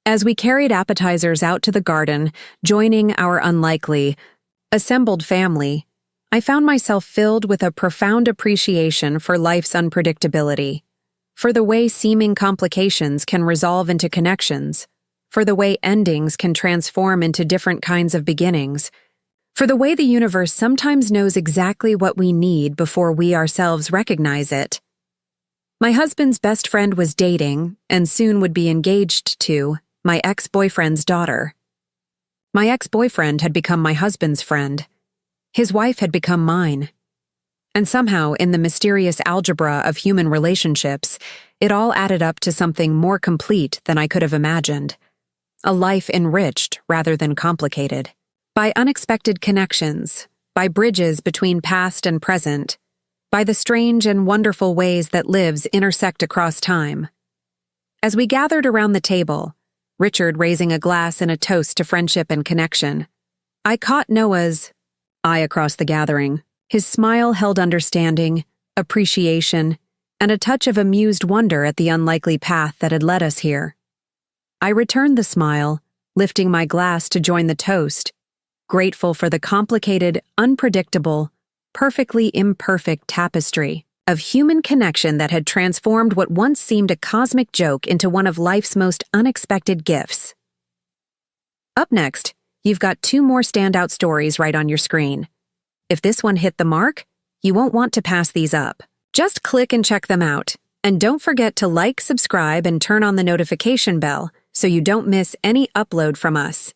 [SPEAKER 1] As we carried appetizers out to the garden, joining our unlikely, assembled family, I found myself filled with a profound appreciation for life's unpredictability, for the way seeming complications can resolve into connections, for the way endings can transform into different kinds of beginnings, for the way the universe sometimes knows exactly what we need before we ourselves recognize it. My husband's best friend was dating, and soon would be engaged to, my ex-boyfriend's daughter. My ex-boyfriend had become my husband's friend. His wife had become mine. And somehow, in the mysterious algebra of human relationships, it all added up to something more complete than I could have imagined. A life enriched rather than complicated. By unexpected connections, by bridges between past and present, by the strange and wonderful ways that lives intersect across time. As we gathered around the table, Richard raising a glass in a toast to friendship and connection, I caught Noah's eye across the gathering. His smile held understanding, appreciation, and a touch of amused wonder at the unlikely path that had led us here. I returned the smile, lifting my glass to join the toast, grateful for the complicated, unpredictable, perfectly imperfect tapestry of human connection that had transformed what once seemed a cosmic joke into one of life's most unexpected gifts. Up next, you've got 2 more standout stories right on your screen. If this one hit the mark, you won't want to pass these up. Just click and check them out. And don't forget to like, subscribe, and turn on the notification bell so you don't miss any upload from us.